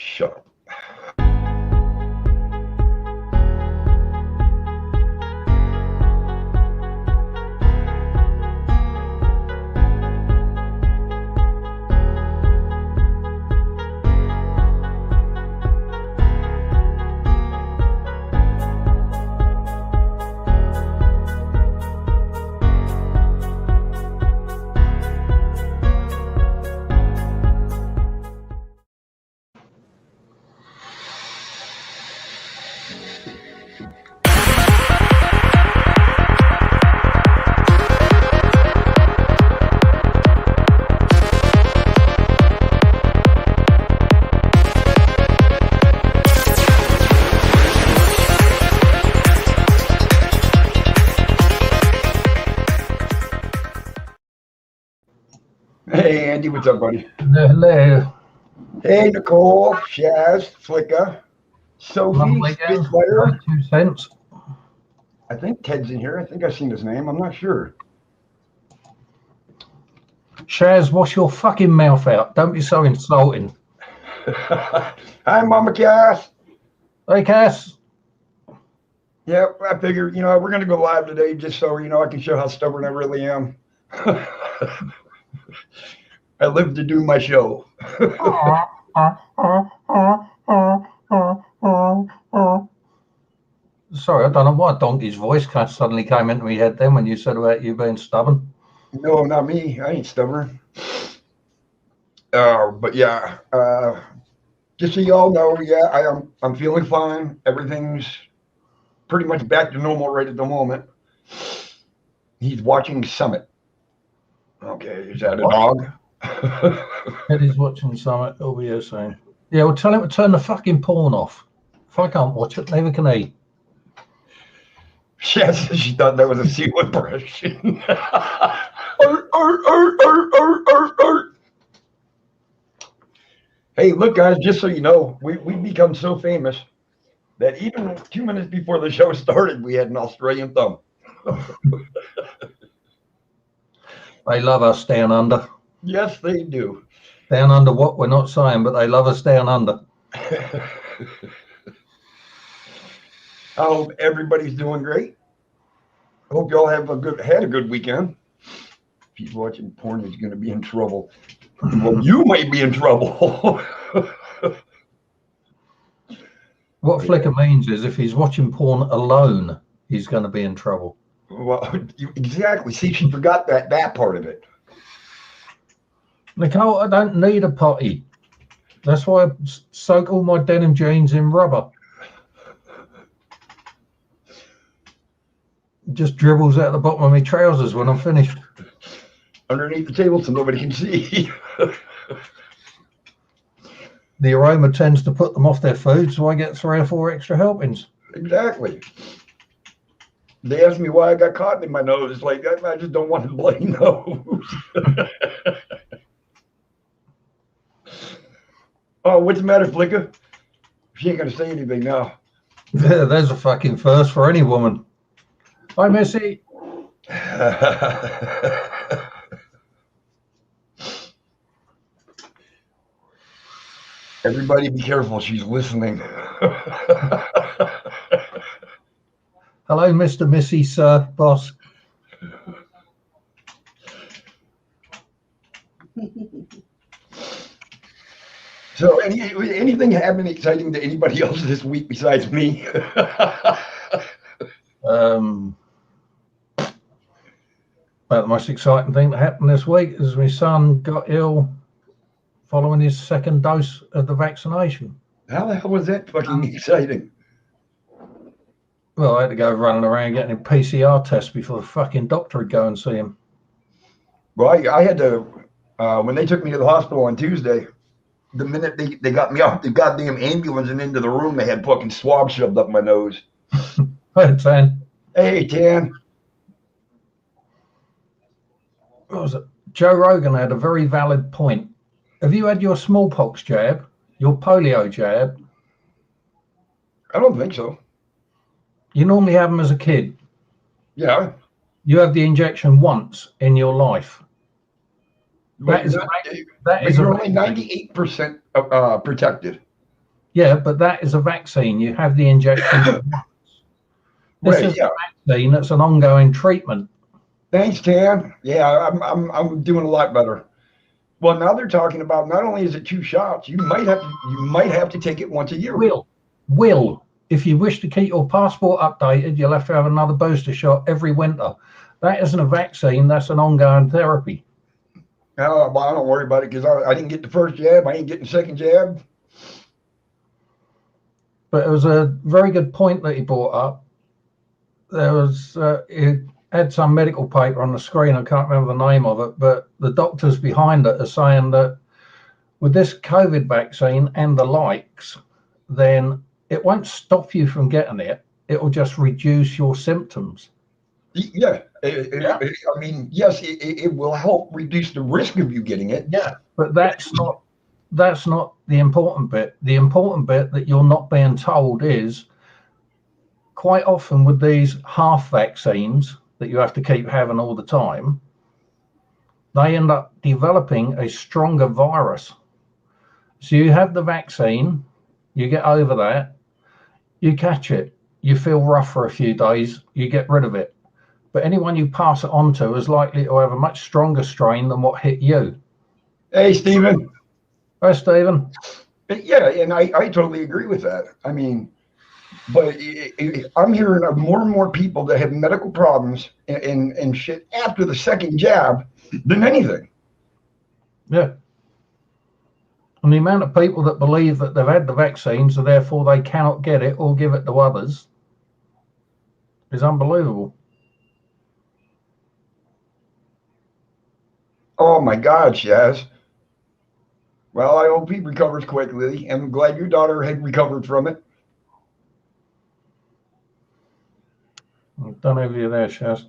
Shut up. Hey, Andy, what's up, buddy? Hello. Hey, Nicole, Shaz, Flicka, Sophie, Spitfire. 2 cents. I think Ted's in here. I think I've seen his name. I'm not sure. Shaz, wash your fucking mouth out. Don't be so insulting. Hi, Mama Cass. Hey, Cass. Yeah, I figured, we're going to go live today just so, I can show how stubborn I really am. I live to do my show. Sorry, I don't know why Donkey's voice suddenly came into my head then when you said about you being stubborn. No, not me. I ain't stubborn. But yeah, just so y'all know, I'm feeling fine. Everything's pretty much back to normal right at the moment. He's watching Summit. Okay, is that a dog? Eddie's watching Summit. He'll be here soon. Yeah, well, tell him to turn the fucking porn off. If I can't watch it, neither can he. Yes, she thought that was a seal impression. Hey, look, guys, just so you know, we've become so famous that even 2 minutes before the show started, we had an Australian thumb. They love us down under. Yes, they do. Down under what we're not saying, but they love us down under. I hope everybody's doing great. I hope y'all had a good weekend. If he's watching porn, he's going to be in trouble. Well, you might be in trouble. What Flicker means is if he's watching porn alone, he's going to be in trouble. Well, exactly. See, she forgot that part of it. Nicole, I don't need a potty. That's why I soak all my denim jeans in rubber. It just dribbles out the bottom of my trousers when I'm finished. Underneath the table so nobody can see. The aroma tends to put them off their food, so I get 3 or 4 extra helpings. Exactly. They asked me why I got cotton in my nose. It's like, I just don't want a bloody nose. Oh, what's the matter, Flicka? She ain't going to say anything now. Yeah, there's a fucking first for any woman. Hi, Missy. Everybody be careful. She's listening. Hello, Mr. Missy, sir, boss. So anything happen exciting to anybody else this week besides me? About the most exciting thing that happened this week is my son got ill following his 2nd dose of the vaccination. How the hell was that fucking exciting? Well, I had to go running around getting a PCR test before the fucking doctor would go and see him. Well, I had to, when they took me to the hospital on Tuesday, the minute they got me off the goddamn ambulance and into the room, they had fucking swabs shoved up my nose. Hey, Tan. Hey, Tan. What was it? Joe Rogan had a very valid point. Have you had your smallpox jab, your polio jab? I don't think so. You normally have them as a kid. Yeah. You have the injection once in your life. But you're only 98% protected. Yeah, but that is a vaccine. You have the injection. This Right, is yeah. a vaccine. That's an ongoing treatment. Thanks, Tan. Yeah, I'm doing a lot better. Well, now they're talking about not only is it 2 shots, you might have to take it once a year. Will. If you wish to keep your passport updated, you'll have to have another booster shot every winter. That isn't a vaccine. That's an ongoing therapy. Well, I don't worry about it because I didn't get the first jab. I ain't getting the second jab. But it was a very good point that he brought up. There was it had some medical paper on the screen. I can't remember the name of it, but the doctors behind it are saying that with this COVID vaccine and the likes, then it won't stop you from getting it. It will just reduce your symptoms. Yeah, I mean, yes, it will help reduce the risk of you getting it. Yeah, but that's not the important bit. The important bit that you're not being told is quite often with these half vaccines that you have to keep having all the time, they end up developing a stronger virus. So you have the vaccine, you get over that, you catch it, you feel rough for a few days, you get rid of it. But anyone you pass it on to is likely to have a much stronger strain than what hit you. Hey, Stephen. Hi, Stephen. Yeah, and I totally agree with that. I mean, but I'm hearing of more and more people that have medical problems and shit after the second jab than anything. Yeah. And the amount of people that believe that they've had the vaccine, so therefore they cannot get it or give it to others, is unbelievable. Oh my God, Shaz. Well, I hope he recovers quickly. I'm glad your daughter had recovered from it. I don't know if you're there, Shaz.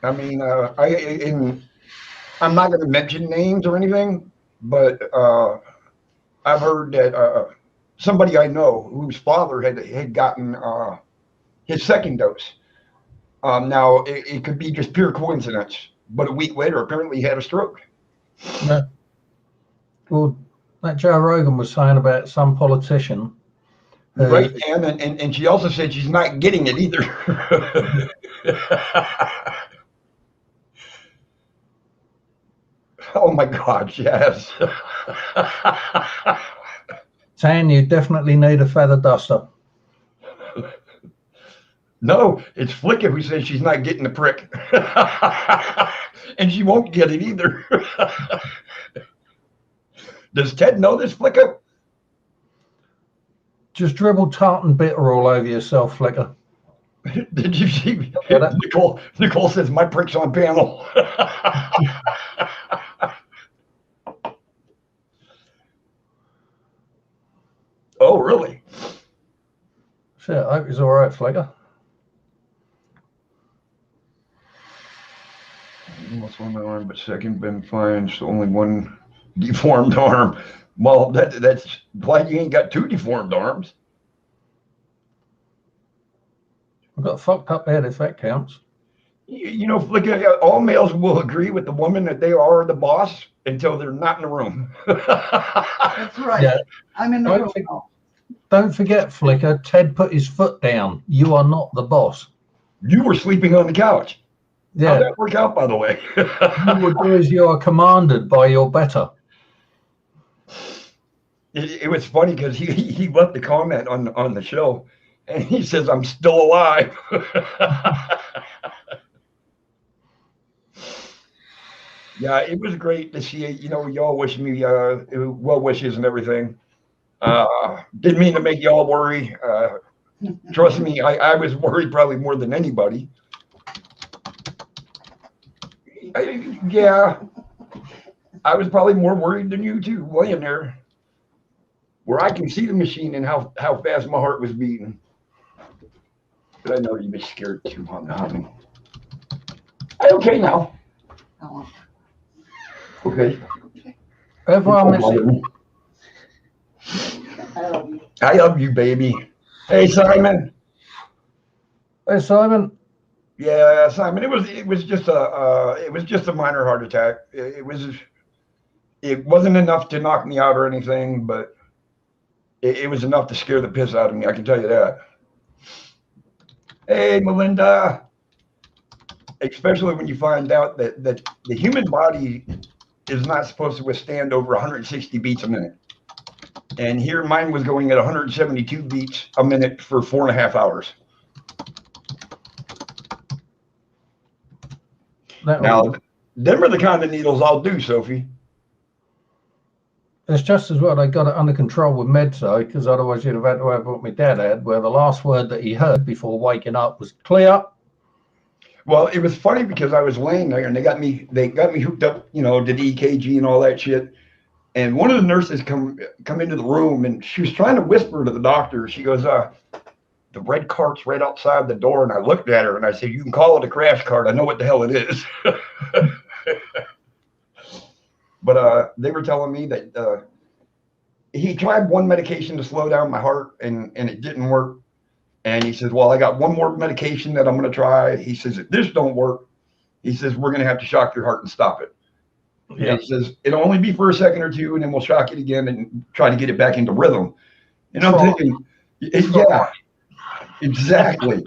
I mean, I'm not going to mention names or anything, but I've heard that somebody I know whose father had gotten his second dose. Now, it could be just pure coincidence, but a week later, apparently he had a stroke. No. Well, that Joe Rogan was saying about some politician. Right, and she also said she's not getting it either. Oh my God, yes. Tan, you definitely need a feather duster. No, it's Flicka who says she's not getting the prick. And she won't get it either. Does Ted know this, Flicka? Just dribble tartan bitter all over yourself, Flicker. Did you see? Nicole says my prick's on panel. Oh, really? Shit, I hope he's all right, Flicker. What's on my arm? But second, been fine. So only one deformed arm. Well, that's glad you ain't got two deformed arms. I've got a fucked up head if that counts. You know, Flicka, all males will agree with the woman that they are the boss until they're not in the room. That's right. Yeah. I'm in the room now. Don't forget, Flicker, Ted put his foot down. You are not the boss. You were sleeping on the couch. Yeah. How'd that work out, by the way? You will do as you are commanded by your better. It was funny because he left the comment on the show, and he says, "I'm still alive." Yeah, it was great to see. You know, y'all wish me well wishes and everything. Didn't mean to make y'all worry. Trust me, I was worried probably more than anybody. Yeah, I was probably more worried than you too, laying there, where I can see the machine and how fast my heart was beating. But I know you'd be scared too, honey. I'm okay now. Okay. Everyone missing. I love you, baby. Hey, Simon. Hey, Simon. Yeah, Simon. It was just a minor heart attack. It was It wasn't enough to knock me out or anything, but it was enough to scare the piss out of me. I can tell you that. Hey, Melinda. Especially when you find out that the human body is not supposed to withstand over 160 beats a minute. And here mine was going at 172 beats a minute for 4.5 hours. Now, them are the kind of needles I'll do, Sophie. It's just as well they got it under control with meds, though, because otherwise you'd have had to have what my dad had, where the last word that he heard before waking up was clear. Well, it was funny because I was laying there and they got me hooked up, you know, did EKG and all that shit. And one of the nurses come into the room and she was trying to whisper to the doctor. She goes, the red cart's right outside the door. And I looked at her and I said, you can call it a crash cart. I know what the hell it is. But they were telling me that he tried one medication to slow down my heart and it didn't work. And he says, well, I got one more medication that I'm going to try. He says, if this don't work, he says, we're going to have to shock your heart and stop it. Yeah. And he says, it'll only be for a second or two, and then we'll shock it again and try to get it back into rhythm. And I'm thinking, yeah, exactly.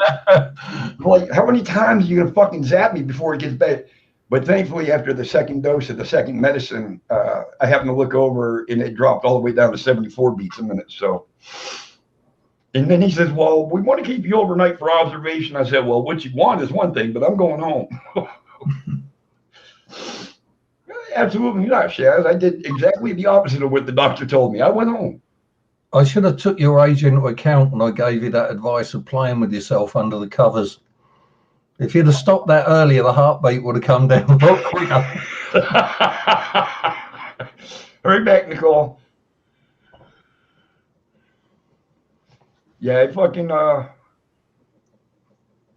Like, how many times are you going to fucking zap me before it gets bad? But thankfully, after the second dose of the second medicine, I happened to look over, and it dropped all the way down to 74 beats a minute. So... And then he says, well, we want to keep you overnight for observation. I said, well, what you want is one thing, but I'm going home. Absolutely not, Shaz. I did exactly the opposite of what the doctor told me. I went home. I should have took your age into account when I gave you that advice of playing with yourself under the covers. If you'd have stopped that earlier, the heartbeat would have come down a lot quicker. Hurry back, Nicole. Yeah, I fucking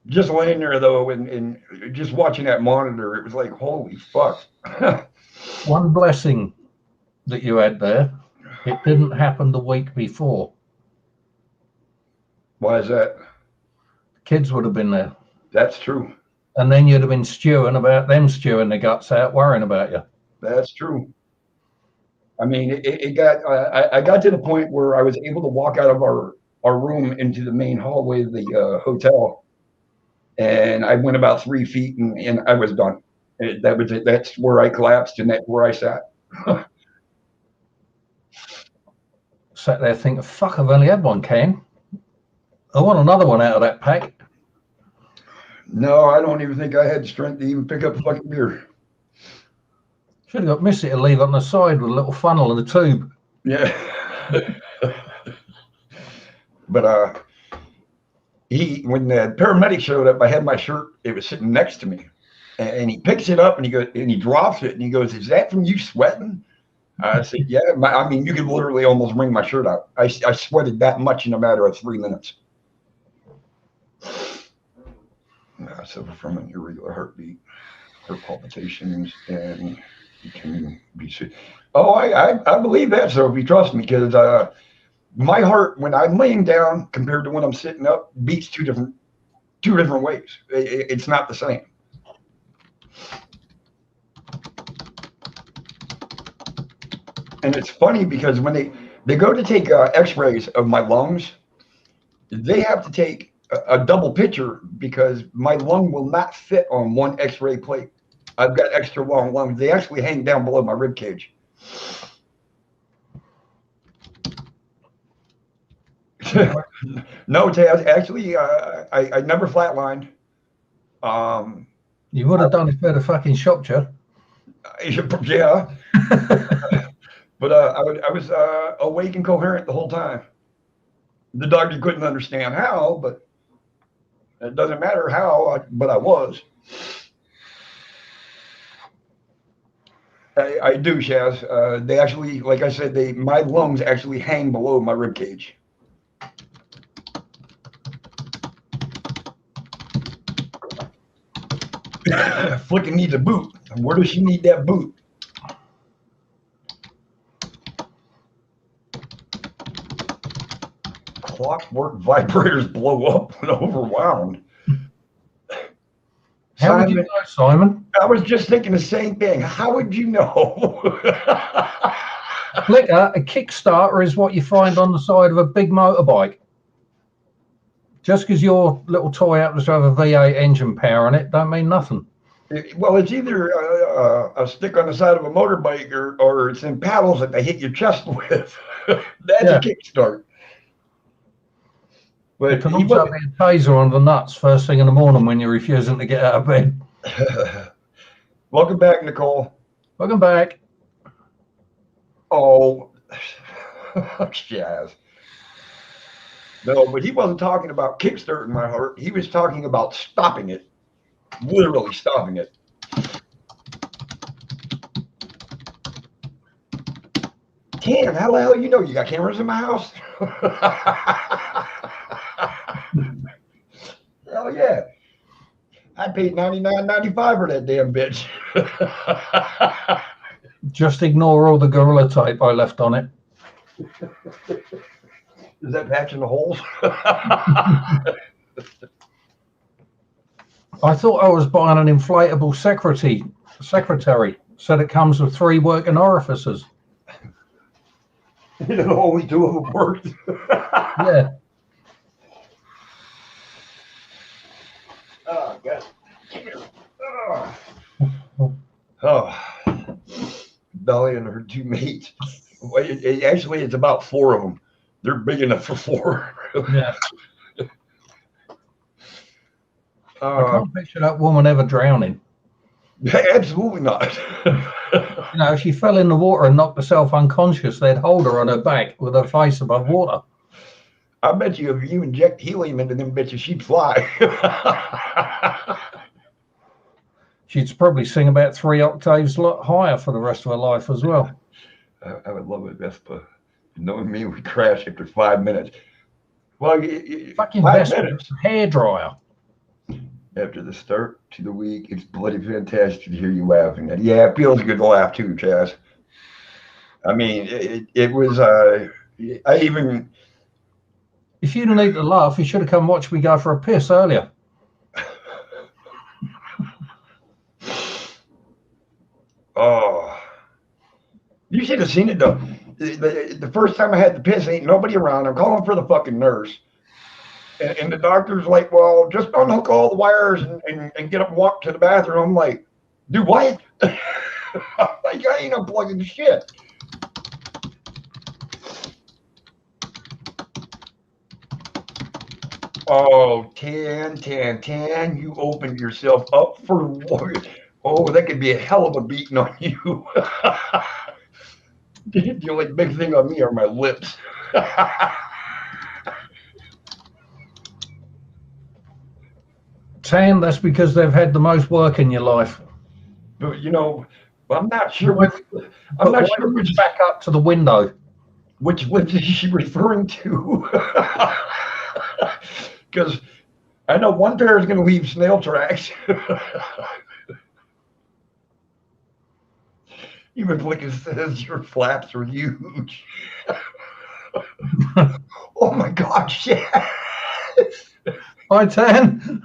just laying there though and just watching that monitor, it was like, holy fuck. One blessing that you had there, it didn't happen the week before. Why is that? Kids would have been there. That's true. And then you'd have been stewing about them stewing their guts out, worrying about you. That's true. I mean, I got to the point where I was able to walk out of our room into the main hallway of the hotel, and I went about 3 feet and I was done. That was it. That's where I collapsed and that's where I sat. Sat there thinking, fuck, I've only had one can. I want another one out of that pack. No, I don't even think I had the strength to even pick up a fucking beer. Should have got Missy to leave on the side with a little funnel and a tube. Yeah. But when the paramedic showed up, I had my shirt. It was sitting next to me, and he picks it up and he drops it and he goes, "Is that from you sweating?" I said, "Yeah." I mean, you could literally almost wring my shirt out. I sweated that much in a matter of 3 minutes. I suffer from an irregular heartbeat, heart palpitations, and you can be sick. Oh, I believe that, so if you trust me, because my heart, when I'm laying down compared to when I'm sitting up, beats two different ways. It's not the same. And it's funny because when they go to take x-rays of my lungs, they have to take a double picture because my lung will not fit on one x-ray plate. I've got extra long lungs. They actually hang down below my rib cage. No, Taz, actually, I never flatlined. You would have done if they'd have fucking shocked you. Yeah. But I was awake and coherent the whole time. The doctor couldn't understand how, but it doesn't matter how, but I was. I do, Shaz. They actually, like I said, my lungs actually hang below my rib cage. Flicking needs a boot. Where does she need that boot? Clockwork vibrators blow up when overwound. How would you know, Simon? I was just thinking the same thing. How would you know? Flicker, a Kickstarter is what you find on the side of a big motorbike. Just because your little toy happens to have a V8 engine power in it, don't mean nothing. Well, it's either a stick on the side of a motorbike or it's in paddles that they hit your chest with. That's a kickstart. But it can also be a taser on the nuts first thing in the morning when you're refusing to get out of bed. Welcome back, Nicole. Welcome back. Oh, Jazz. No, but he wasn't talking about kickstarting my heart. He was talking about stopping it. Literally stopping it. Tan, how the hell you know you got cameras in my house? Hell yeah. I paid $99.95 for that damn bitch. Just ignore all the Gorilla Tape I left on it. Is that patching the holes? I thought I was buying an inflatable secretary. Said it comes with 3 working orifices. Only 2 of them worked. Yeah. Oh, God. Come here. Oh. Dolly and her 2 mates. Actually, it's about 4 of them. They're big enough for 4. Yeah. I can't picture that woman ever drowning. Absolutely not. If she fell in the water and knocked herself unconscious, they'd hold her on her back with her face above water. I bet you if you inject helium into them bitches, she'd fly. She'd probably sing about 3 octaves higher for the rest of her life as well. I would love it, Vespa. Knowing me, we crash after 5 minutes. Well, fucking Vespa, hairdryer. After the start to the week, it's bloody fantastic to hear you laughing. And yeah, it feels good to laugh too, Chaz. I mean, it was. I even. If you didn't need to laugh, you should have come watch me go for a piss earlier. Oh, you should have seen it though. The first time I had the piss, ain't nobody around. I'm calling for the fucking nurse. And the doctor's like, well, just unhook all the wires and get up and walk to the bathroom. I'm like, do what? Like, I ain't unplugging shit. Oh, Tan, you opened yourself up for what? Oh, that could be a hell of a beating on you. The only big thing on me are my lips. Tan, that's because they've had the most work in your life. But I'm not sure. I'm not sure which back up to the window. Which lips is she referring to? Because I know one pair is going to leave snail tracks. Even Flicker says your flaps are huge. Oh my God, shit. Hi, Tan.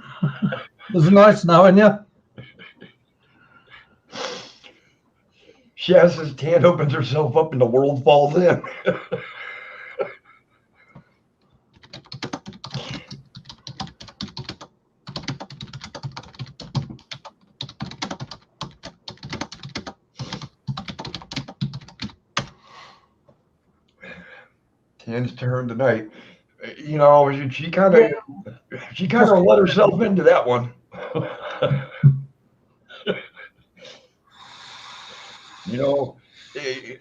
It was nice knowing you. Shaz's Tan opens herself up and the world falls in. Tan's turn tonight. She kind of let herself into that one.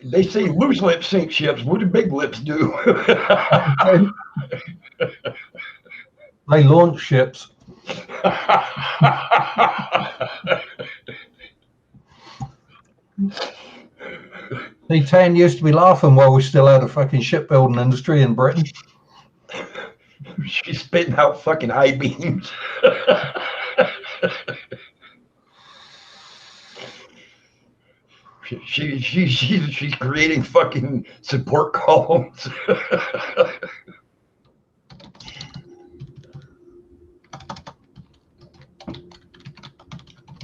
They say loose lips sink ships. What do big lips do? They launch ships. See, Tan used to be laughing while we still had a fucking shipbuilding industry in Britain. She's spitting out fucking I-beams. She's creating fucking support columns.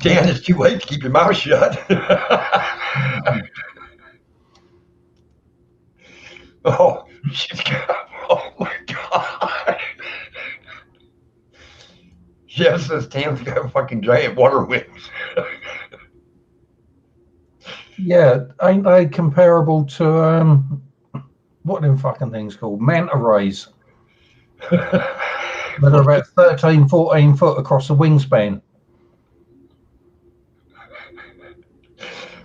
Dan, it's too late to keep your mouth shut. Oh, oh my God. Jeff says Dan's got fucking giant water wings. Yeah, ain't they comparable to what are them fucking things called? Manta rays. That are about 13, 14 foot across the wingspan.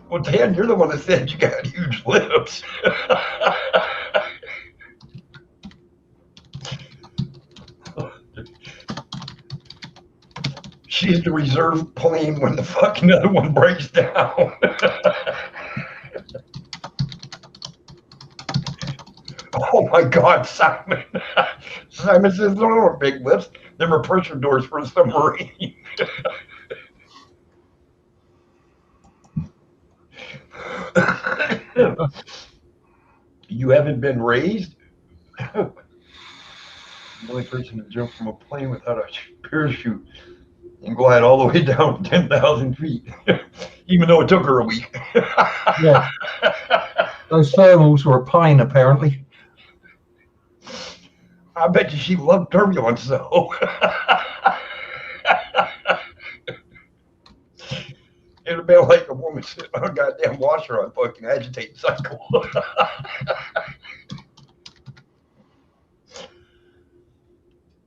Well, Dan, you're the one that said you got huge lips. She's the reserve plane when the fucking other one breaks down. Oh my God, Simon. Simon says, no, no, big lips. Them are pressure doors for a submarine. You haven't been raised? The only person to jump from a plane without a parachute and glide all the way down 10,000 feet, even though it took her a week. Yeah. Those thermals were a pain, apparently. I bet you she loved turbulence, though. It'd have been like a woman sitting on a goddamn washer on fucking agitating cycle.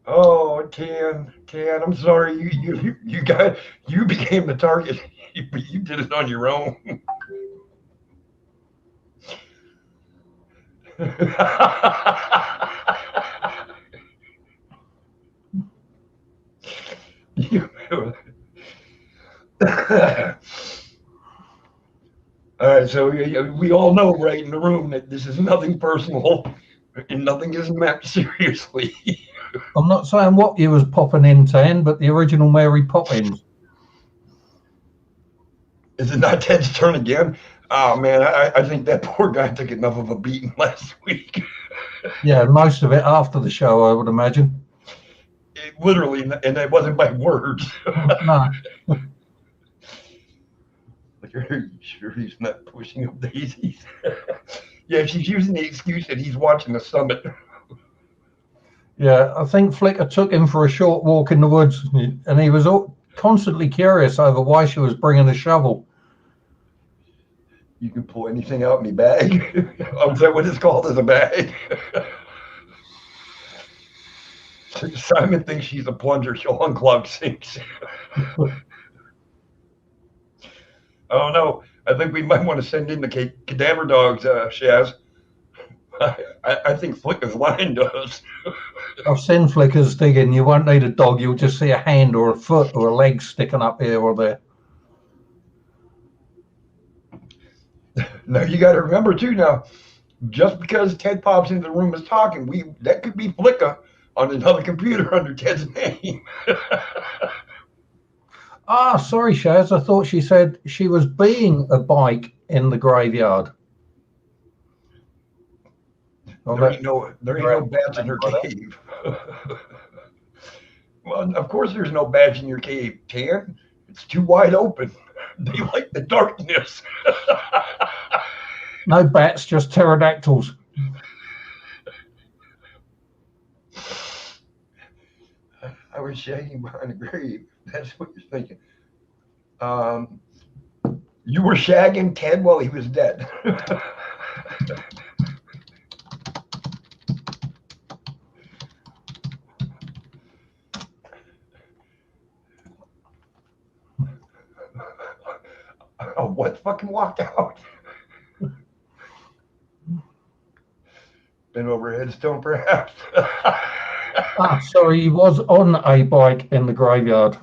Oh, Tan, I'm sorry. You became the target. You did it on your own. All right, so we all know right in the room that this is nothing personal and nothing is meant seriously. I'm not saying what you was popping in, Tan, but the original Mary Poppins. Is it not Ted's turn again? Oh, man, I think that poor guy took enough of a beating last week. Yeah, most of it after the show, I would imagine. Literally, and it wasn't by words. No. Are you sure he's not pushing up daisies? Yeah, she's using the excuse that he's watching the summit. Yeah, I think Flicker took him for a short walk in the woods, and he was constantly curious over why she was bringing a shovel. You can pull anything out in the bag. Oh, is that what it's called, as a bag? Simon thinks she's a plunger. She'll unclog sinks. Oh, no. I think we might want to send in the cadaver dogs, Shaz. I think Flicker's lying to us. I've seen Flickers digging. You won't need a dog. You'll just see a hand or a foot or a leg sticking up here or there. Now, you got to remember, too, now, just because Ted pops into the room is talking, that could be Flicker on another computer under Ted's name. Ah, sorry, Shaz. I thought she said she was being a bike in the graveyard. Well, there ain't no bats in her cave. Well, of course there's no bats in your cave, Tan. It's too wide open. They like the darkness. No bats, just pterodactyls. I was shagging behind a grave. That's what you're thinking. You were shagging Ted while he was dead. Oh, what fucking walked out? Been over a headstone, perhaps. Ah, sorry, he was on a bike in the graveyard.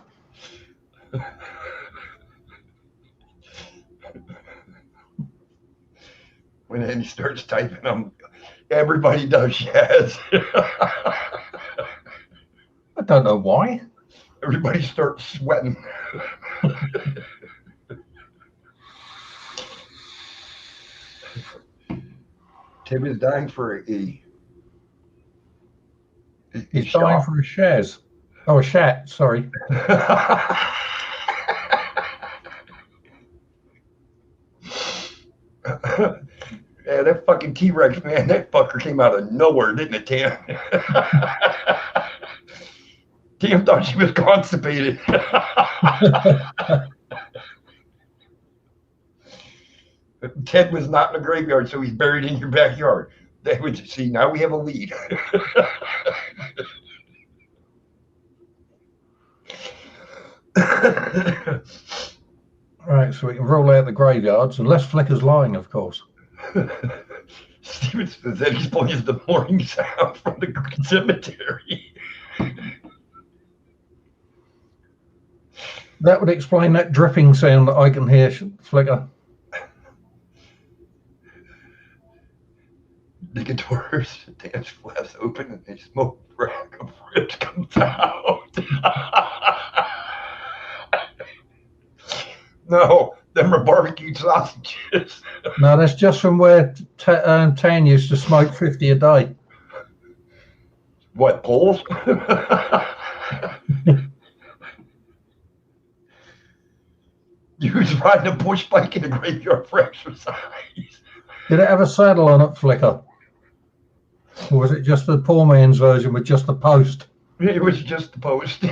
When Andy starts typing, everybody does, Shaz. I don't know why. Everybody starts sweating. Tim is dying for He's dying for a Shaz. Oh, a shat, sorry. Yeah, that fucking T-Rex, man, that fucker came out of nowhere, didn't it, Tam? Tam thought she was constipated. Ted was not in the graveyard, so he's buried in your backyard. That would see. Now we have a lead. Right, so we can roll out the graveyards, unless Flicker's lying, of course. Steven says that explains the morning sound from the cemetery. That would explain that dripping sound that I can hear, Flicker. The guitars dance flaps open and a smoke rack of ribs comes out. No, them are barbecued sausages. No, that's just from where Tan used to smoke 50 a day. What, poles? You was riding a push bike in the graveyard for exercise. Did it have a saddle on it, Flicker? Or was it just the poor man's version with just the post? It was just the post.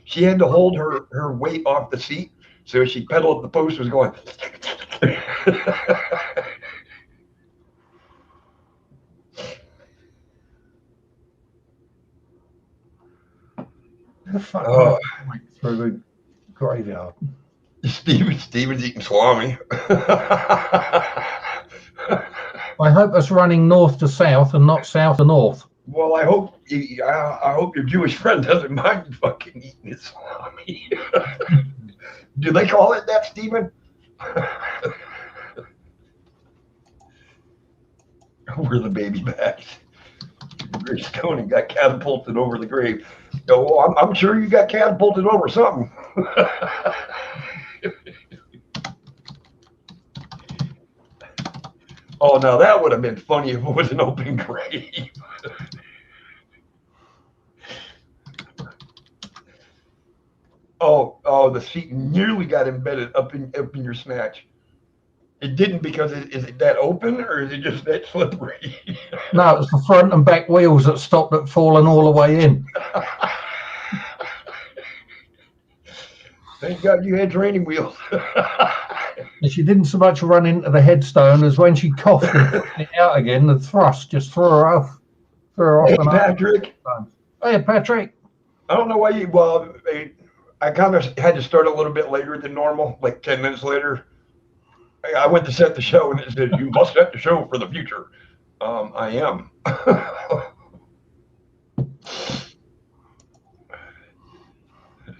She had to hold her weight off the seat, so as she pedaled, the post was going. The fuck through the graveyard. Steven's eating salami. I hope it's running north to south and not south to north. Well, I hope your Jewish friend doesn't mind fucking eating his salami. Do they call it that, Steven? Over the baby bags. Grace Tony got catapulted over the grave. Oh, I'm sure you got catapulted over something. Oh, now that would have been funny if it was an open grave. Oh, the seat nearly got embedded up in your snatch. It didn't because is it that open or is it just that slippery? No, it's the front and back wheels that stopped it falling all the way in. Thank God you had training wheels. And she didn't so much run into the headstone as when she coughed and put it out again, the thrust just threw her off. Hey, Patrick. Hey, Patrick. I don't know why I kind of had to start a little bit later than normal, like 10 minutes later. I went to set the show and it said, you must set the show for the future. I am.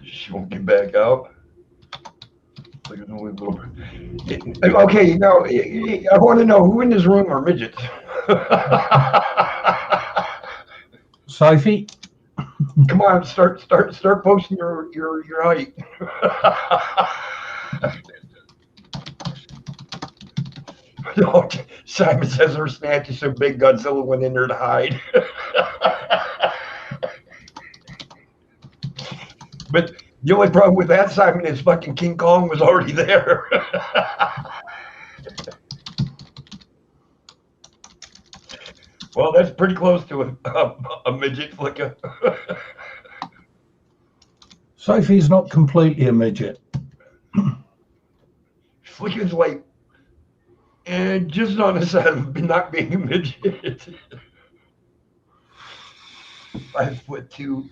She won't get back out. Okay, now I want to know who in this room are midgets. Sophie. Come on, start posting your height. No, Simon says her snatch is so big Godzilla went in there to hide. But the only problem with that, Simon, is fucking King Kong was already there. Well, that's pretty close to a midget, Flicka. Sophie's not completely a midget. Flicka's like, and just on the side of not being a midget. 5'2".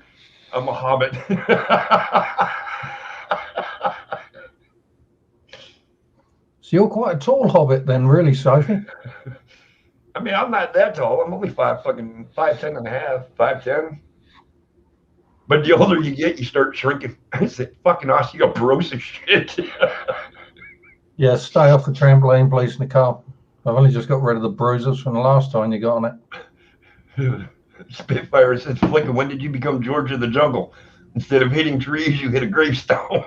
I'm a hobbit. So you're quite a tall hobbit then, really, Sophie. I mean, I'm not that tall. I'm only 5'10" and a half, 5'10". But the older you get, you start shrinking. I said, fucking osteoporosis shit. Yeah, stay off the trampoline, please, Nicole. I've only just got rid of the bruises from the last time you got on it. Spitfire says, Flicka, when did you become George of the Jungle? Instead of hitting trees, you hit a gravestone.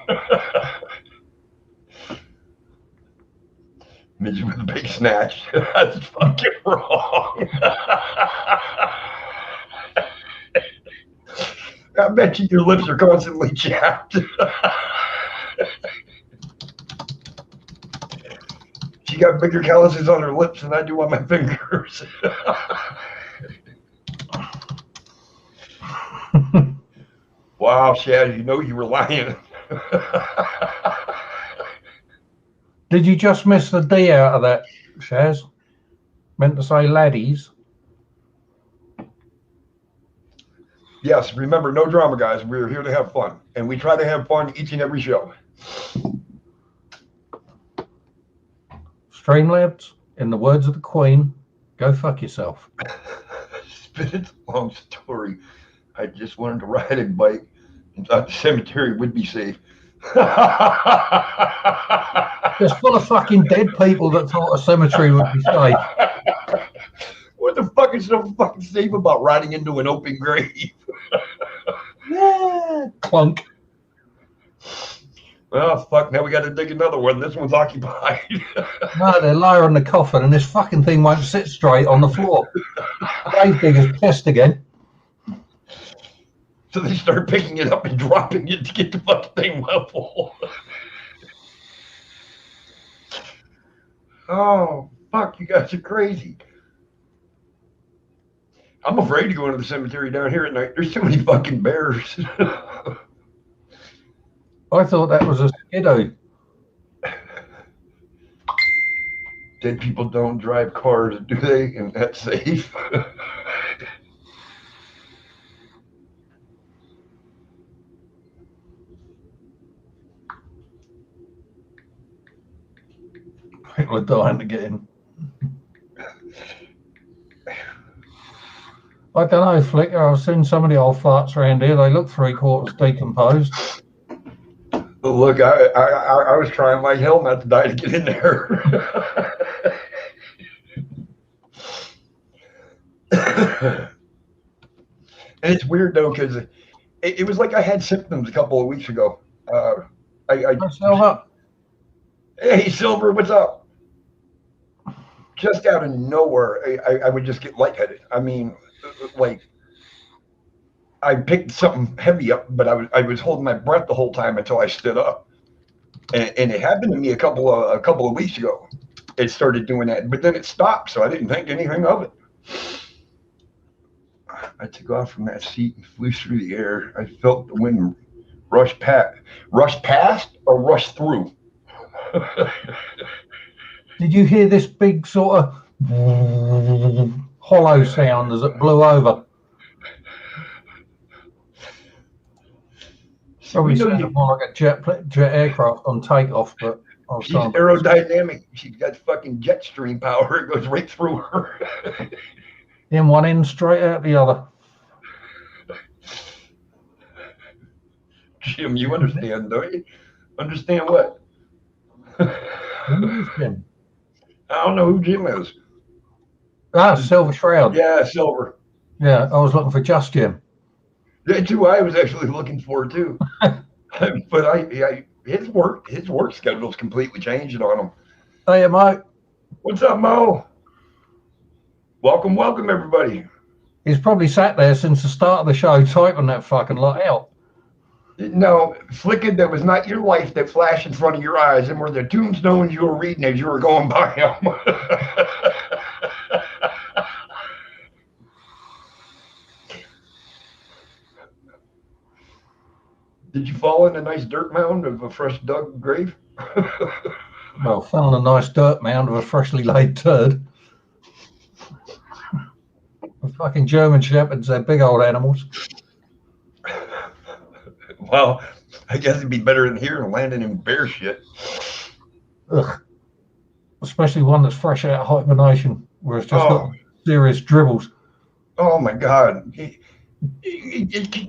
Midget with a big snatch. That's fucking wrong. I bet you your lips are constantly chapped. She got bigger calluses on her lips than I do on my fingers. Wow, Shad, you know you were lying. Did you just miss the D out of that, Shaz? Meant to say laddies. Yes, remember, no drama, guys. We're here to have fun. And we try to have fun each and every show. Streamlabs, in the words of the Queen, go fuck yourself. It's a long story. I just wanted to ride a bike and thought the cemetery would be safe. There's full of fucking dead people that thought a cemetery would be safe. What the fuck is so fucking safe about riding into an open grave? Yeah, clunk. Well, fuck, now we got to dig another one. This one's occupied. No, they're lowering the coffin and this fucking thing won't sit straight on the floor. Grave digger's pissed again. So they start picking it up and dropping it to get the fucking thing level. Oh, fuck, you guys are crazy. I'm afraid to go into the cemetery down here at night. There's too many fucking bears. I thought that was a skidoo. Dead people don't drive cars, do they? And that's safe. People are dying to get in. I don't know, Flicker. I've seen some of the old farts around here. They look 3/4 decomposed. Look, I was trying like hell not to die to get in there. And it's weird though, because it was like I had symptoms a couple of weeks ago. Silver. Hey, Silver, what's up? Just out of nowhere, I would just get lightheaded. I mean, like, I picked something heavy up, but I was holding my breath the whole time until I stood up, and it happened to me a couple of weeks ago. It started doing that, but then it stopped, so I didn't think anything of it. I took off from that seat and flew through the air. I felt the wind rush past or rush through. Did you hear this big sort of hollow sound as it blew over? Probably sounded more like a jet aircraft on takeoff, but she's aerodynamic. She's got fucking jet stream power. It goes right through her. In one end, straight out the other. Jim, you understand, don't you? Understand what? Who is Jim? I don't know who Jim is. Ah, Silver Shroud. Yeah, Silver. Yeah, I was looking for just Jim. That's who I was actually looking for too. But his work schedule's completely changing on him. Hey, Mo. What's up, Mo? Welcome, everybody. He's probably sat there since the start of the show typing that fucking lot out. No, Flicked, that was not your life that flashed in front of your eyes, and were the tombstones you were reading as you were going by them. Did you fall in a nice dirt mound of a fresh dug grave? Well, fell in a nice dirt mound of a freshly laid turd. The fucking German Shepherds, they're big old animals. Well, I guess it'd be better in here than landing in bear shit. Ugh. Especially one that's fresh out of hibernation, where it's just got serious dribbles. Oh my God.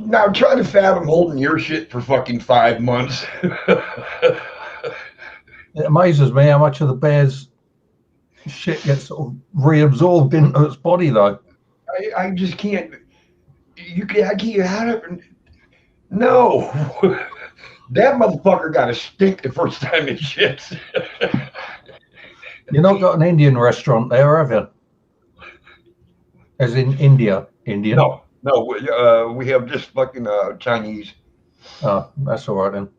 Now try to fathom holding your shit for fucking 5 months. It amazes me how much of the bear's shit gets sort of reabsorbed into its body, though. I just can't. I can't. No. That motherfucker got to stink the first time it shits. You've not got an Indian restaurant there, have you? As in India, Indian? No, we have just fucking Chinese. Oh, that's all right then.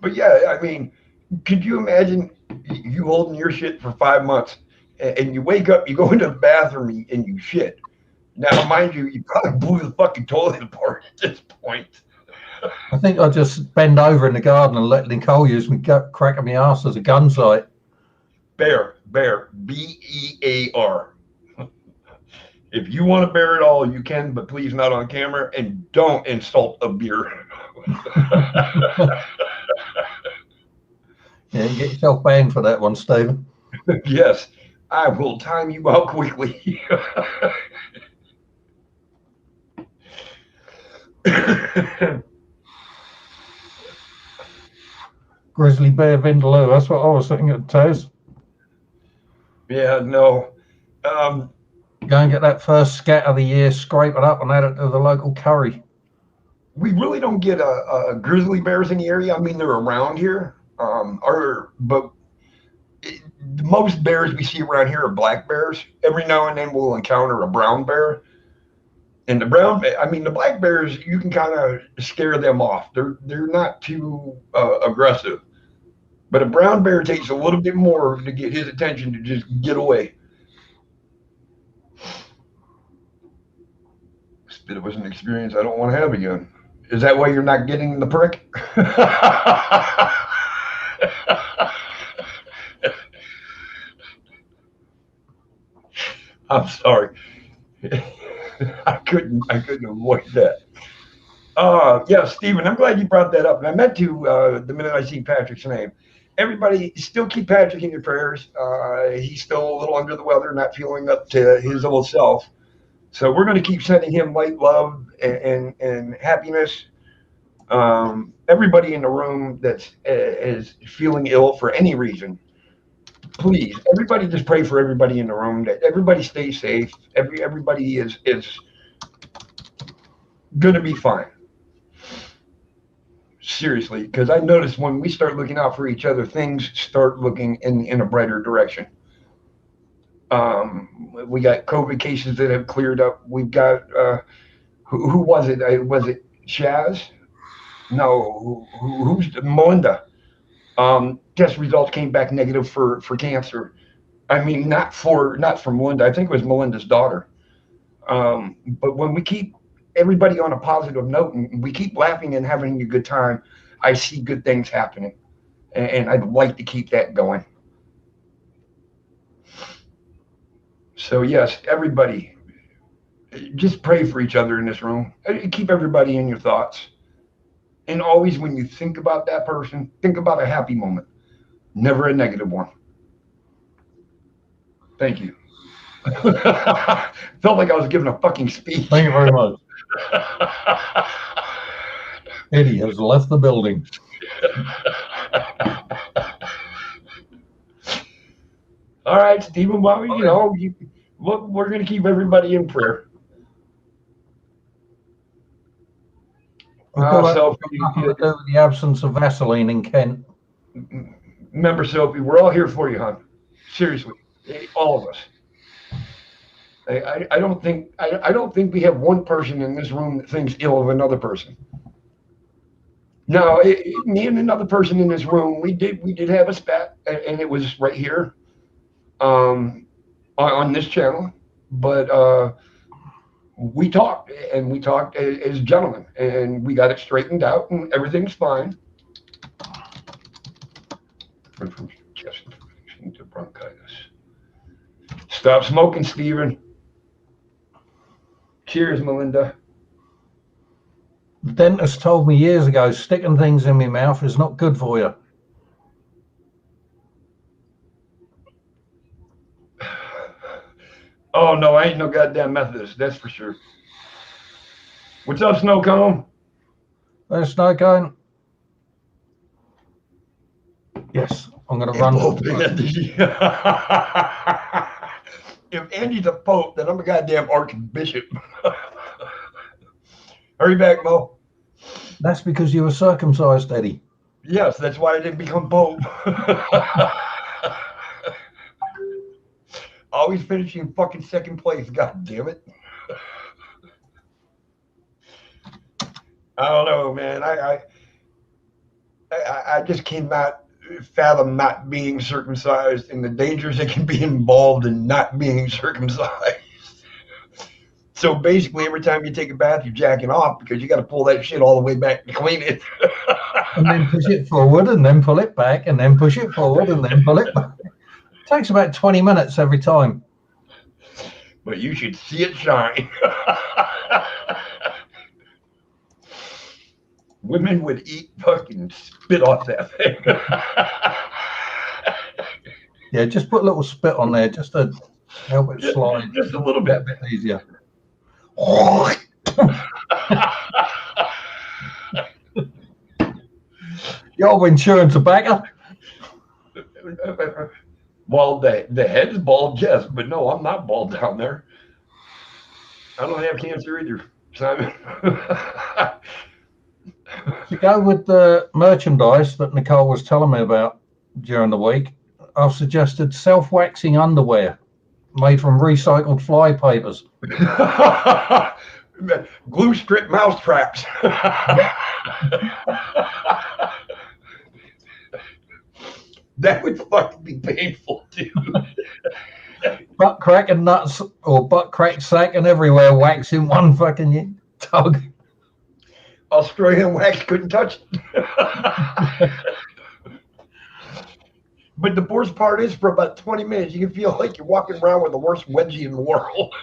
But yeah, I mean, could you imagine you holding your shit for 5 months, and you wake up, you go into the bathroom, and you shit. Now, mind you, you probably blew the fucking toilet apart at this point. I think I just bend over in the garden and let Nicole use me crack at my ass as a gun sight. Bear, B-E-A-R. If you want to bear it all, you can, but please not on camera, and don't insult a beer. Yeah, you get yourself banned for that one, Stephen. Yes, I will time you out quickly. Grizzly bear vindaloo. That's what I was thinking of, Taz. Yeah, no. Go and get that first scat of the year, scrape it up, and add it to the local curry. We really don't get grizzly bears in the area. I mean, they're around here, but most bears we see around here are black bears. Every now and then we'll encounter a brown bear. And the black bears, you can kind of scare them off. They're not too aggressive. But a brown bear takes a little bit more to get his attention to just get away. It was an experience I don't want to have again. Is that why you're not getting the prick? I'm sorry. I couldn't avoid that. Yeah, Stephen, I'm glad you brought that up. And I meant to the minute I see Patrick's name. Everybody, still keep Patrick in your prayers. He's still a little under the weather, not feeling up to his old self. So we're going to keep sending him light, love, and happiness. Everybody in the room that is feeling ill for any reason, please, everybody just pray for everybody in the room, that everybody stays safe. Everybody is going to be fine. Seriously, because I noticed when we start looking out for each other, things start looking in a brighter direction. We got COVID cases that have cleared up. We've got who was it? Was it Shaz? No, who's Melinda? Test results came back negative for cancer. I mean, not for Melinda. I think it was Melinda's daughter. But when we keep everybody on a positive note and we keep laughing and having a good time, I see good things happening, and I'd like to keep that going. So yes, everybody, just pray for each other in this room. Keep everybody in your thoughts. And always when you think about that person, think about a happy moment, never a negative one. Thank you. Felt like I was giving a fucking speech. Thank you very much. Eddie has left the building. All right, Stephen, well, we're going to keep everybody in prayer. Nothing to do with the absence of Vaseline in Kent. Remember, Sophie, we're all here for you, hon. Seriously, all of us. I don't think we have one person in this room that thinks ill of another person. No, me and another person in this room, we did have a spat, and it was right here, on this channel, but we talked as gentlemen, and we got it straightened out, and everything's fine. From chest infection to bronchitis. Stop smoking, Stephen. Cheers, Melinda. The dentist told me years ago, sticking things in my mouth is not good for you. Oh, no, I ain't no goddamn Methodist, that's for sure. What's up, Snowcone? There's Snowcone. Yes, I'm going to run. If Andy's a pope, then I'm a goddamn archbishop. Hurry back, Mo. That's because you were circumcised, Eddie. Yes, that's why I didn't become pope. Always finishing fucking second place, god damn it. I don't know, man. I just cannot fathom not being circumcised and the dangers that can be involved in not being circumcised. So basically, every time you take a bath, you're jacking off because you got to pull that shit all the way back to clean it. And then push it forward and then pull it back and then push it forward and then pull it back. It takes about 20 minutes every time. But you should see it shine. Women would eat fucking spit off that thing. Yeah, just put a little spit on there just to help it slide. Just a little bit. A bit easier. Y'all been chewing tobacco? Well, the head's bald, yes, but no, I'm not bald down there. I don't have cancer either, Simon. To go with the merchandise that Nicole was telling me about during the week, I've suggested self-waxing underwear made from recycled fly papers. Glue strip mouse traps. That would fucking be painful, dude. Butt crack and nuts, or butt crack sack and everywhere, wax in one fucking tug. Australian wax couldn't touch it. But the worst part is, for about 20 minutes, you can feel like you're walking around with the worst wedgie in the world.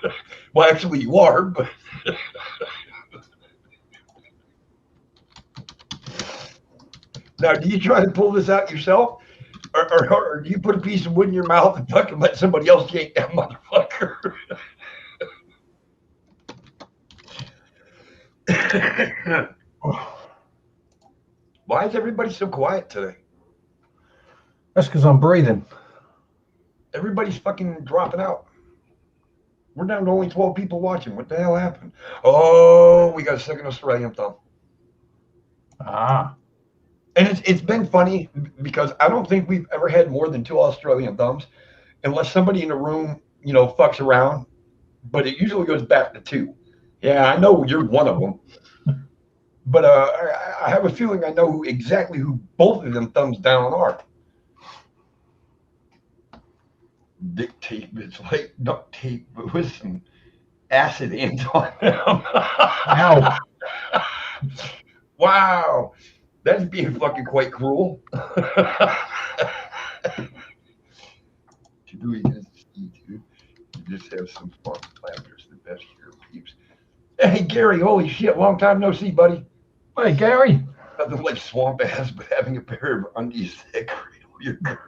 Well, actually, you are, but. Now, do you try to pull this out yourself? Or do you put a piece of wood in your mouth and fucking let somebody else yank that motherfucker? Why is everybody so quiet today? That's because I'm breathing. Everybody's fucking dropping out. We're down to only 12 people watching. What the hell happened? Oh, we got a second Australian thumb. Ah. And it's been funny because I don't think we've ever had more than 2 Australian thumbs, unless somebody in the room, fucks around. But it usually goes back to 2. Yeah, I know you're one of them. But I have a feeling I know exactly who both of them thumbs down are. Dick tape. It's like duct tape, but with some acid ends on them. Ow. Wow. That's being fucking quite cruel. To do against you just have some fun. Laughter's the best here, peeps. Hey, Gary, holy shit, long time no see, buddy. Hey, Gary. Nothing like swamp ass, but having a pair of undies that cradle your girth.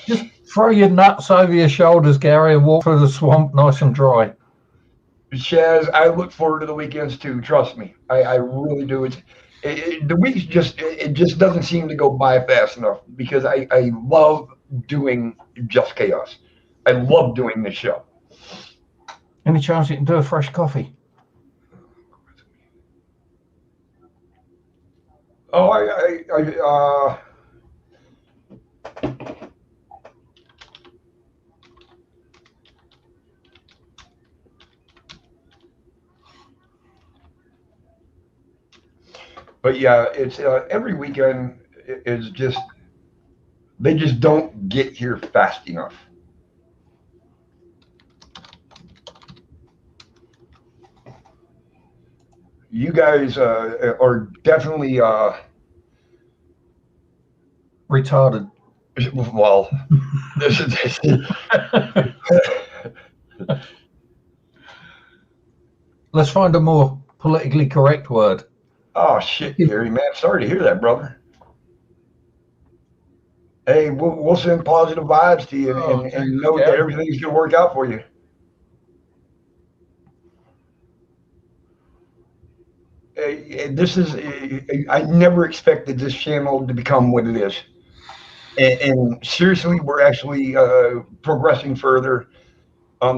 Just throw your nuts over your shoulders, Gary, and walk through the swamp nice and dry. Shaz, I look forward to the weekends too. Trust me, I really do. The weeks it just doesn't seem to go by fast enough because I love doing Just Chaos. I love doing this show. Any chance you can do a fresh coffee? Oh, but yeah, it's every weekend is just, they just don't get here fast enough. You guys are definitely retarded. Well, this is let's find a more politically correct word. Oh shit, Gary, man, sorry to hear that, brother. Hey, we'll send positive vibes to you and know that everything's gonna work out for you. This is, I never expected this channel to become what it is. And seriously, we're actually progressing further.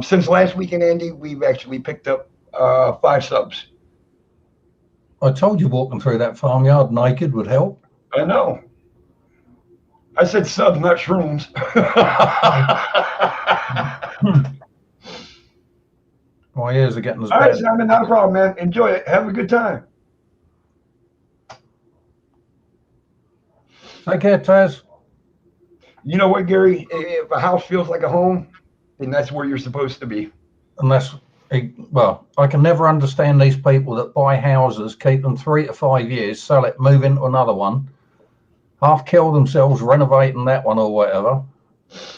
Since last weekend, Andy, we've actually picked up 5 subs. I told you walking through that farmyard naked would help. I know. I said subs, not shrooms. My ears are getting as bad. All right, bad. Simon, not a problem, man. Enjoy it. Have a good time. Take care, Taz. You know what, Gary? If a house feels like a home, then that's where you're supposed to be. Unless, well, I can never understand these people that buy houses, keep them 3 to 5 years, sell it, move into another one, half kill themselves renovating that one or whatever,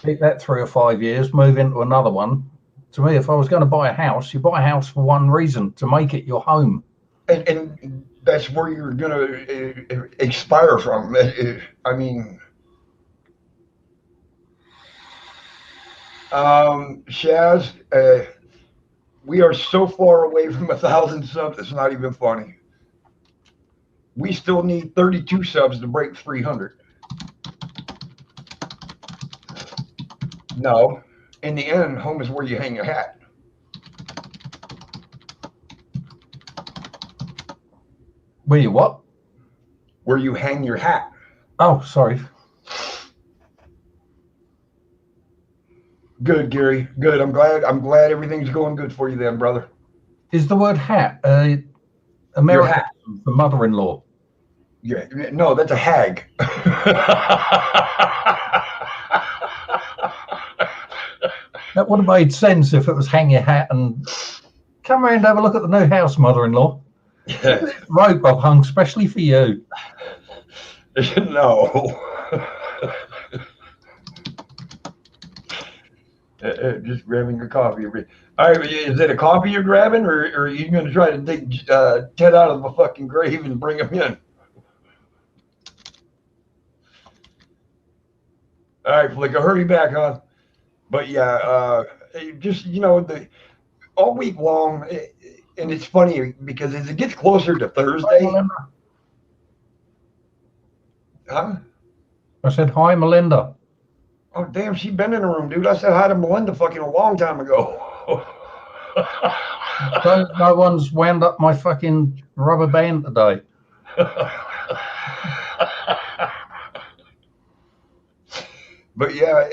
keep that 3 or 5 years, move into another one. To me, if I was going to buy a house, you buy a house for one reason, to make it your home. And that's where you're going to expire from. I mean, Shaz, we are so far away from 1,000 subs, it's not even funny. We still need 32 subs to break 300. No, in the end, home is where you hang your hat. Where you what? Where you hang your hat. Oh, sorry. Good, Gary. Good. I'm glad everything's going good for you then, brother. Is the word hat American hat. for mother-in-law? Yeah. No, that's a hag. That would have made sense if it was hang your hat and come around and have a look at the new house, mother-in-law. Yeah. Rope I've hung specially for you. No. Just grabbing your coffee. All right, is it a coffee you're grabbing, or are you going to try to dig Ted out of the fucking grave and bring him in? All right, Flicker, hurry back, huh? But yeah, just, all week long, and it's funny because as it gets closer to Thursday. Huh? I said, hi, Melinda. Oh, damn, she been in the room, dude. I said hi to Melinda fucking a long time ago. No one's wound up my fucking rubber band today. But yeah,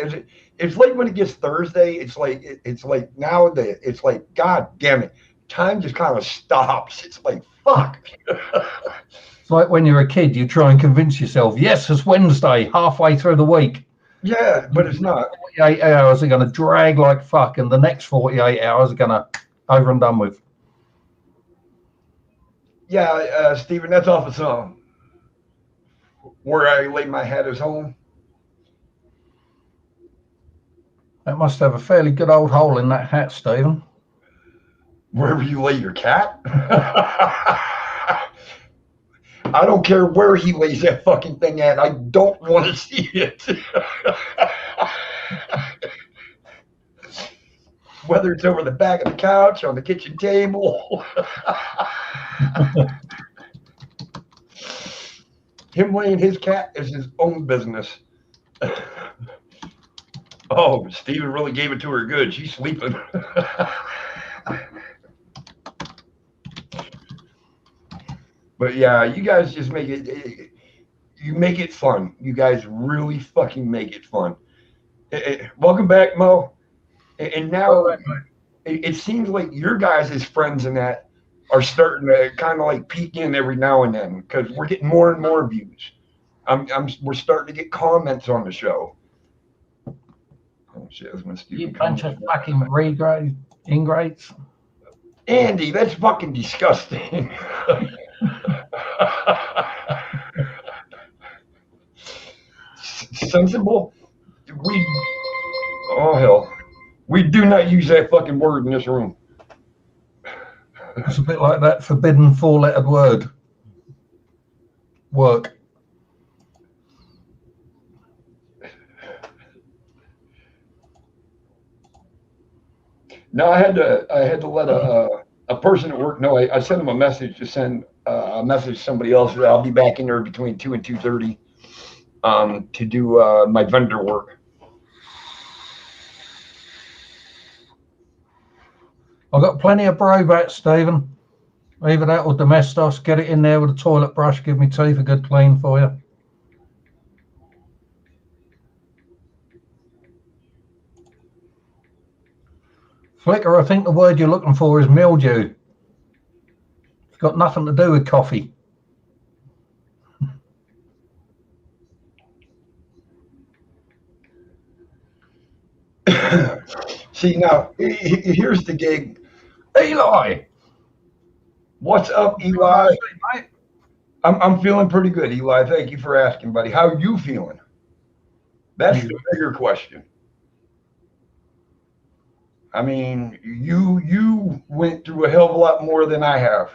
it's like when it gets Thursday, it's like nowadays, it's like, God damn it, time just kind of stops. It's like, fuck. It's like when you're a kid, you try and convince yourself, yes, it's Wednesday, halfway through the week. Yeah, but it's not. 48 hours are going to drag like fuck, and the next 48 hours are going to over and done with. Yeah, Stephen, that's off a song. Where I Lay My Hat is Home. That must have a fairly good old hole in that hat, Stephen. Wherever you lay your cat? I don't care where he lays that fucking thing at. I don't want to see it. Whether it's over the back of the couch, on the kitchen table. Him laying his cat is his own business. Oh, Steven really gave it to her good. She's sleeping. But yeah, you guys just make it, you make it fun. You guys really fucking make it fun. Welcome back, Mo. And now it seems like your guys' friends and that are starting to kind of like peek in every now and then because we're getting more and more views. We're starting to get comments on the show. Oh shit, that's when Steve. You bunch of fucking ingrates. Andy, that's fucking disgusting. Sensible? Oh hell. We do not use that fucking word in this room. It's a bit like that forbidden 4-lettered word. Work. No, I had to let a person at work know. I sent him a message to send a message to somebody else. I'll be back in there between 2 and 2:30 to do my vendor work. I've got plenty of Brobat, Stephen. Either that or Domestos. Get it in there with a toilet brush. Give me teeth a good clean for you. Flicker, I think the word you're looking for is mildew. It's got nothing to do with coffee. See, now, here's the gig. Eli. What's up, Eli? I'm feeling pretty good, Eli. Thank you for asking, buddy. How are you feeling? That's the bigger question. I mean, you went through a hell of a lot more than I have.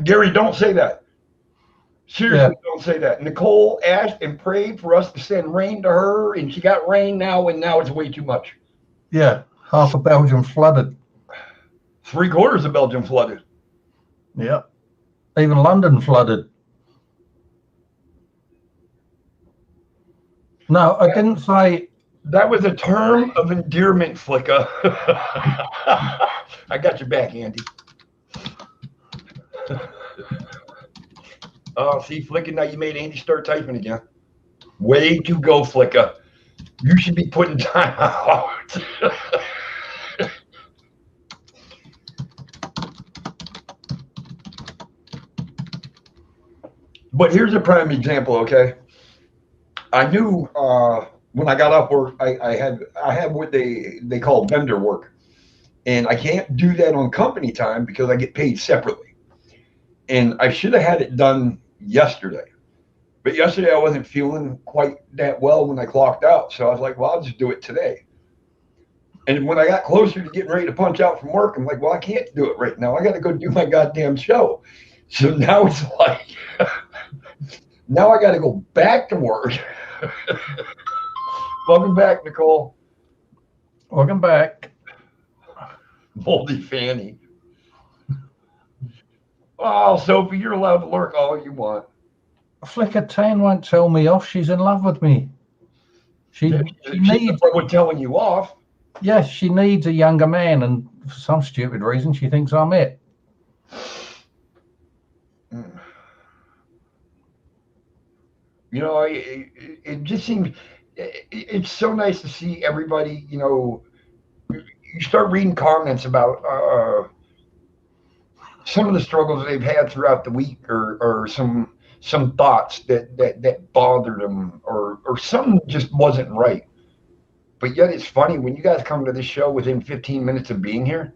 Gary, don't say that. Seriously, don't say that. Nicole asked and prayed for us to send rain to her, and she got rain now, and now it's way too much. Yeah, half of Belgium flooded. 3/4 of Belgium flooded. Yeah, even London flooded. No, I didn't say. That was a term of endearment, Flicka. I got your back, Andy. Oh, see, Flicka, now you made Andy start typing again. Way to go, Flicka. You should be putting time out. But here's a prime example, okay? I knew when I got off work, I had what they call vendor work. And I can't do that on company time because I get paid separately. And I should have had it done yesterday. But yesterday I wasn't feeling quite that well when I clocked out. So I was like, well, I'll just do it today. And when I got closer to getting ready to punch out from work, I'm like, well, I can't do it right now. I got to go do my goddamn show. So now it's like, now I got to go back to work. Welcome back, Nicole. Welcome back. Moldy Fanny. Oh, Sophie, you're allowed to lurk all you want. Flicker 10 won't tell me off. She's in love with me. She needs. What telling you off? Yes, she needs a younger man, and for some stupid reason, she thinks I'm it. You know, it just seems it's so nice to see everybody. You know, you start reading comments about some of the struggles they've had throughout the week, or some thoughts that bothered them, or something just wasn't right. But yet it's funny when you guys come to this show within 15 minutes of being here,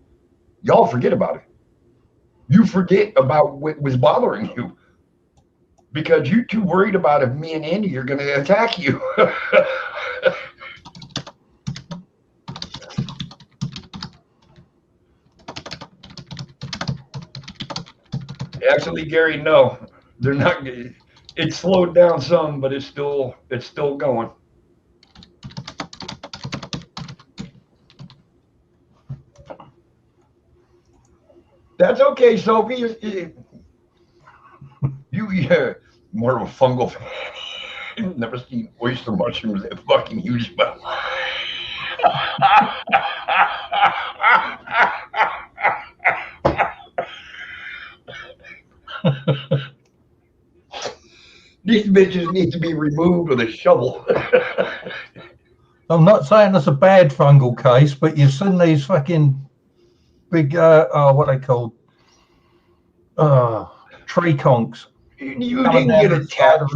y'all forget about it. You forget about what was bothering you because you're too worried about if me and Andy are going to attack you. Actually, Gary, no, they're not. It slowed down some, but it's still going. That's okay, Sophie. You more of a fungal fan. Never seen oyster mushrooms that fucking huge smell. These bitches need to be removed with a shovel. I'm not saying it's a bad fungal case, but you've seen these fucking big, what they called, tree conks. You didn't get attacked.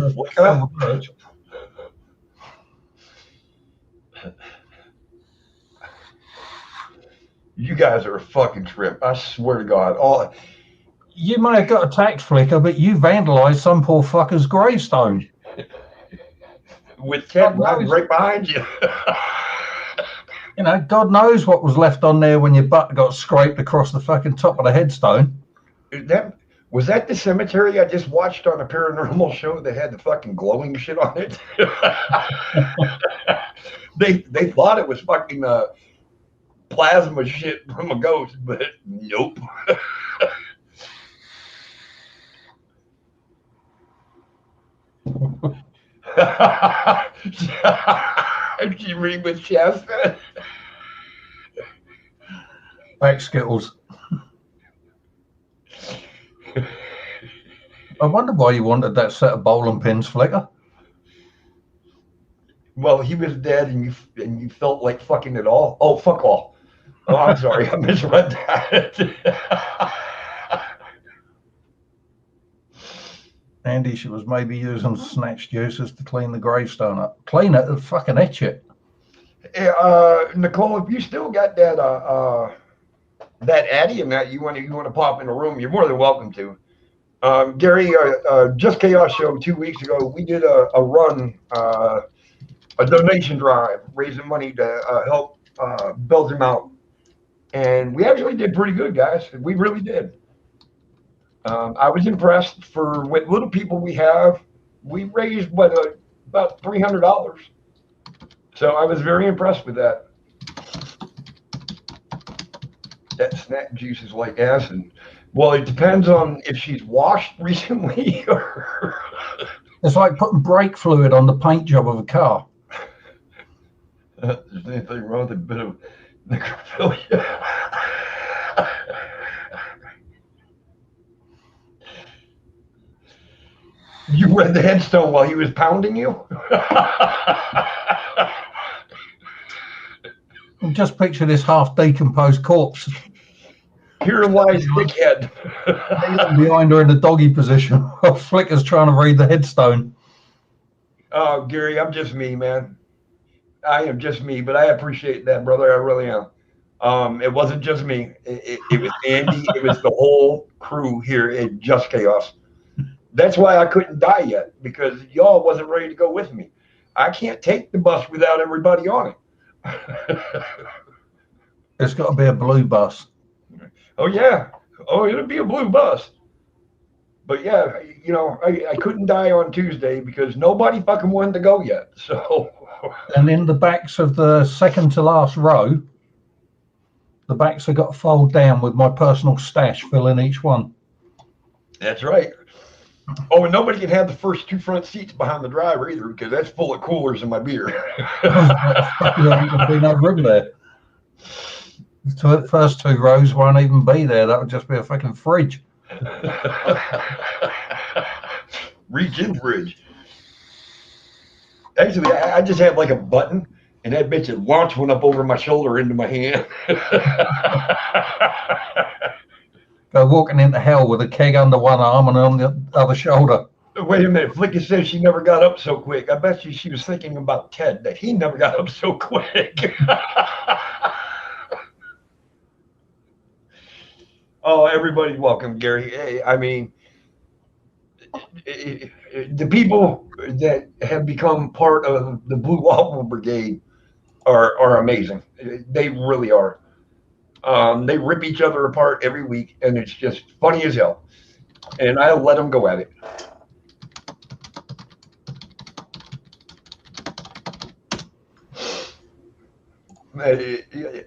You guys are a fucking trip. I swear to God. You may have got attacked, Flicker, but you vandalized some poor fucker's gravestone. With Ted right behind you. You know, God knows what was left on there when your butt got scraped across the fucking top of the headstone. Was that the cemetery I just watched on a paranormal show that had the fucking glowing shit on it? They thought it was fucking plasma shit from a ghost, but nope. She read with Shasta. Back Skittles. I wonder why you wanted that set of bowling pins, Flicker. Well, he was dead, and you felt like fucking it all. Oh, fuck all. Oh, I'm sorry, I misread that. Andy, she was maybe using snatch juices to clean the gravestone up. Clean it and fucking itch it. Hey, Nicole, if you still got that Addy and that you want to pop in the room, you're more than welcome to. Gary, just Chaos Show 2 weeks ago, we did a run, a donation drive, raising money to help build him out, and we actually did pretty good, guys. We really did. I was impressed for what little people we have. We raised about $300, so I was very impressed with that. That snack juice is like acid. Well, it depends on if she's washed recently or. It's like putting brake fluid on the paint job of a car. There's anything wrong with a bit of necrophilia. You read the headstone while he was pounding you? Just picture this half decomposed corpse. Here lies Dickhead. Behind her in the doggy position. Flicker's trying to read the headstone. Oh, Gary, I'm just me, man. I am just me, but I appreciate that, brother. I really am. It wasn't just me. It was Andy. It was the whole crew here at Just Chaos. That's why I couldn't die yet, because y'all wasn't ready to go with me. I can't take the bus without everybody on it. It's got to be a blue bus. Oh, yeah. Oh, it'll be a blue bus. But yeah, I couldn't die on Tuesday because nobody fucking wanted to go yet. So. And in the backs of the second to last row, the backs have got to fold down with my personal stash filling each one. That's right. Oh, and nobody can have the first two front seats behind the driver either, because that's full of coolers and my beer. There ain't be no room there. The first two rows won't even be there. That would just be a fucking fridge. Reach in fridge. Actually, I just had like a button, and that bitch had launched one up over my shoulder into my hand. Go walking into hell with a keg under one arm and on the other shoulder. Wait a minute. Flicky says she never got up so quick. I bet you she was thinking about Ted, that he never got up so quick. Oh, everybody's welcome, Gary. Hey, I mean, the people that have become part of the Blue Waffle Brigade are amazing. They really are. They rip each other apart every week, and it's just funny as hell. And I let them go at it.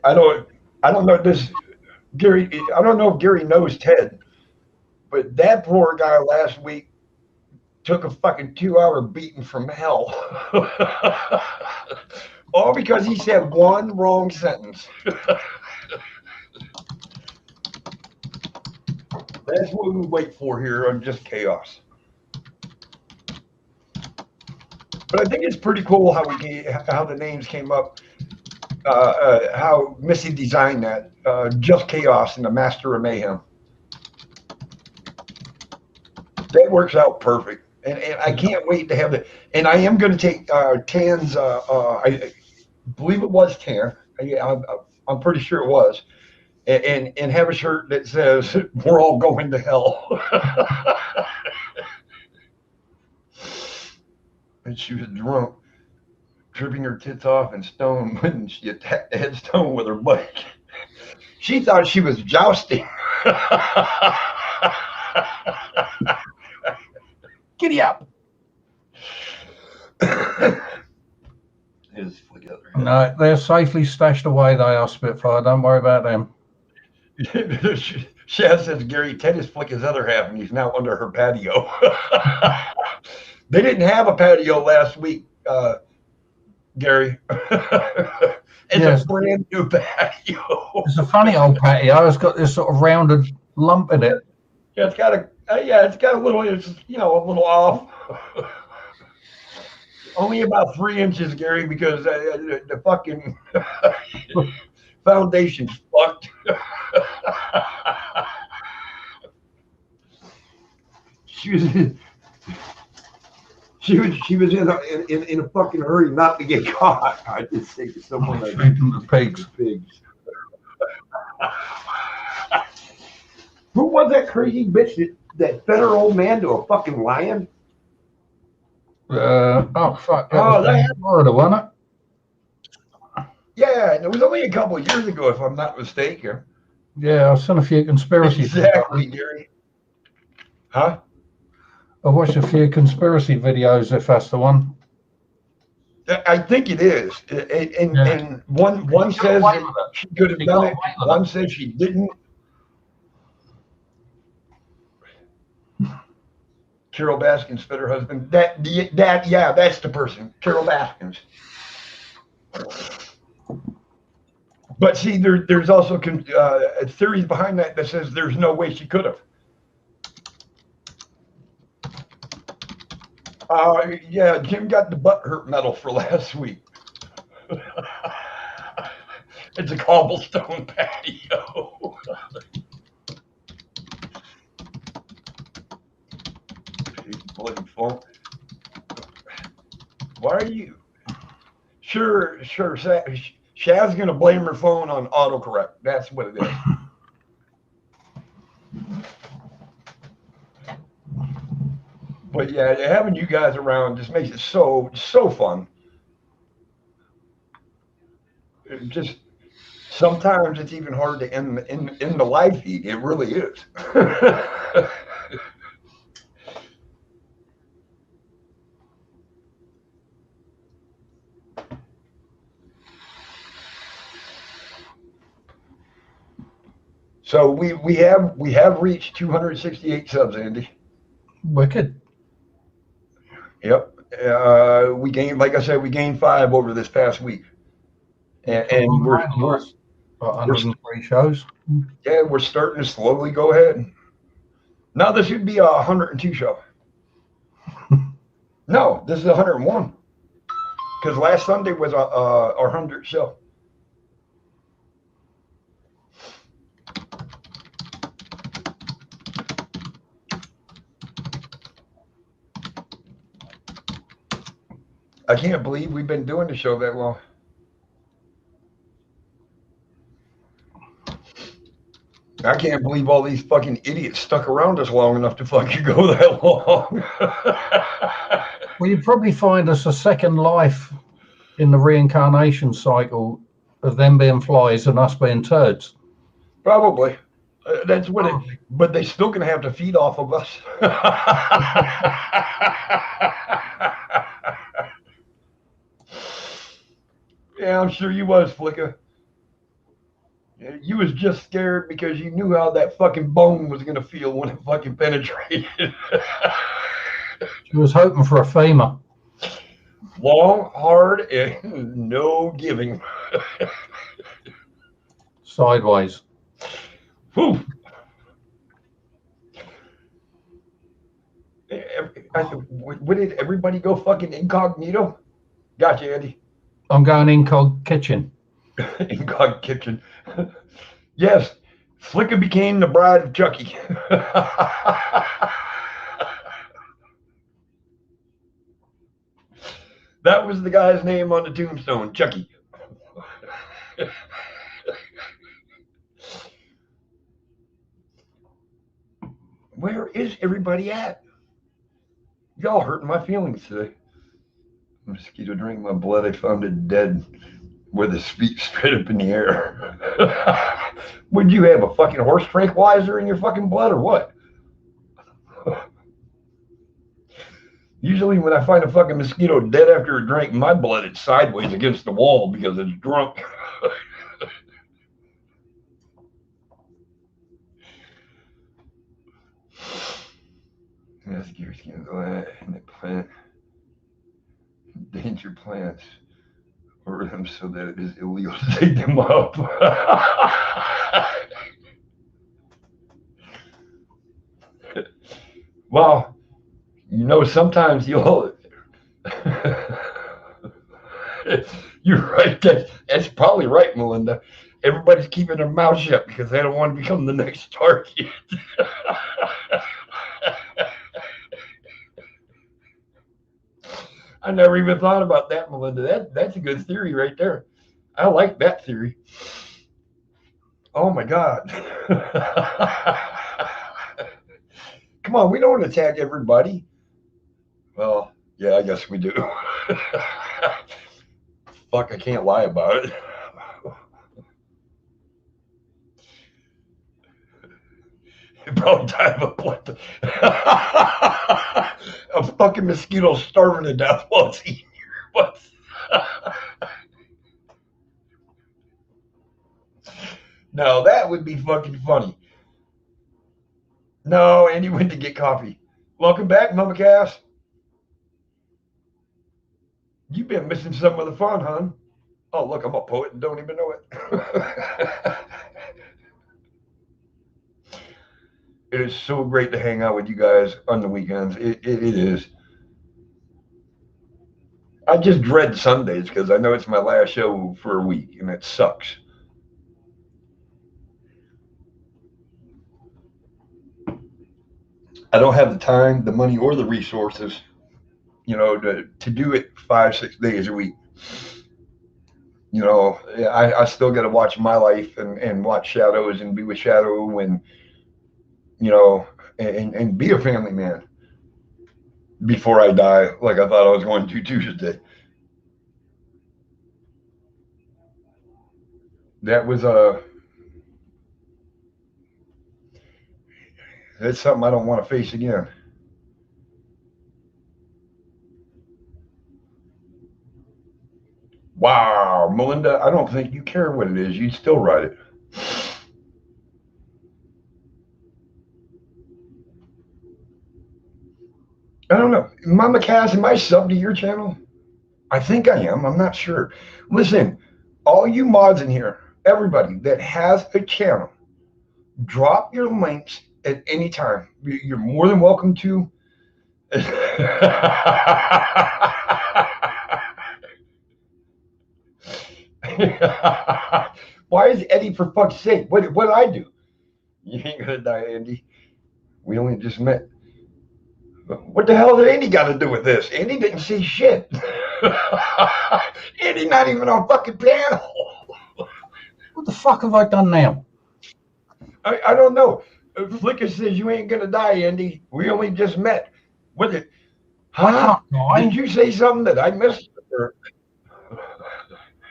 I don't know this. Gary, I don't know if Gary knows Ted, but that poor guy last week took a fucking 2-hour beating from hell. All because he said one wrong sentence. That's what we wait for here on Just Chaos. But I think it's pretty cool how the names came up. How Missy designed that. Just Chaos and the Master of Mayhem. That works out perfect. And I can't wait to have it. And I am going to take Tan's, I believe it was Tan. I'm pretty sure it was. And have a shirt that says, "We're all going to hell." And she was drunk, tripping her tits off and stoned when she attacked the headstone with her bike. She thought she was jousting. Giddy up. No, they're safely stashed away. They are, Spitfire. Don't worry about them. Shaz says Gary Ted has flicked his other half and he's now under her patio. They didn't have a patio last week, Gary. It's a brand new patio. It's a funny old patio. It's got this sort of rounded lump in it. Yeah, it's got a little, a little off. Only about 3 inches, Gary, because the fucking foundation's fucked. She was in a fucking hurry not to get caught. I just think it's someone that Shooting the pigs. pigs. Who was that crazy bitch that fed her old man to a fucking lion? Oh fuck! That Oh, was in Florida, wasn't it? Yeah, it was only a couple of years ago, if I'm not mistaken. Yeah, I've seen a few conspiracy. Exactly, Gary. Huh? I've watched a few conspiracy videos. If that's the one. I think it is. And one says she could have done it. One says she didn't. Carol Baskins fed her husband. Yeah, that's the person. Carol Baskins. But see, there's also theories behind that says there's no way she could have. Yeah, Jim got the butt hurt medal for last week. It's a cobblestone patio. Bloody phone. Why are you? Sure. Shaz's gonna blame her phone on autocorrect. That's what it is. But yeah, having you guys around just makes it so fun. Just sometimes it's even hard to end the live feed. It really is. So we have reached 268 subs, Andy. Wicked. Yep. We gained, like I said, we gained 5 over this past week, and we're 103 shows. Yeah, we're starting to slowly go ahead. Now this should be a 102 show. No, this is 101 because last Sunday was our 100th show. I can't believe we've been doing the show that long. I can't believe all these fucking idiots stuck around us long enough to fucking go that long. Well, you'd probably find us a second life in the reincarnation cycle of them being flies and us being turds. Probably. That's what it. But they're still gonna have to feed off of us. Yeah, I'm sure you was, Flicka. You was just scared because you knew how that fucking bone was gonna feel when it fucking penetrated. She was hoping for a femur. Long, hard, and no giving. Sideways. Whew. What did everybody go fucking incognito? Gotcha, Andy. I'm going incog kitchen. Incog kitchen. Yes, Flicka became the bride of Chucky. That was the guy's name on the tombstone, Chucky. Where is everybody at? Y'all hurting my feelings today. Mosquito drank my blood. I found it dead with his feet straight up in the air. Would you have a fucking horse tranquilizer in your fucking blood or what? Usually when I find a fucking mosquito dead after it drank my blood, it's sideways against the wall because it's drunk. Rescue skin gland and the plant. Danger plants or them so that it is illegal to take them up. Well, you know, sometimes you'll. You're right. That's probably right, Melinda. Everybody's keeping their mouth shut because they don't want to become the next target. I never even thought about that, Melinda. That's a good theory right there. I like that theory. Oh my God. Come on, we don't attack everybody. Well, yeah, I guess we do. Fuck, I can't lie about it. About time of blood. A fucking mosquito starving to death while it's eating your butts. No, that would be fucking funny. No, Andy went to get coffee. Welcome back, Mama Cass. You've been missing some of the fun, hon. Oh, look, I'm a poet and don't even know it. It is so great to hang out with you guys on the weekends. It is. I just dread Sundays because I know it's my last show for a week, and it sucks. I don't have the time, the money, or the resources, to do it 5-6 days a week. I still got to watch my life and watch Shadows and be with Shadow and and be a family man before I die, like I thought I was going to Tuesday. That was that's something I don't want to face again. Wow, Melinda, I don't think you care what it is. You'd still write it. I don't know. Mama Cass, am I sub to your channel? I think I am. I'm not sure. Listen, all you mods in here, everybody that has a channel, drop your links at any time. You're more than welcome to. Why is Eddie, for fuck's sake? What did I do? You ain't gonna die, Andy. We only just met. What the hell did Andy got to do with this? Andy didn't see shit. Andy not even on fucking panel. What the fuck have I done now? I don't know. Flicker says you ain't gonna die, Andy. We only just met. What it? Huh? Did you say something that I missed?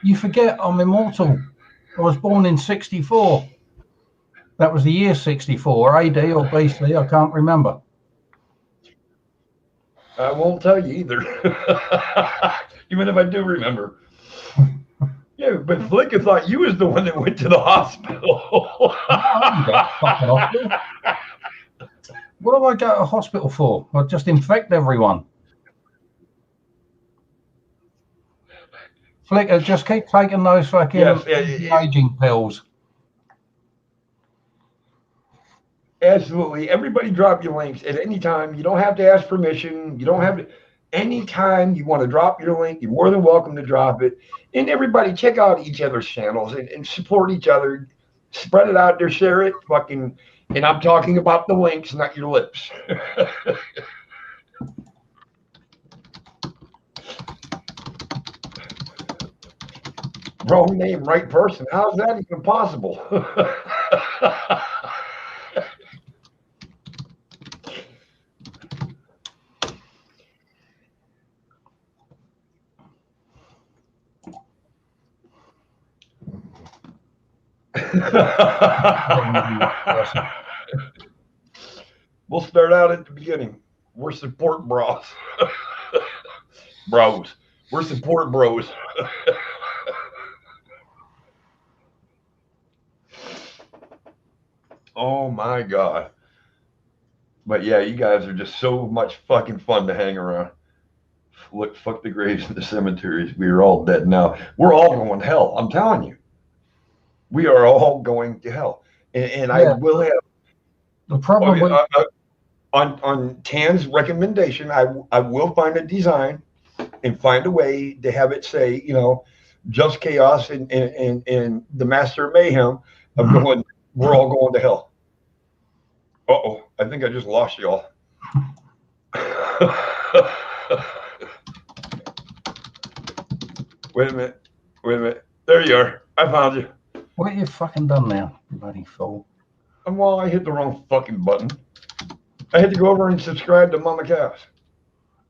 You forget I'm immortal. I was born in 64. That was the year 64, AD or BC, I can't remember. I won't tell you either. Even if I do remember. Yeah, but Flicker thought you was the one that went to the hospital. What do I go to a hospital for? I just infect everyone. Flicker, just keep taking those fucking aging pills. Absolutely. Everybody drop your links at any time. You don't have to ask permission. You don't have to. Anytime you want to drop your link, you're more than welcome to drop it. And everybody check out each other's channels and support each other. Spread it out there, share it. Fucking, and I'm talking about the links, not your lips. Wrong name, right person. How's that even possible? We'll start out at the beginning. We're support bros. Bros. We're support bros. Oh my God. But yeah, you guys are just so much fucking fun to hang around. Look, fuck the graves in the cemeteries. We are all dead now. We're all going to hell. I'm telling you. We are all going to hell. And yeah. I will have the problem on Tan's recommendation, I will find a design and find a way to have it say, just chaos and the master of mayhem of going, we're all going to hell. Uh-oh, I think I just lost y'all. Wait a minute. Wait a minute. There you are. I found you. What have you fucking done now, bloody fool? Well, I hit the wrong fucking button. I had to go over and subscribe to Mama Cass.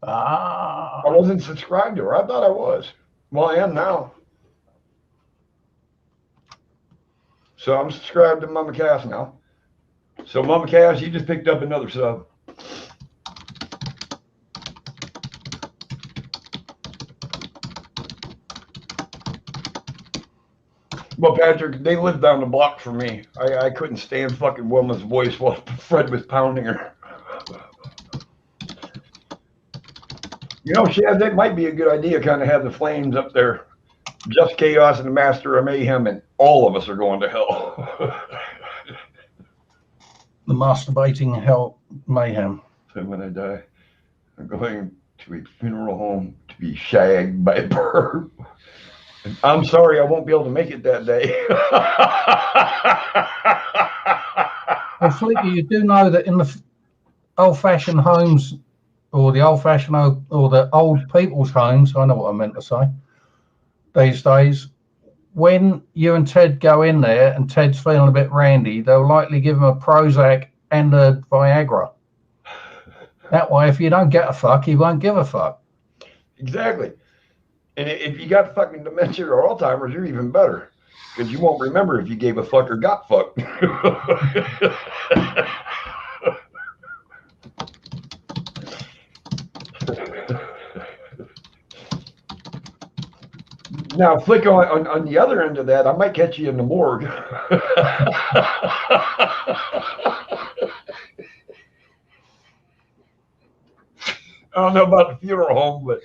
Ah. I wasn't subscribed to her. I thought I was. Well, I am now. So I'm subscribed to Mama Cass now. So Mama Cass, you just picked up another sub. Well, Patrick, they lived down the block from me. I couldn't stand fucking Wilma's voice while Fred was pounding her. You know, Shaz, that might be a good idea, kind of have the flames up there. Just Chaos and the Master of Mayhem, and all of us are going to hell. The masturbating hell mayhem. So when I die, I'm going to a funeral home to be shagged by a bird. I'm sorry, I won't be able to make it that day. Well, Flicky, you do know that in the old-fashioned homes, or the old-fashioned, or the old people's homes, I know what I meant to say, these days, when you and Ted go in there and Ted's feeling a bit randy, they'll likely give him a Prozac and a Viagra. That way, if you don't get a fuck, he won't give a fuck. Exactly. And if you got fucking dementia or Alzheimer's, you're even better. Because you won't remember if you gave a fuck or got fucked. Now, Flick, on the other end of that, I might catch you in the morgue. I don't know about the funeral home, but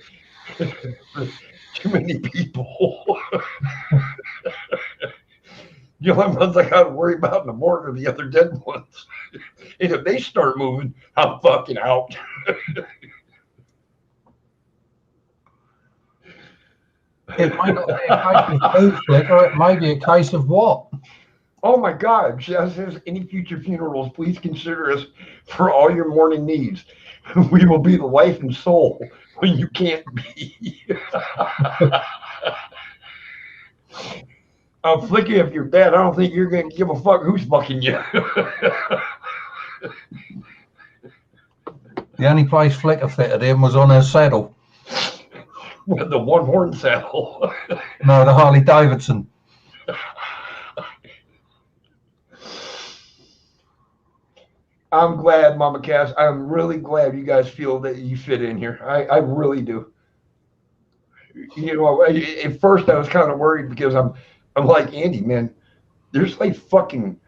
too many people. The only ones I got to worry about in the morgue are the other dead ones. And if they start moving, I'm fucking out. It might not be a case of food, Flicker. It may be a case of what? Oh my God, Jess says, any future funerals, please consider us for all your mourning needs. We will be the life and soul when you can't be. Flicky, if you're dead, I don't think you're going to give a fuck who's fucking you. The only place Flicker fitted in was on her saddle. With the one-horn saddle. No, the Harley Davidson. I'm glad, Mama Cass. I'm really glad you guys feel that you fit in here. I really do. You know, at first I was kind of worried because I'm like, Andy, man, there's like fucking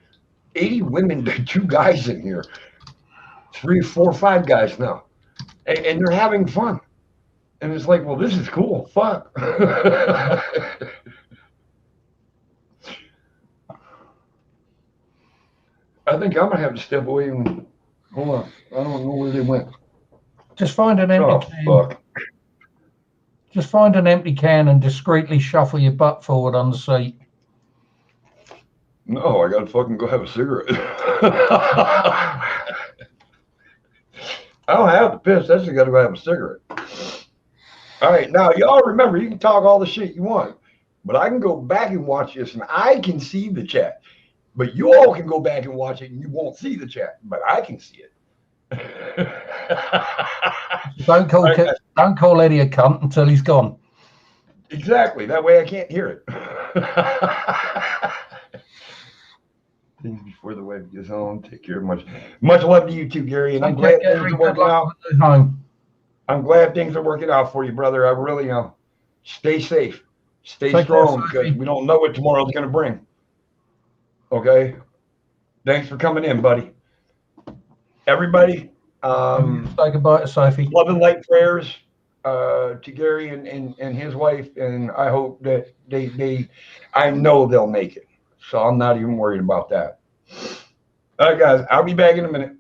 80 women to 2 guys in here. 3, 4, 5 guys now. And they're having fun. And it's like, well, this is cool. Fuck. I think I'm gonna have to step away and hold on. I don't know where they went. Just find an empty can. Fuck. Just find an empty can and discreetly shuffle your butt forward on the seat. No, I gotta fucking go have a cigarette. I don't have to piss. I just gotta go have a cigarette. All right, now y'all remember, you can talk all the shit you want, but I can go back and watch this and I can see the chat. But you all can go back and watch it and you won't see the chat, but I can see it. Don't call Eddie a cunt until he's gone. Exactly. That way I can't hear it. Things before the web gets home. Take care. Much love to you too, Gary. And I'm glad things are working out. I'm glad things are working out for you, brother. I really am. Stay safe. Stay strong because we don't know what tomorrow's going to bring. Okay. Thanks for coming in, buddy. Everybody, say goodbye to Sophie. Love and light prayers to Gary and his wife, and I hope that I know they'll make it. So I'm not even worried about that. All right, guys, I'll be back in a minute.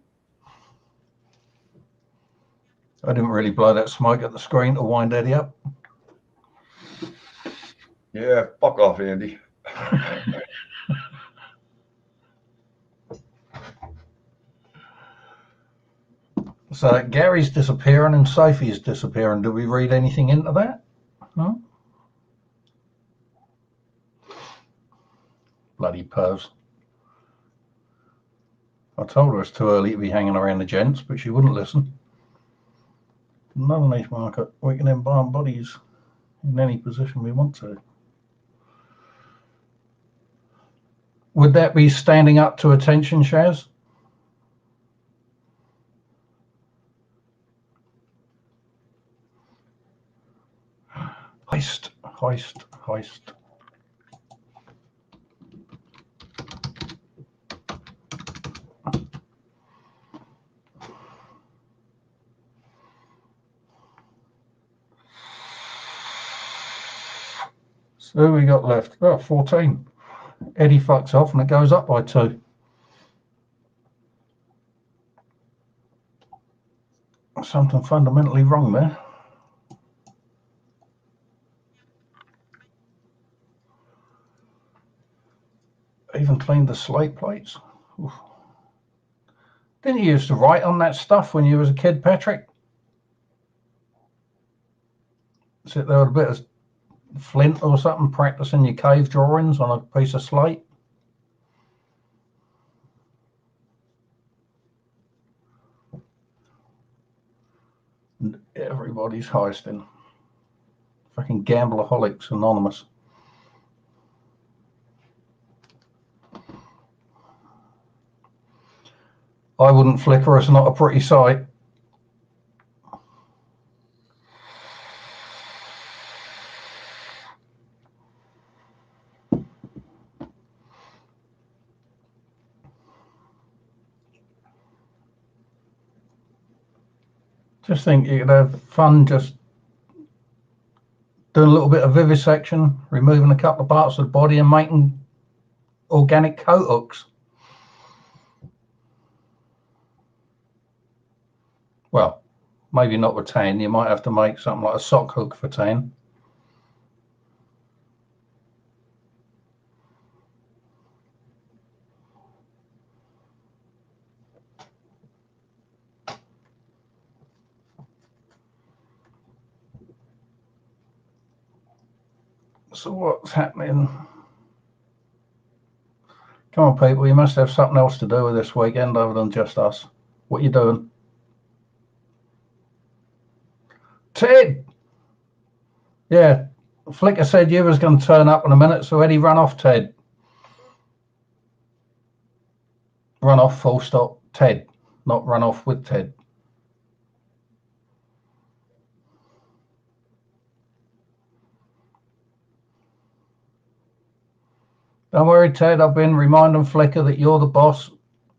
I didn't really blow that smoke at the screen to wind Eddie up. Yeah, fuck off, Andy. So Gary's disappearing and Sophie is disappearing. Do we read anything into that? No? Bloody pervs. I told her it's too early to be hanging around the gents, but she wouldn't listen. Another niche market, we can embalm bodies in any position we want to. Would that be standing up to attention, Shaz? Hoist, hoist, hoist. So who we got left? Oh, 14. Eddie fucks off and it goes up by 2. Something fundamentally wrong there. Even cleaned the slate plates. Oof. Didn't you used to write on that stuff when you was a kid, Patrick? Sit there with a bit of flint or something, practicing your cave drawings on a piece of slate? And everybody's hoisting. Fucking Gambleraholics Anonymous. I wouldn't flicker, it's not a pretty sight. Just think you could have fun just doing a little bit of vivisection, removing a couple of parts of the body and making organic coat hooks. Well, maybe not with tan. You might have to make something like a sock hook for tan. So what's happening? Come on, people, you must have something else to do with this weekend other than just us. What are you doing? Ted! Yeah, Flicker said you was going to turn up in a minute, so Eddie, run off, Ted. Run off, full stop, Ted. Not run off with Ted. Don't worry, Ted, I've been reminding Flicker that you're the boss.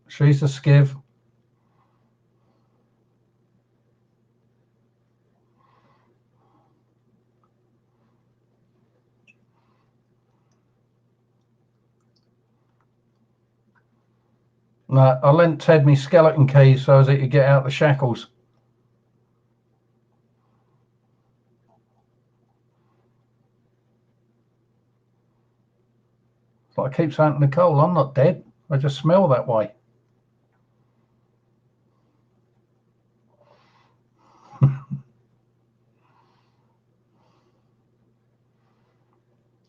She's the skiv. No, I lent Ted me skeleton keys so as he could get out the shackles. Like I keep saying to Nicole, I'm not dead. I just smell that way.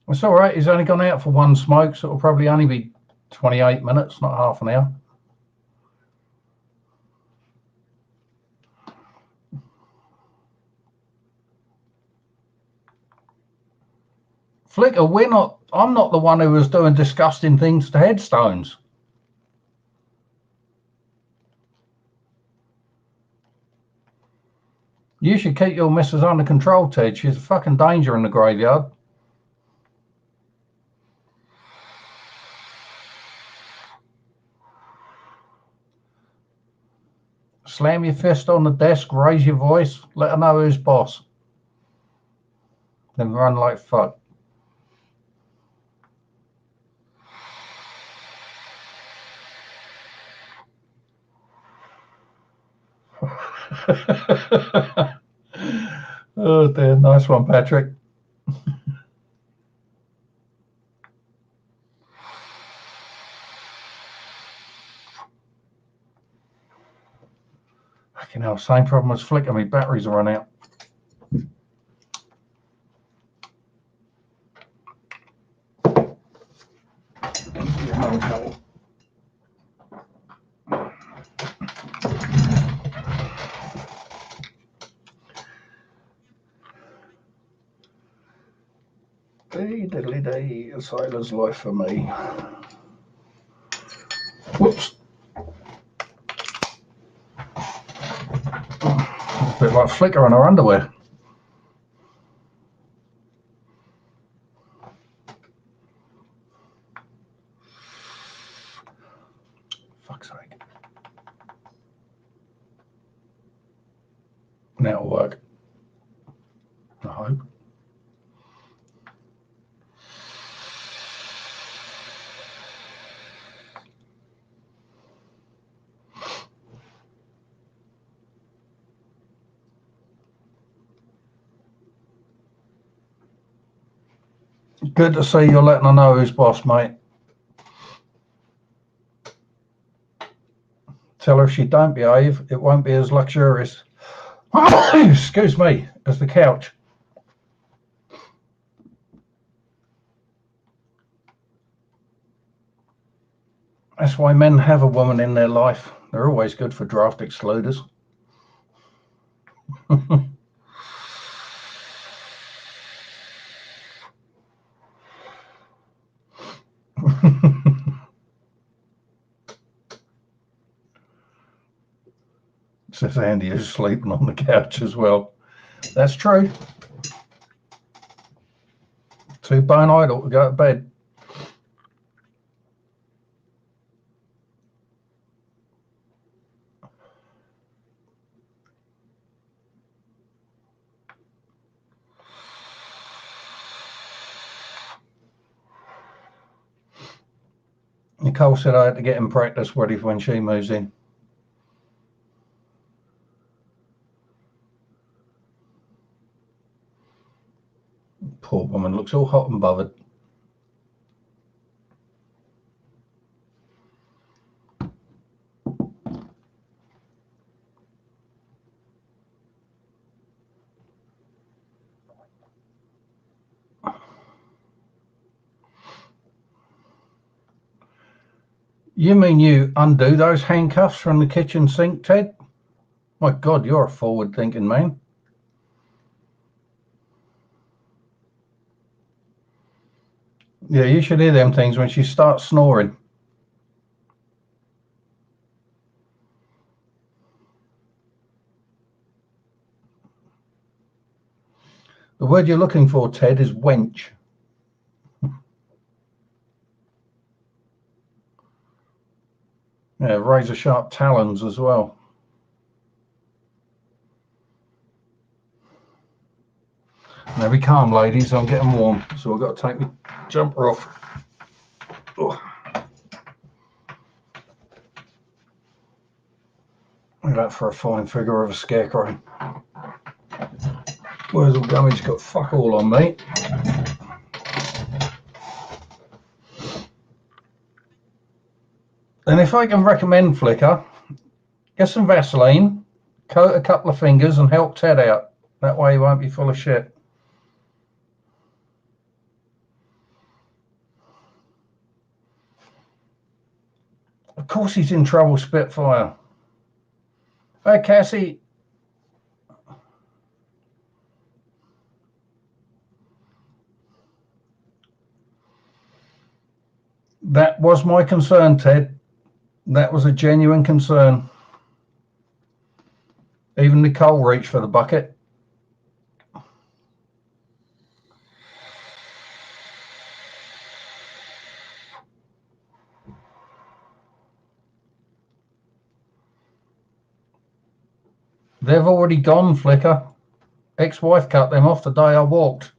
It's all right. He's only gone out for one smoke, so it'll probably only be 28 minutes, not half an hour. Flicker, I'm not the one who was doing disgusting things to headstones. You should keep your missus under control, Ted. She's a fucking danger in the graveyard. Slam your fist on the desk, raise your voice, let her know who's boss. Then run like fuck. Oh dear, nice one, Patrick. Fucking hell, same problem as Flicker, my batteries are run out. Okay. Diddly day, a sailor's life for me. Whoops. A bit like flicker on our underwear. Fuck's sake. Now it'll work. I hope. Good to see you're letting her know who's boss, mate. Tell her if she don't behave, it won't be as luxurious, excuse me, as the couch. That's why men have a woman in their life. They're always good for draft excluders. Says Andy is sleeping on the couch as well. That's true. Too bone idle to go to bed. Nicole said I had to get in practice ready for when she moves in. Poor woman looks all hot and bothered. You mean you undo those handcuffs from the kitchen sink, Ted? My God, you're a forward-thinking man. Yeah, you should hear them things when she starts snoring. The word you're looking for, Ted, is wench. Yeah, razor-sharp talons as well. Now be calm, ladies. I'm getting warm, so I've got to take my jumper off. Oh. Look at that for a fine figure of a scarecrow. Where's all going? He's got fuck all on me. And if I can recommend Flicker, get some Vaseline, coat a couple of fingers and help Ted out. That way he won't be full of shit. Of course he's in trouble, Spitfire. Hey, Cassie. That was my concern, Ted. That was a genuine concern. Even Nicole reached for the bucket. They've already gone, Flicker. Ex-wife cut them off the day I walked.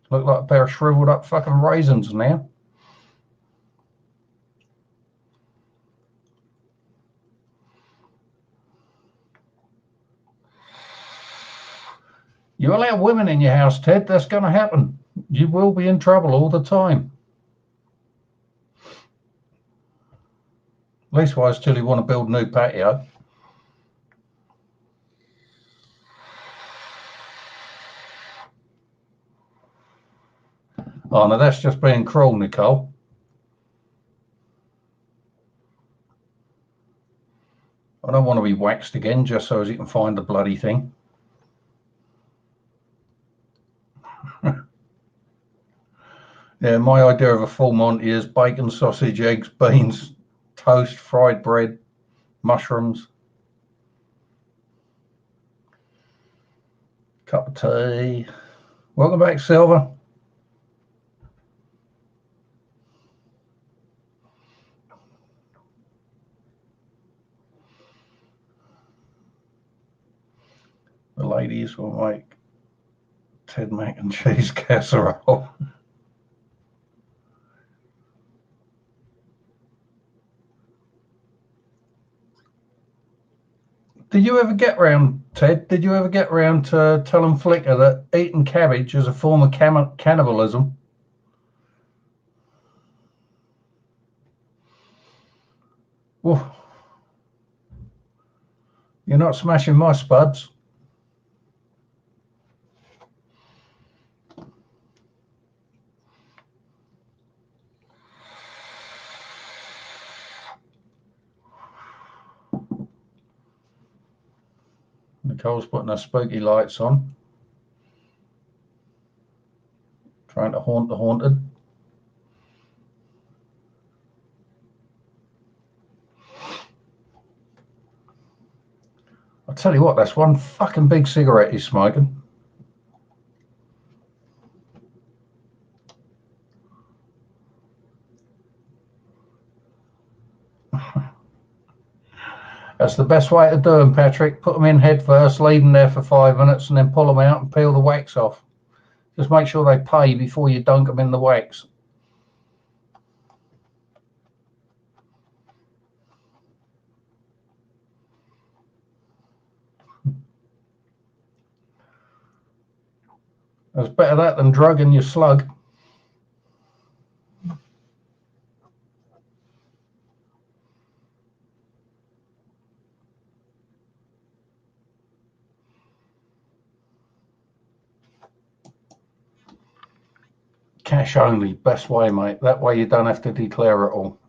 Look like a pair of shriveled up fucking raisins now. You allow women in your house, Ted, that's going to happen. You will be in trouble all the time. Leastwise till you want to build a new patio. Oh, no, that's just being cruel, Nicole. I don't want to be waxed again just so as you can find the bloody thing. Yeah, my idea of a full Monty is bacon, sausage, eggs, beans, toast, fried bread, mushrooms, cup of tea. Welcome back, Silver. The ladies will make Ted mac and cheese casserole. Did you ever get round, Ted? Did you ever get round to telling Flicker that eating cabbage is a form of cannibalism? Well, you're not smashing my spuds. Nicole's putting her spooky lights on, trying to haunt the haunted. I'll tell you what, that's one fucking big cigarette he's smoking. That's the best way to do them, Patrick. Put them in head first, leave them there for 5 minutes, and then pull them out and peel the wax off. Just make sure they pay before you dunk them in the wax. It's better that than drugging your slug. Cash only, best way, mate. That way you don't have to declare it all.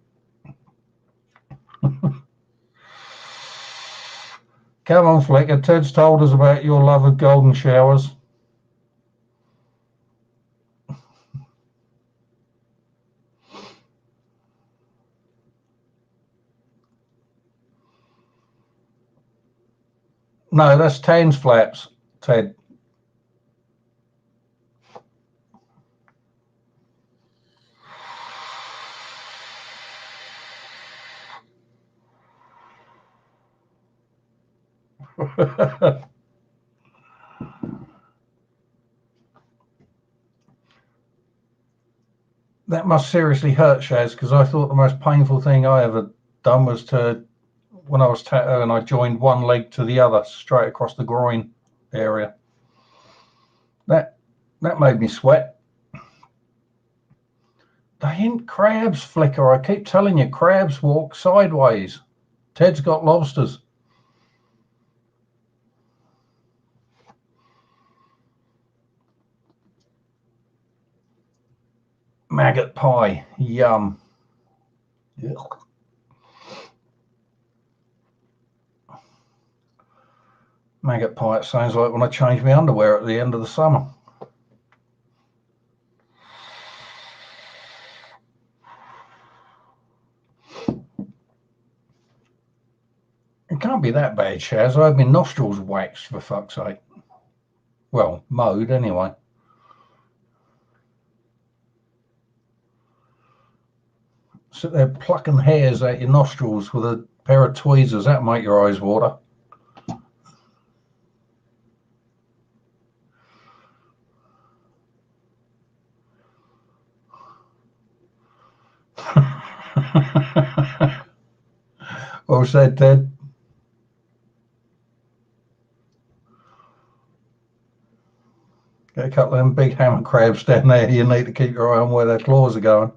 Come on, Flicker. Ted's told us about your love of golden showers. No, that's Tan's flaps, Ted. That must seriously hurt, Shaz, because I thought the most painful thing I ever done was when I was tattooing, I joined one leg to the other straight across the groin area. That made me sweat. They ain't crabs, Flicker. I keep telling you, crabs walk sideways. Ted's got lobsters. Maggot pie, yum. Ugh. Maggot pie, it sounds like when I change my underwear at the end of the summer. It can't be that bad, Shaz. I have my nostrils waxed, for fuck's sake. Well, mowed anyway. Sit there plucking hairs out your nostrils with a pair of tweezers. That'll make your eyes water. Well said, Ted. Got a couple of them big hammer crabs down there. You need to keep your eye on where their claws are going.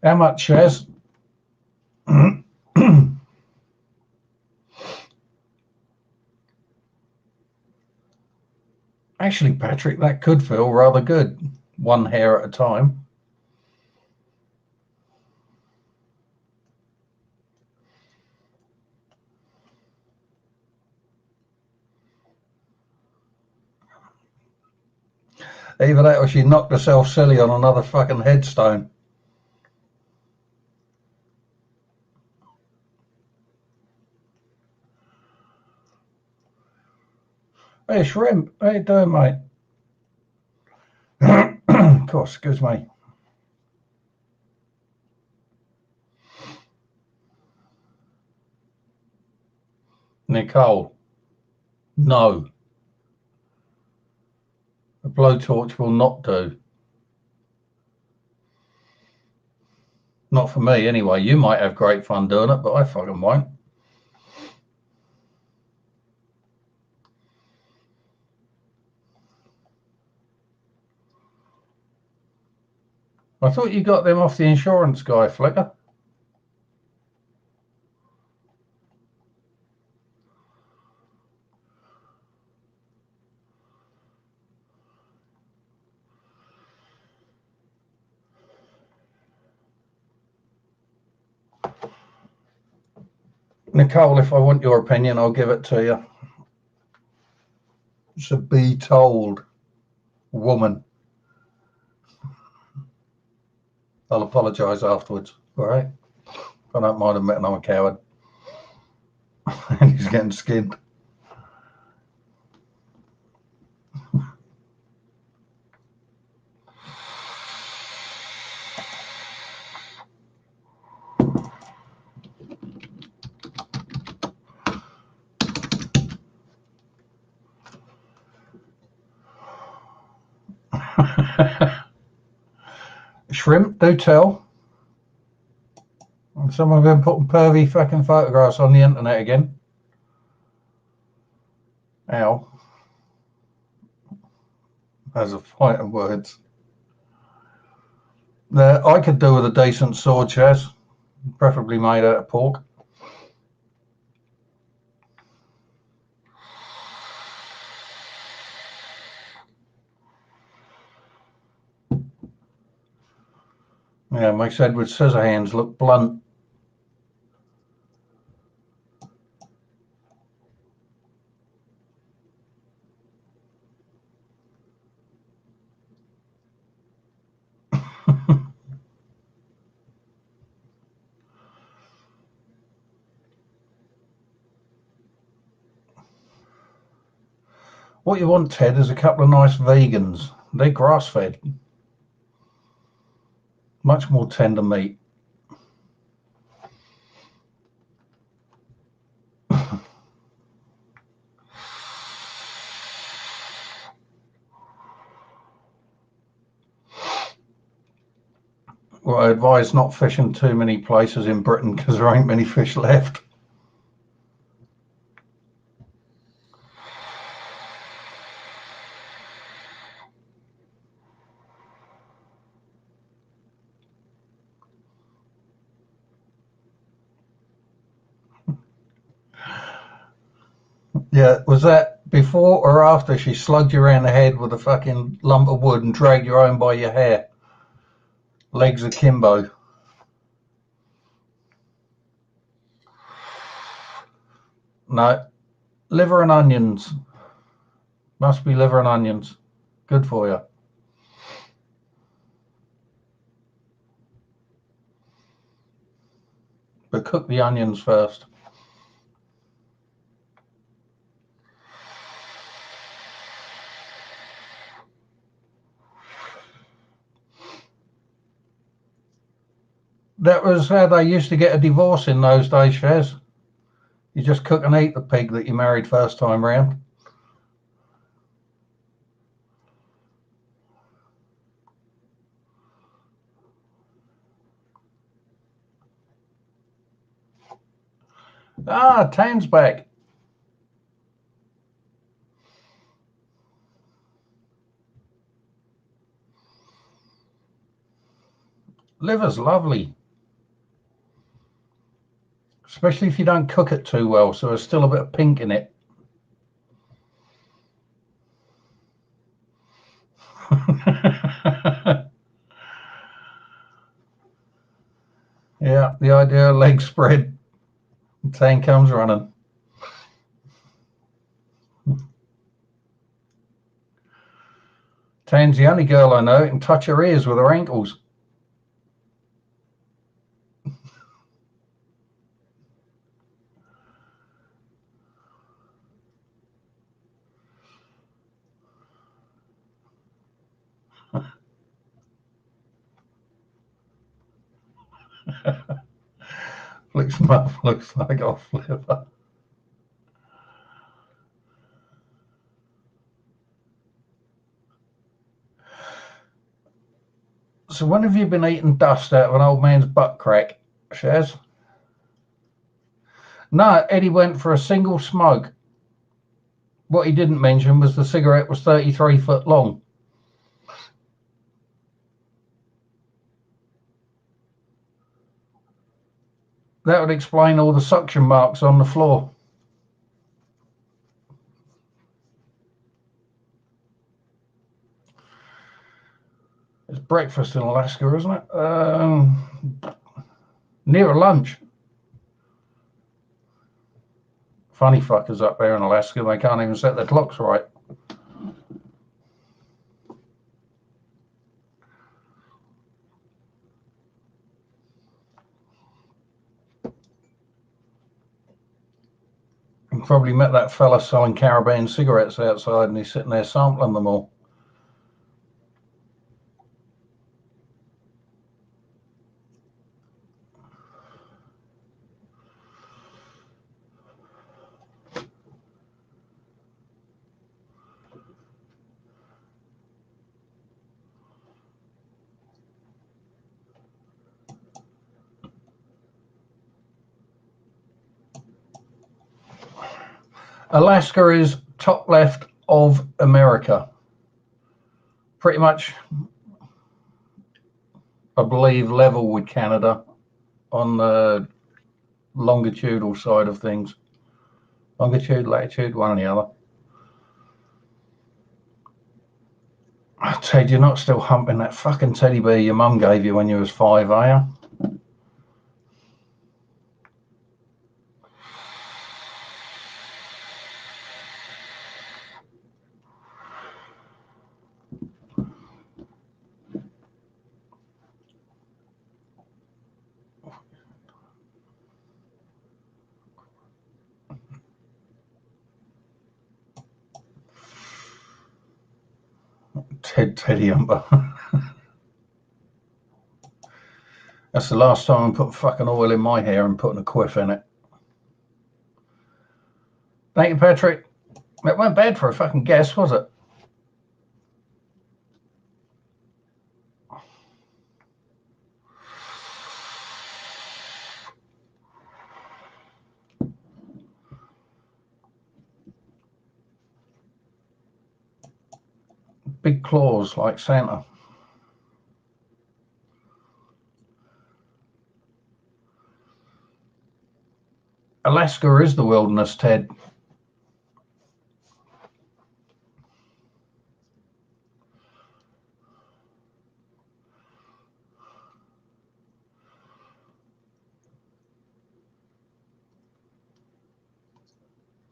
How much, Shaz? Actually, Patrick, that could feel rather good. One hair at a time. Either that or she knocked herself silly on another fucking headstone. Hey, Shrimp. How you doing, mate? Of course, excuse me. Nicole. No. A blowtorch will not do. Not for me, anyway. You might have great fun doing it, but I fucking won't. I thought you got them off the insurance guy, Flicker. Nicole, if I want your opinion, I'll give it to you. It's a be told woman. I'll apologise afterwards, all right? I don't mind admitting I'm a coward. And he's getting skinned. Shrimp, do tell. Some of them putting pervy fucking photographs on the internet again. Ow. As a fight of words. I could do with a decent sword, Chaz. Preferably made out of pork. Yeah, makes Edward Scissorhands look blunt. What you want, Ted, is a couple of nice vegans. They're grass-fed. Much more tender meat. Well, I advise not fishing too many places in Britain because there ain't many fish left. Yeah, was that before or after she slugged you around the head with a fucking lump of wood and dragged you home by your hair? Legs akimbo. No, liver and onions. Must be liver and onions. Good for you. But cook the onions first. That was how they used to get a divorce in those days, Shaz. You just cook and eat the pig that you married first time round. Ah, Tan's back. Liver's lovely. Especially if you don't cook it too well, so there's still a bit of pink in it. Yeah, the idea of legs spread, Tan comes running. Tan's the only girl I know who can touch her ears with her ankles. Looks like I'll flip her. So when have you been eating dust out of an old man's butt crack, Shaz? No, Eddie went for a single smoke. What he didn't mention was the cigarette was 33 foot long. That would explain all the suction marks on the floor. It's breakfast in Alaska, isn't it? Near lunch. Funny fuckers up there in Alaska, they can't even set their clocks right. You probably met that fella selling Caribbean cigarettes outside and he's sitting there sampling them all. Alaska is top left of America. Pretty much, I believe, level with Canada on the longitudinal side of things. Longitude, latitude, one or the other. Ted, you're not still humping that fucking teddy bear your mum gave you when you was 5, are you? Teddy Umber. That's the last time I'm putting fucking oil in my hair and putting a quiff in it. Thank you, Patrick. It weren't bad for a fucking guess, was it? Big claws like Santa. Alaska is the wilderness, Ted.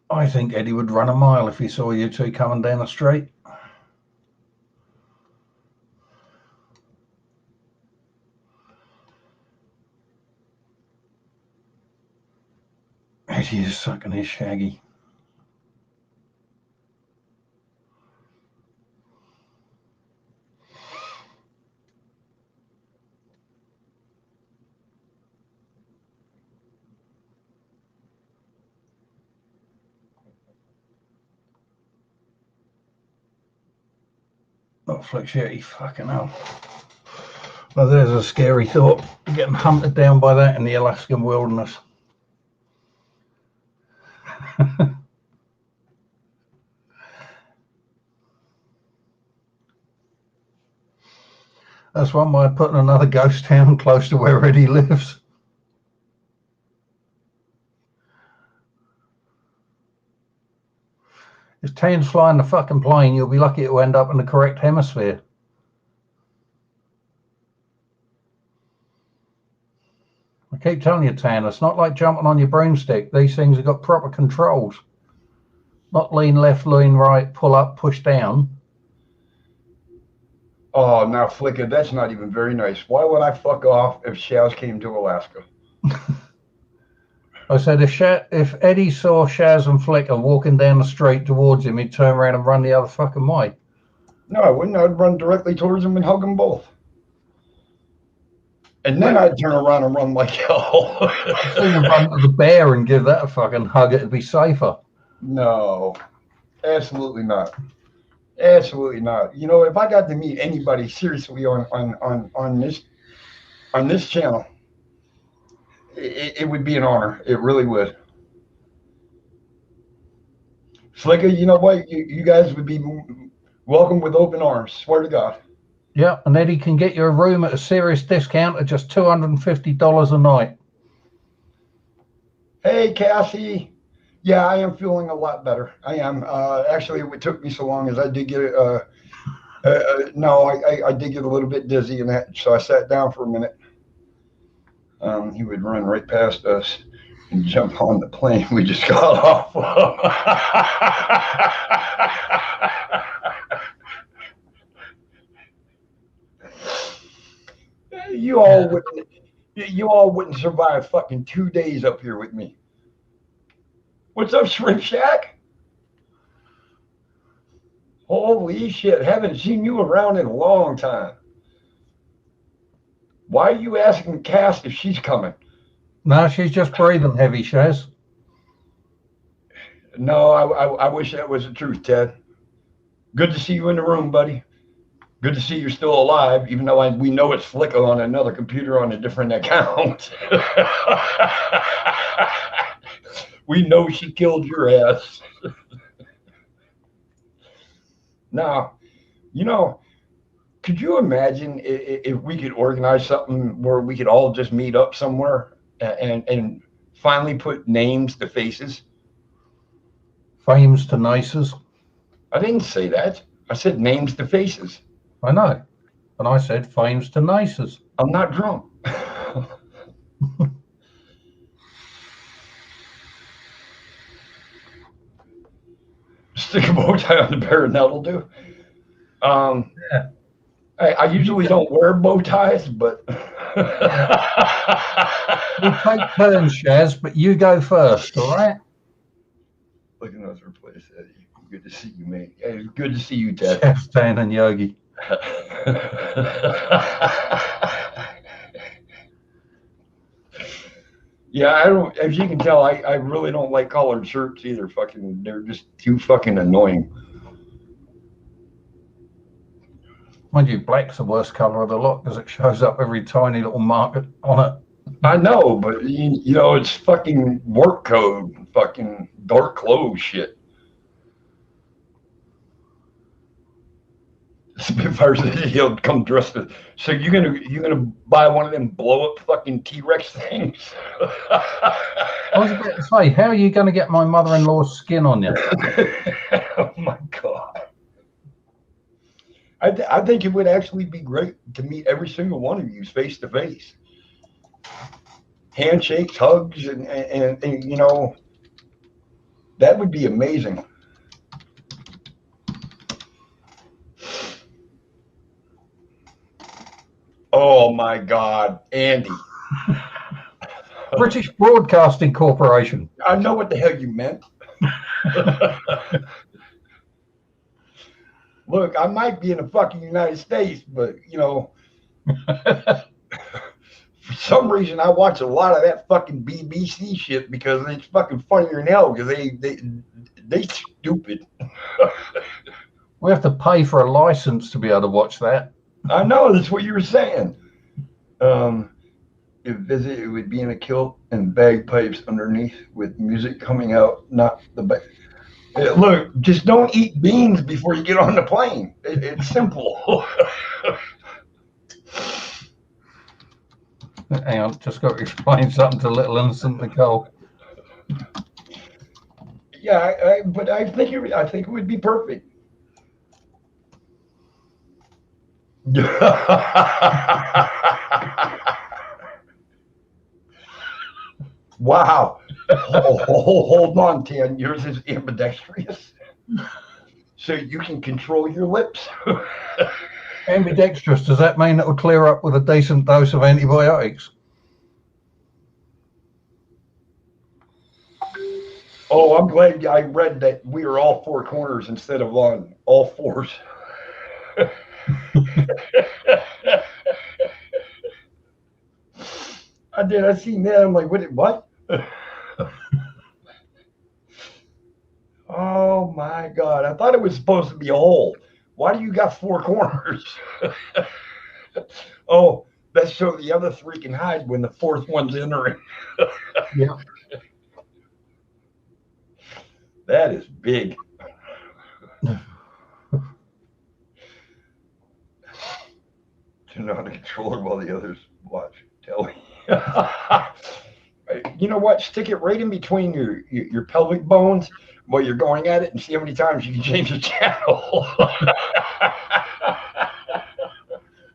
I think Eddie would run a mile if he saw you two coming down the street. Eddie is sucking his shaggy. Not flick shitty, fucking hell. Well, there's a scary thought. Getting hunted down by that in the Alaskan wilderness. That's one way of putting another ghost town close to where Eddie lives. If Tan's flying the fucking plane, you'll be lucky to end up in the correct hemisphere. I keep telling you, Tan, it's not like jumping on your broomstick. These things have got proper controls. Not lean left, lean right, pull up, push down. Oh, now Flicker, that's not even very nice. Why would I fuck off if Shaz came to Alaska? I said if Eddie saw Shaz and Flicker walking down the street towards him, he'd turn around and run the other fucking way. No, I wouldn't. I'd run directly towards them and hug them both. And then I'd turn around and run like hell. I'd sooner run to the bear and give that a fucking hug. It'd be safer. No, absolutely not. Absolutely not. You know, if I got to meet anybody seriously on this channel, it would be an honor. It really would. Flicker, you know what? You guys would be welcome with open arms. Swear to God. Yeah, and Eddie can get you a room at a serious discount at just $250 a night. Hey, Cassie. Yeah, I am feeling a lot better. I am. Actually, it took me so long as I did get I did get a little bit dizzy in that, so I sat down for a minute. He would run right past us and jump on the plane we just got off of. You all wouldn't survive fucking 2 days up here with me. What's up, Shrimp Shack? Holy shit, haven't seen you around in a long time. Why are you asking Cass if she's coming? No, she's just breathing heavy, Shaz. No, I wish that was the truth, Ted. Good to see you in the room, buddy. Good to see you're still alive, even though we know it's Flicker on another computer on a different account. We know she killed your ass. Now, you know, could you imagine if we could organize something where we could all just meet up somewhere and finally put names to faces? Fames to nices. I didn't say that. I said names to faces. I know. And I said fames to nices. I'm not drunk. Stick a bow tie on the bear and that'll do. Yeah. I usually don't wear bow ties, but we'll take turns, Shaz, but you go first, all right? Look at us replace Eddie. Good to see you, mate. Hey, good to see you, Ted. Shaz, Dan, and Yogi. Yeah, I don't. As you can tell, I really don't like collared shirts either. Fucking, they're just too fucking annoying. Mind you, black's the worst color of the lot because it shows up every tiny little mark on it. I know, but you know, it's fucking work code, fucking dark clothes shit. Spitfires, he'll come dressed as. So you're gonna buy one of them blow up fucking T-Rex things? I was about to say, how are you going to get my mother-in-law's skin on you? Oh my God. I think it would actually be great to meet every single one of you face to face. Handshakes, hugs, and you know, that would be amazing. Oh my God, Andy. British Broadcasting Corporation. I know what the hell you meant. Look, I might be in the fucking United States, but you know, for some reason I watch a lot of that fucking BBC shit because it's fucking funnier than hell because they stupid. We have to pay for a license to be able to watch that. I know, that's what you were saying. It would be in a kilt and bagpipes underneath with music coming out, not the back. Look, just don't eat beans before you get on the plane. It's simple. Hang on, just got to explain something to little innocent Nicole. Yeah, but I think it would be perfect. Wow. Hold on, Tan. Yours is ambidextrous. So you can control your lips. Ambidextrous, does that mean it will clear up with a decent dose of antibiotics? Oh, I'm glad I read that we are all four corners instead of on all fours. I seen that. I'm like, what? Oh my God. I thought it was supposed to be a hole. Why do you got four corners? Oh, that's so the other three can hide when the fourth one's entering. Yeah. That is big. Turn on the controller while the others watch telly. You know what? Stick it right in between your pelvic bones while you're going at it and see how many times you can change the channel.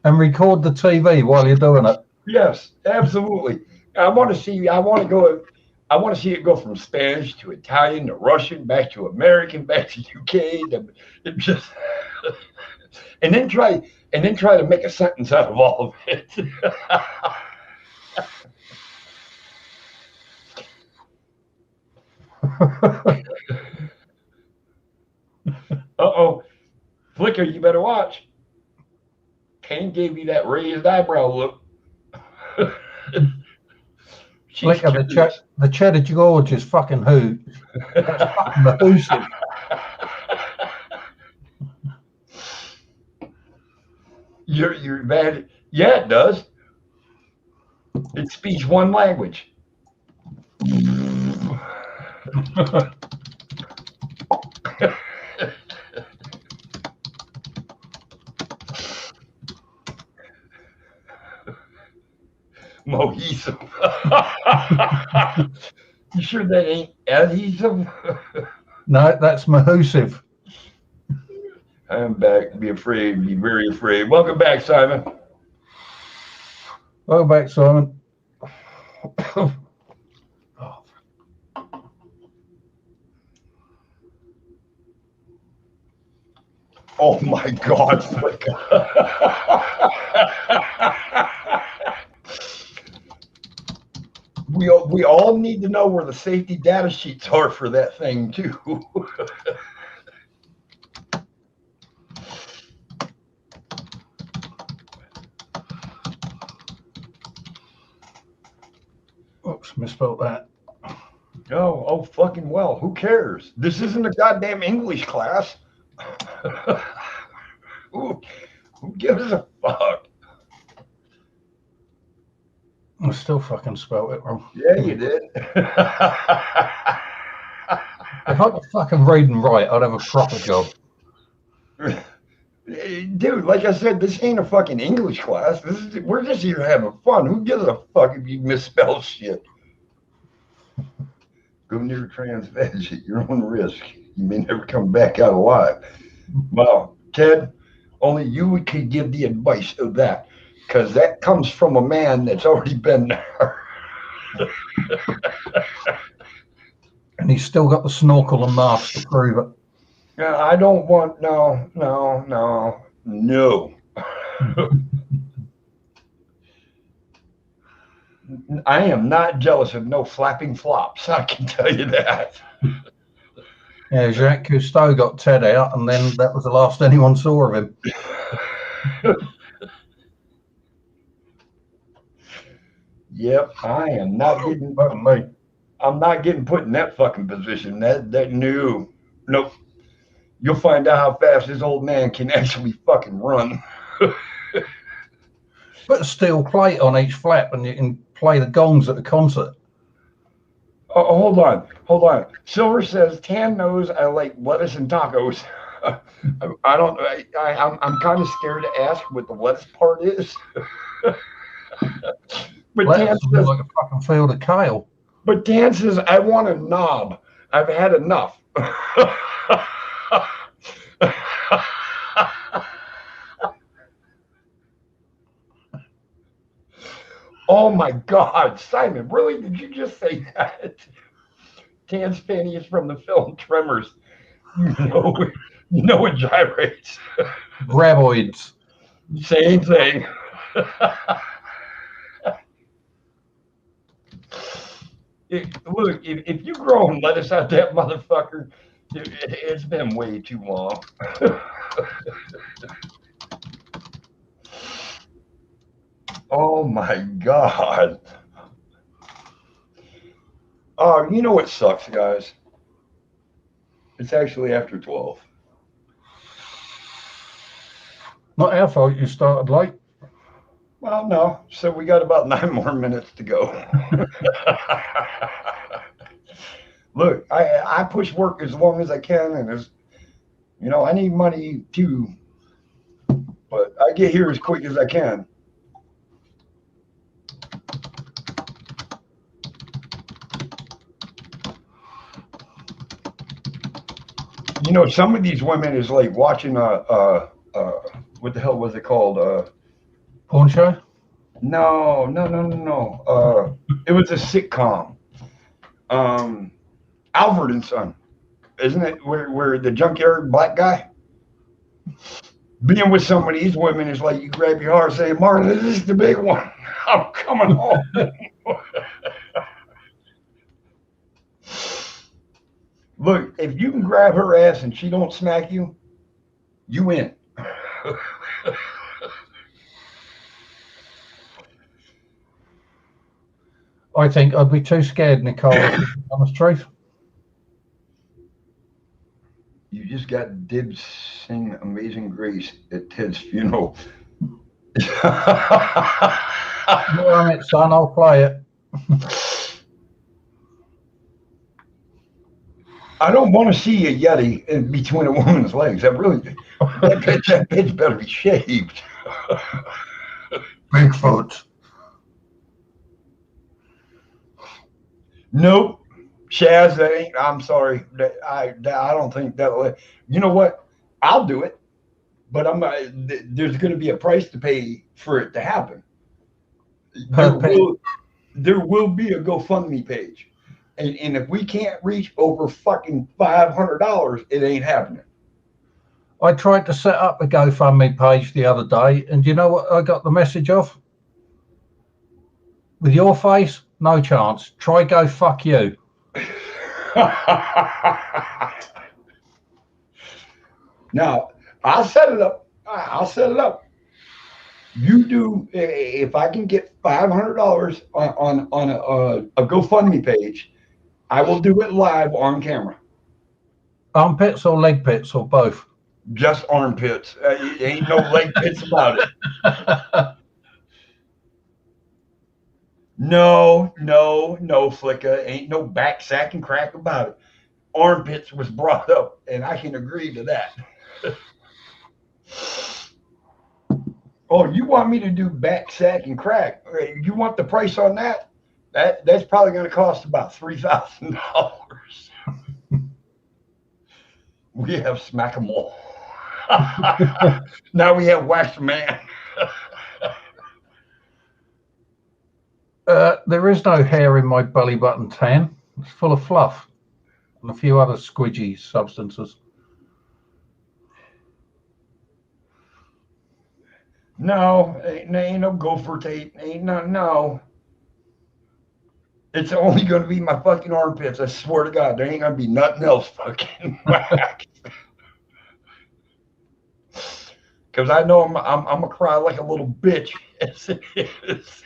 And record the TV while you're doing it. Yes, absolutely. I want to see it go from Spanish to Italian to Russian, back to American, back to UK. It just and then try to make a sentence out of all of it. Uh-oh. Flicker, you better watch. Kane gave you that raised eyebrow look. Flicker, the cheddar George is fucking huge. That's fucking mahoosive. You're bad. Yeah, it does. It speaks one language. Mohiso. You sure that ain't adhesive? No, that's mahoosive. I'm back. Be afraid. Be very afraid. Welcome back, Simon. Welcome back, Simon. Oh my God, Flick. We all need to know where the safety data sheets are for that thing too. Oops, misspelled that. Oh, fucking well. Who cares? This isn't a goddamn English class. Who gives a fuck? I still fucking spelled it wrong. Yeah, you did. If I could fucking read and write, I'd have a proper job. Dude, like I said, this ain't a fucking English class. We're just here having fun. Who gives a fuck if you misspell shit? Go near trans-veg at your own risk. You may never come back out alive. Well, Ted, only you could give the advice of that, because that comes from a man that's already been there. And he's still got the snorkel and mask to prove it. Yeah, I don't want no. I am not jealous of no flapping flops. I can tell you that. Yeah, Jacques Cousteau got Ted out, and then that was the last anyone saw of him. Yep, I am not getting. I'm not getting put in that fucking position. That new. Nope. You'll find out how fast this old man can actually fucking run. Put a steel plate on each flap, and you can play the gongs at a concert. Oh, hold on. Silver says Tan knows I like lettuce and tacos. I don't. I'm kind of scared to ask what the lettuce part is. But Lettuce is like a fucking field of kale. But Dan says I want a knob. I've had enough. Oh my God, Simon, really? Did you just say that? Tan Fanny is from the film Tremors. You know it gyrates. Graboids. Same thing. Look, if you grow and lettuce out that motherfucker, it's been way too long. Oh my God. Oh, you know what sucks, guys? It's actually after 12. Not our fault you started late. Well, no. So we got about 9 more minutes to go. Look, I push work as long as I can, and I need money too, but I get here as quick as I can. Some of these women is like watching what the hell was it called? Porn show? No. It was a sitcom. Alfred and Son, isn't it? Where the junkyard black guy being with some of these women is like you grab your heart and say, Martin, this is the big one. I'm coming home. Look, if you can grab her ass and she don't smack you, you win. I think I'd be too scared, Nicole, to be honest truth. You just got Dibs sing Amazing Grace at Ted's funeral. You're on it, son. I'll play it. I don't want to see a Yeti in between a woman's legs. That bitch better be shaved. Bigfoot. Nope. Shaz, that ain't. I'm sorry. I don't think that. You know what? I'll do it, but there's going to be a price to pay for it to happen. There will be a GoFundMe page, and if we can't reach over fucking $500, it ain't happening. I tried to set up a GoFundMe page the other day, and do you know what I got the message of? With your face, no chance. Try go fuck you. Now, I'll set it up. You do, if I can get $500 on a GoFundMe page, I will do it live on camera. Armpits or leg pits or both? Just armpits. Ain't no leg pits about it. No, Flicka. Ain't no back sack and crack about it. Armpits was brought up, and I can agree to that. Oh, you want me to do back sack and crack? You want the price on that? That's probably going to cost about $3,000. We have Smack-a-Mole. Now we have Wax Man. There is no hair in my belly button tan. It's full of fluff and a few other squidgy substances. No, ain't no gopher tape. Ain't no. It's only going to be my fucking armpits. I swear to God, there ain't going to be nothing else fucking waxed. Because I know I'm going to cry like a little bitch. Yes, it is.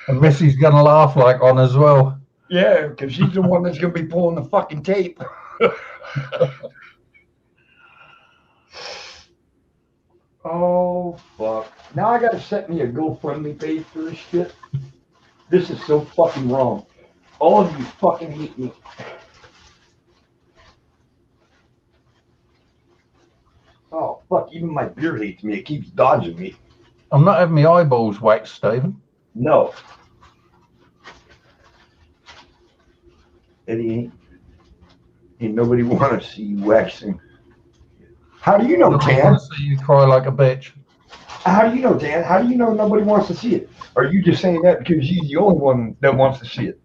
And Missy's going to laugh like on as well. Yeah, because she's the one that's going to be pulling the fucking tape. Oh, fuck. Now I got to set me a GoFundMe page for this shit. This is so fucking wrong. All of you fucking hate me. Oh, fuck. Even my beard hates me. It keeps dodging me. I'm not having my eyeballs waxed, Stephen. No. Eddie, ain't nobody want to see you waxing. How do you know, Tan? I want to see you cry like a bitch. How do you know, Dan? How do you know nobody wants to see it? Are you just saying that because you're the only one that wants to see it?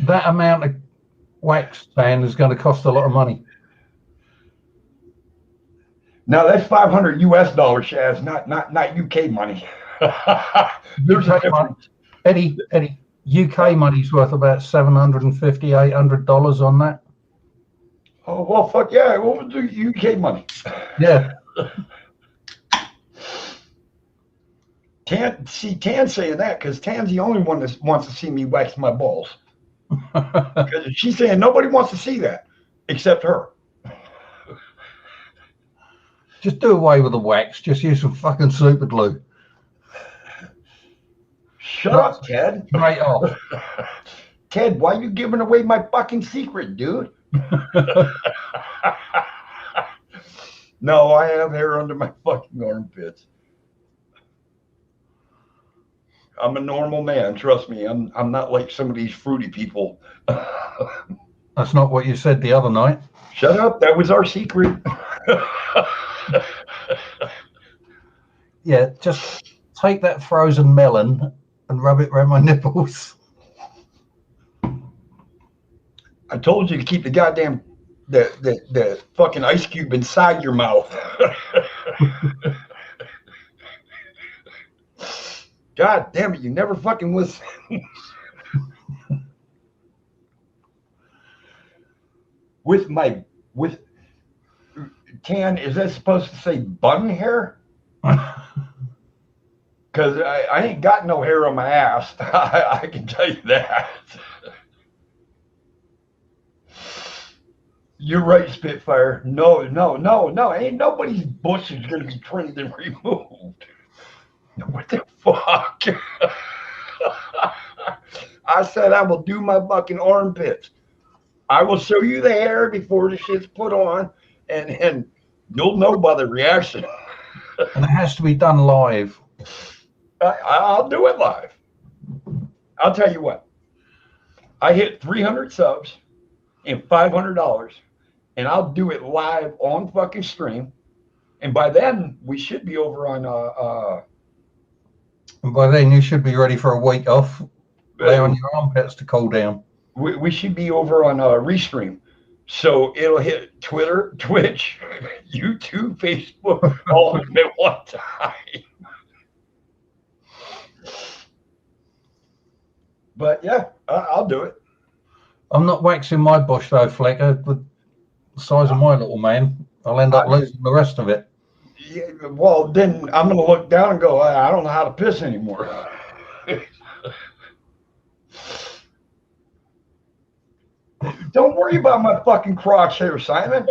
That amount of wax tan is going to cost a lot of money. Now that's 500 US dollars, Shaz, not UK money. There's a difference. Eddie, UK money's worth about $750, $800 on that. Oh well, fuck yeah! What was the UK money? Yeah. Tan saying that because Tan's the only one that wants to see me wax my balls. Because she's saying nobody wants to see that except her. Just do away with the wax. Just use some fucking super glue. Shut up, Ted. Right off. Ted, why are you giving away my fucking secret, dude? No, I have hair under my fucking armpits. I'm a normal man, trust me. I'm not like some of these fruity people. That's not what you said the other night. Shut up, that was our secret. Yeah, just take that frozen melon and rub it around my nipples. I told you to keep the goddamn the fucking ice cube inside your mouth. God damn it, you never fucking listen. with Tan, is that supposed to say bun hair? Because I ain't got no hair on my ass. I can tell you that. You're right, Spitfire. No. Ain't nobody's bush is going to be trimmed and removed. What the fuck? I said I will do my fucking armpits. I will show you the hair before the shit's put on, and you'll know by the reaction. And it has to be done live. I'll do it live. I'll tell you what. I hit 300 subs and $500, and I'll do it live on fucking stream. And by then, we should be over on. And by then, you should be ready for a week off. Lay on your armpits to cool down. We should be over on Restream. So it'll hit Twitter, Twitch, YouTube, Facebook, all of them at one time. But yeah, I'll do it. I'm not waxing my bush though, Flecker. With the size of my little man, I'll end up losing the rest of it. Yeah, well, then I'm going to look down and go, I don't know how to piss anymore. Don't worry about my fucking crotch hair, Simon.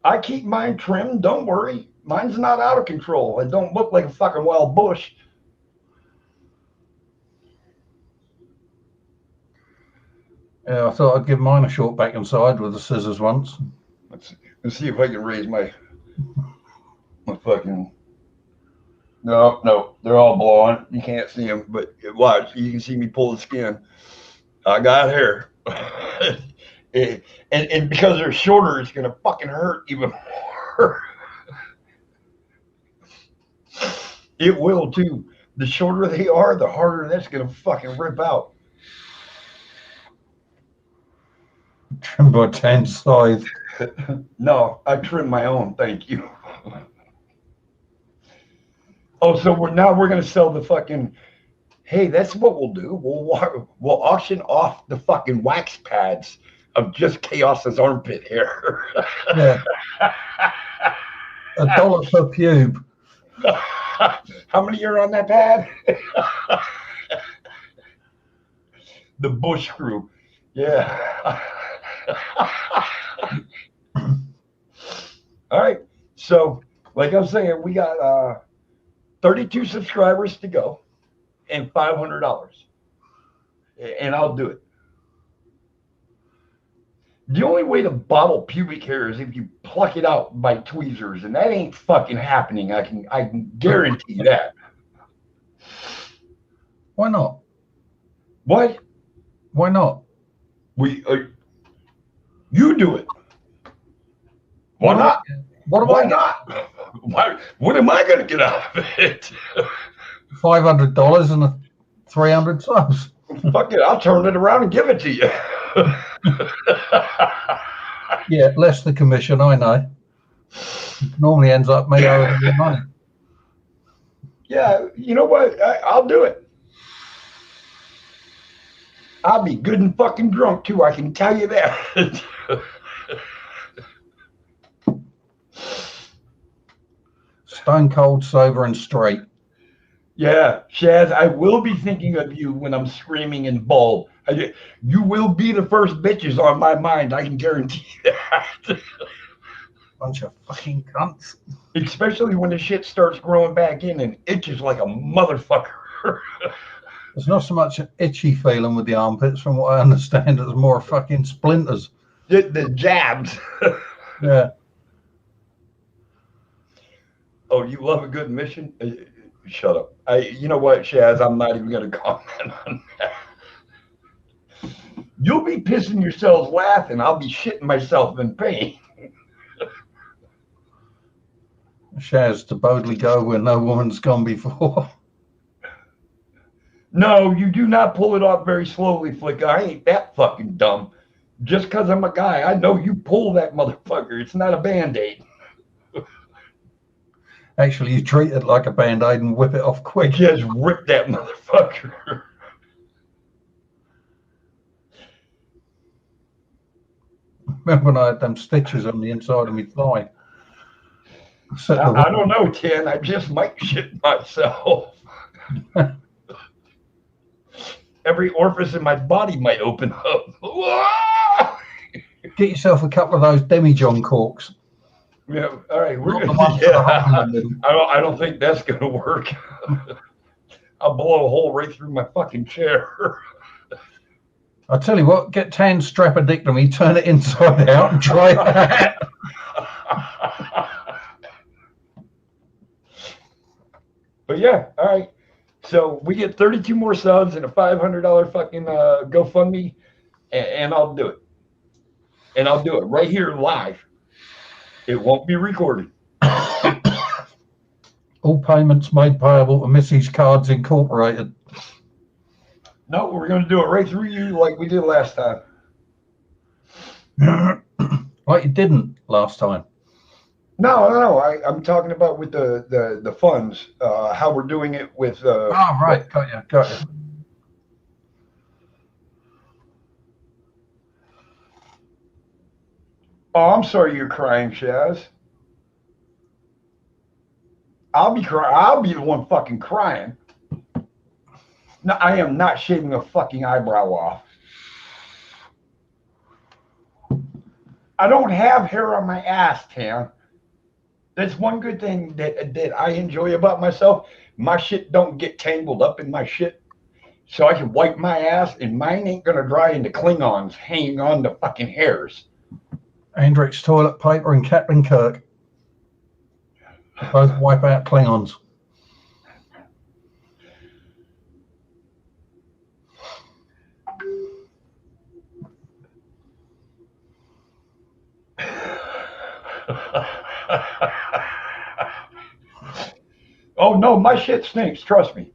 I keep mine trimmed. Don't worry. Mine's not out of control. It don't look like a fucking wild bush. Yeah, I thought I'd give mine a short back and side with the scissors once. Let's see if I can raise my fucking. No, they're all blonde. You can't see them, but watch. You can see me pull the skin. I got hair. and because they're shorter, it's gonna fucking hurt even more. It will too. The shorter they are, the harder that's gonna fucking rip out. Trim by 10 scythe. No, I trim my own. Thank you. Oh, so we're going to sell the fucking. Hey, that's what we'll do. We'll auction off the fucking wax pads of just Chaos's armpit hair. Yeah. $1 per pube. How many are on that pad? The Bush crew. Yeah. All right. So, like I'm saying, we got 32 subscribers to go and $500. And I'll do it. The only way to bottle pubic hair is if you pluck it out by tweezers, and that ain't fucking happening. I can guarantee that. Why not? What? Why not? You do it. Why not? What Why not? Why? What am I going to get out of it? $500 and 300 subs. Fuck it, I'll turn it around and give it to you. Yeah, less the commission, I know. Normally ends up me owing you money. Yeah, you know what? I'll do it. I'll be good and fucking drunk too, I can tell you that. Stone cold, sober, and straight. Yeah, Shaz, I will be thinking of you when I'm screaming and bald. You will be the first bitches on my mind, I can guarantee that. Bunch of fucking cunts. Especially when the shit starts growing back in and itches like a motherfucker. There's not so much an itchy feeling with the armpits, from what I understand. It's more fucking splinters. The jabs. Yeah. Oh, you love a good mission? Shut up. You know what, Shaz? I'm not even going to comment on that. You'll be pissing yourselves laughing. I'll be shitting myself in pain. Shaz, to boldly go where no woman's gone before. No, you do not pull it off very slowly, Flick. I ain't that fucking dumb. Just because I'm a guy, I know you pull that motherfucker. It's not a Band-Aid. Actually, you treat it like a Band-Aid and whip it off quick. Just rip that motherfucker. Remember when I had them stitches on the inside of my thigh? I don't know, Ken. I just might shit myself. Every orifice in my body might open up. Get yourself a couple of those demijohn corks. Yeah, all right. We're gonna. Yeah, I don't think that's gonna work. I'll blow a hole right through my fucking chair. I'll tell you what. Get tan strapodictomy, turn it inside out, and try that. But yeah, all right. So we get 32 more subs and a $500 fucking GoFundMe, and I'll do it. And I'll do it right here live. It won't be recorded. All payments made payable to Missy's Cards Incorporated. No, we're going to do it right through you like we did last time. Like you didn't last time. No. I'm talking about with the funds, how we're doing it with. Oh, right. Got you. Oh, I'm sorry you're crying, Shaz. I'll be crying. I'll be the one fucking crying. No, I am not shaving a fucking eyebrow off. I don't have hair on my ass, Tam. That's one good thing that I enjoy about myself. My shit don't get tangled up in my shit. So I can wipe my ass and mine ain't gonna dry into Klingons hanging on to fucking hairs. Andrix toilet paper and Captain Kirk. Both wipe out Klingons. Oh no, my shit stinks, trust me.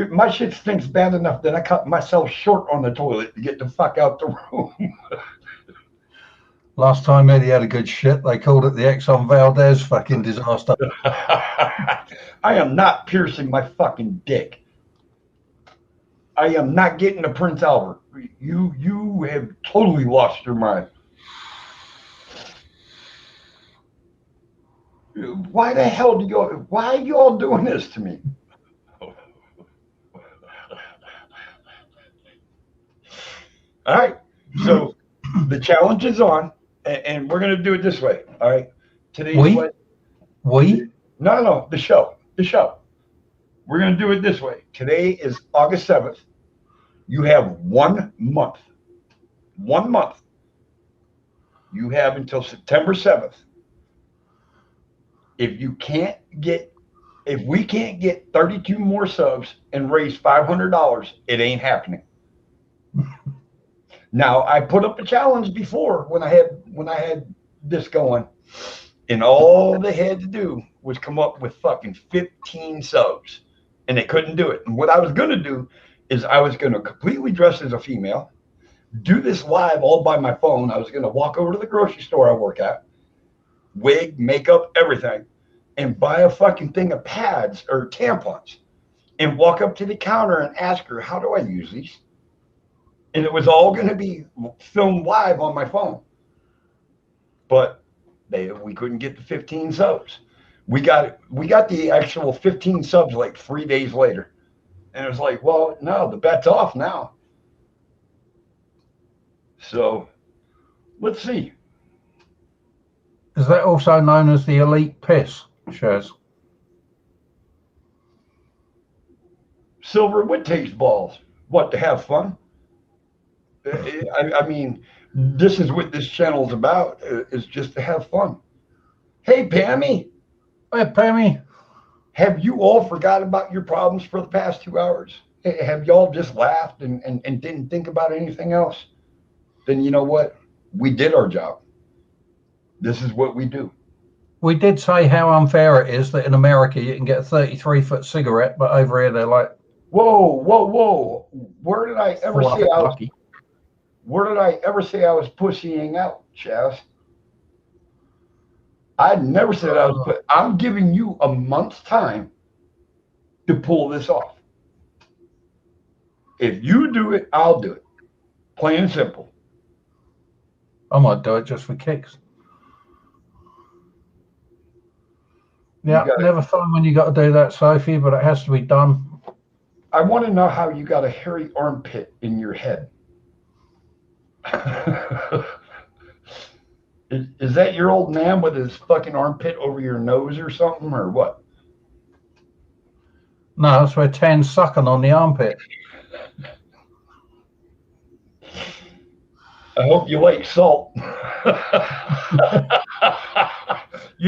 My shit stinks bad enough that I cut myself short on the toilet to get the fuck out the room. Last time Eddie had a good shit, they called it the Exxon Valdez fucking disaster. I am not piercing my fucking dick. I am not getting a Prince Albert. You have totally lost your mind. Why the hell why are you all doing this to me? All right, so the challenge is on, and we're going to do it this way. All right, today's No, the show. We're going to do it this way. Today is August 7th. You have 1 month. 1 month. You have until September 7th. If we can't get 32 more subs and raise $500, it ain't happening. Now, I put up a challenge before when I had this going, and all they had to do was come up with fucking 15 subs, and they couldn't do it. And what I was going to do is I was going to completely dress as a female, do this live all by my phone. I was going to walk over to the grocery store I work at, wig, makeup, everything, and buy a fucking thing of pads or tampons and walk up to the counter and ask her, how do I use these? And it was all going to be filmed live on my phone. But we couldn't get the 15 subs. We got the actual 15 subs like 3 days later. And it was like, well, no, the bet's off now. So let's see. Is that also known as the elite piss, Shaz? Silver would taste balls. What, to have fun? I mean, this is what this channel's about, is just to have fun. Hey, Pammy. Hey, Pammy. Have you all forgot about your problems for the past 2 hours? Have y'all just laughed and didn't think about anything else? Then you know what? We did our job. This is what we do. We did say how unfair it is that in America you can get a 33-foot cigarette, but over here they're like, whoa, whoa, whoa. Where did I ever say I was lucky? Where did I ever say I was pussying out, Chaz? I never said I was. I'm giving you a month's time to pull this off. If you do it, I'll do it. Plain and simple. I might do it just for kicks. Yeah, never fun when you got to do that, Sophie, but it has to be done. I want to know how you got a hairy armpit in your head. Is that your old man with his fucking armpit over your nose or something, or what? No, that's where Tan's sucking on the armpit. I hope you like salt. You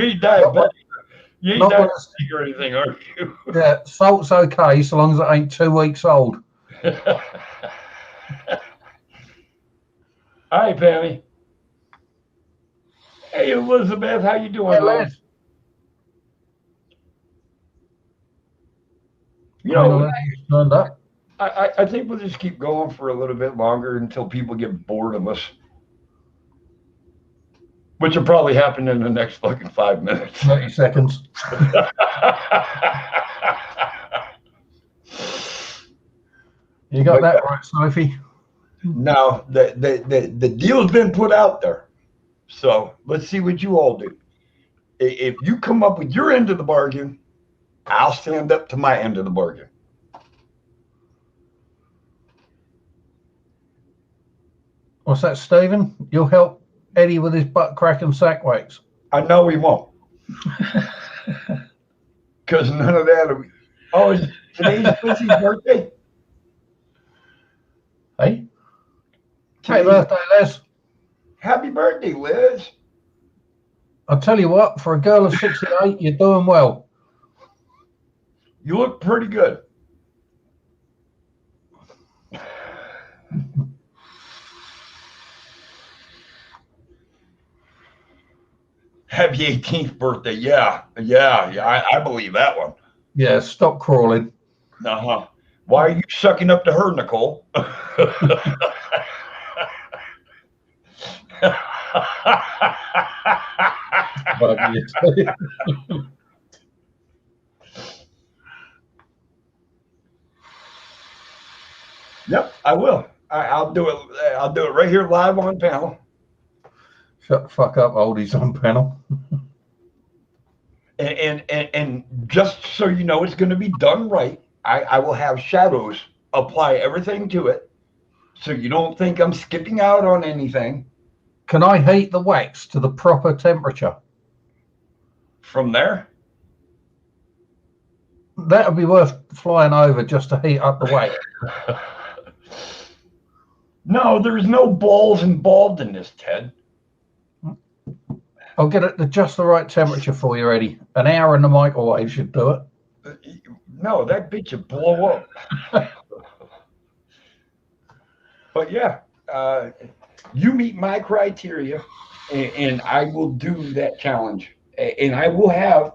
ain't diabetic. You ain't diabetic or anything, are you? Yeah, salt's okay so long as it ain't 2 weeks old. All right, Pammy. Hey, Elizabeth, how you doing? Hey, Liz. You know, turned up. I think we'll just keep going for a little bit longer until people get bored of us. Which will probably happen in the next fucking 5 minutes. 30 seconds. You got that right, Sophie? No, the deal's been put out there. So let's see what you all do. If you come up with your end of the bargain, I'll stand up to my end of the bargain. What's that, Stephen? You'll help Eddie with his butt crack and sack wakes. I know he won't. Because none of that. Oh, is today's Liz's birthday? Hey? Happy birthday, Liz. Happy birthday, Liz. I'll tell you what, for a girl of 68, you're doing well. You look pretty good. Happy 18th birthday. Yeah. I believe that one. Yeah, stop crawling. Uh-huh. Why are you sucking up to her, Nicole? Yep, I will. I'll do it. I'll do it right here live on panel. Shut the fuck up, oldies on panel. And just so you know, it's going to be done right. I will have shadows apply everything to it, so you don't think I'm skipping out on anything. Can I heat the wax to the proper temperature? From there? That would be worth flying over just to heat up the wax. No, there's no balls involved in this, Ted. I'll get it to just the right temperature for you, Eddie. An hour in the microwave should do it. No, that bitch would blow up. But yeah, you meet my criteria, and I will do that challenge, and I will have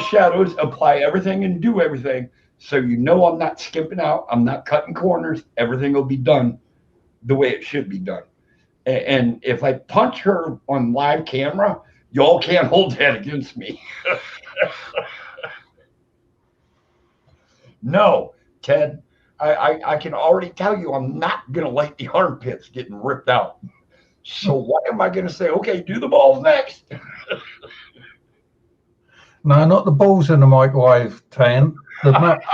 shadows apply everything and do everything, so you know I'm not skimping out. I'm not cutting corners. Everything will be done the way it should be done. And if I punch her on live camera, y'all can't hold that against me. No, Ted, I can already tell you I'm not going to like the armpits getting ripped out. So why am I going to say, okay, do the balls next? No, not the balls in the microwave, Tan. The wax.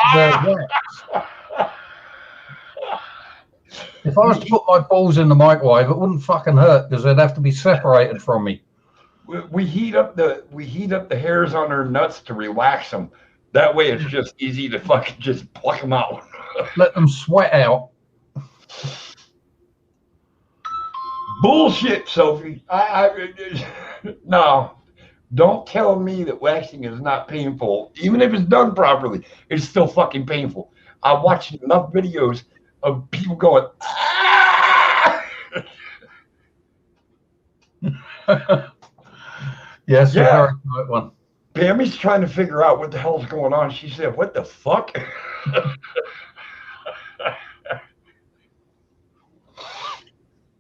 If I was to put my balls in the microwave, it wouldn't fucking hurt because they'd have to be separated from me. We heat up the hairs on her nuts to relax them. That way, it's just easy to fucking just pluck them out. Let them sweat out. Bullshit, Sophie. No. Don't tell me that waxing is not painful. Even if it's done properly, it's still fucking painful. I watched enough videos of people going, ah! Yes, yeah. Very good one. Pammy's trying to figure out what the hell's going on. She said, what the fuck?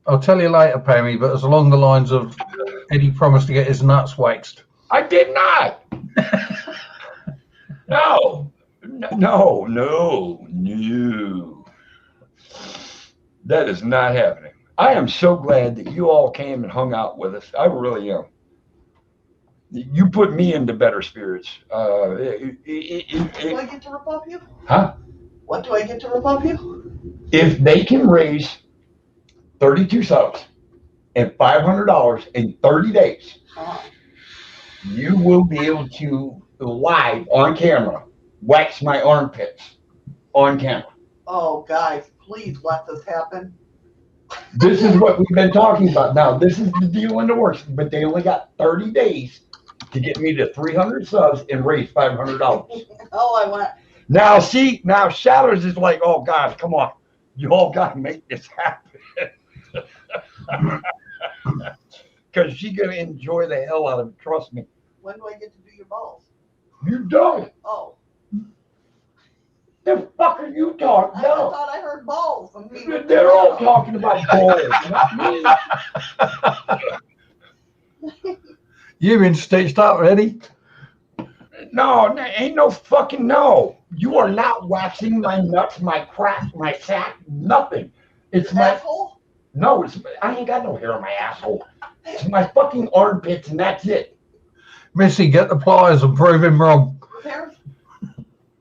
I'll tell you later, Pammy, but it's along the lines of Eddie promised to get his nuts waxed. I did not. No. That is not happening. I am so glad that you all came and hung out with us. I really am. You put me into better spirits. Do I get to rip off you? Huh? What do I get to rip off you? If they can raise 32 subs and $500 in 30 days, you will be able to live on camera wax my armpits on camera. Oh, guys, please let this happen. This is what we've been talking about. Now, this is the deal in the works, but they only got 30 days to get me to 300 subs and raise $500. Oh, I want. Now, see, now Shadows is like, oh, guys, come on. You all got to make this happen. Because she's going to enjoy the hell out of it. Trust me. When do I get to do your balls? You don't. Oh. The fuck are you talking about? I thought I heard balls. They're all talking about balls, not me. You been stitched up, Eddie? No, ain't no fucking no. You are not waxing my nuts, my crack, my sack, nothing. It's my asshole? No, I ain't got no hair on my asshole. It's my fucking armpits, and that's it. Missy, get the pliers and prove him wrong.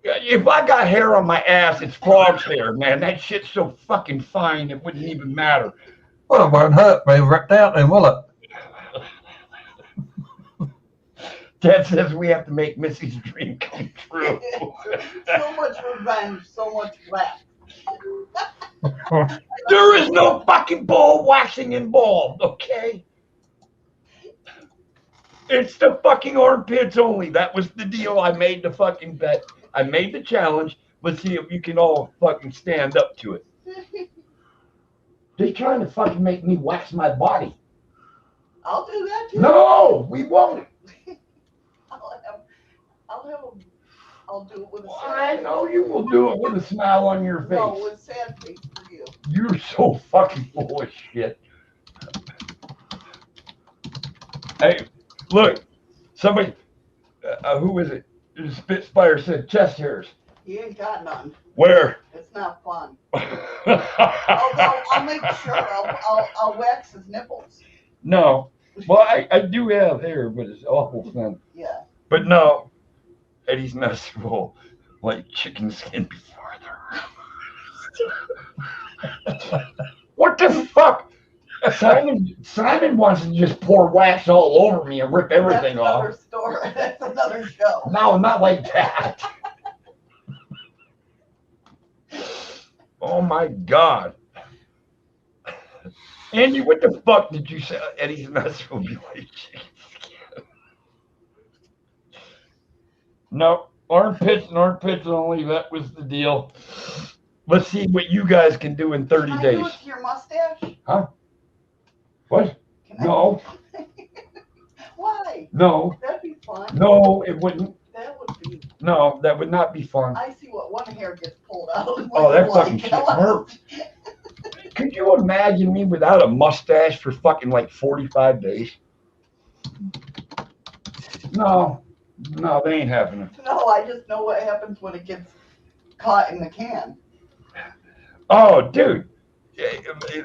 If I got hair on my ass, it's frog's hair, man. That shit's so fucking fine, it wouldn't even matter. Well, it won't hurt being ripped out then, will it? Dad says we have to make Missy's dream come true. So much revenge, so much wax. There is no fucking ball waxing involved, okay? It's the fucking armpits only. That was the deal. I made the fucking bet. I made the challenge. Let's see if you can all fucking stand up to it. They're trying to fucking make me wax my body. I'll do that too. No, we won't. I'll do it with a sad face. I know you will do it with a smile on your face. No, with a sad face for you. You're so fucking full of shit. Hey, look, somebody, who is it? Spitfire said chest hairs. He ain't got none. Where? It's not fun. Although I'll make sure I'll wax his nipples. No. Well, I do have hair, but it's awful thin. Yeah. But no, Eddie's nuts will like chicken skin be farther. What the fuck? Simon wants to just pour wax all over me and rip everything off. That's another story. That's another show. No, not like that. Oh my God. Andy, what the fuck did you say? Eddie's nuts will be like chicken skin. No, armpits and armpits only. That was the deal. Let's see what you guys can do in 30 days. Can I do it to your mustache? Huh? What? No. Why? No. That'd be fun. No, it wouldn't. That would be. No, that would not be fun. I see what one hair gets pulled out. Oh, that fucking shit hurts. Could you imagine me without a mustache for fucking like 45 days? No, they ain't happening. No, I just know what happens when it gets caught in the can. Oh, dude.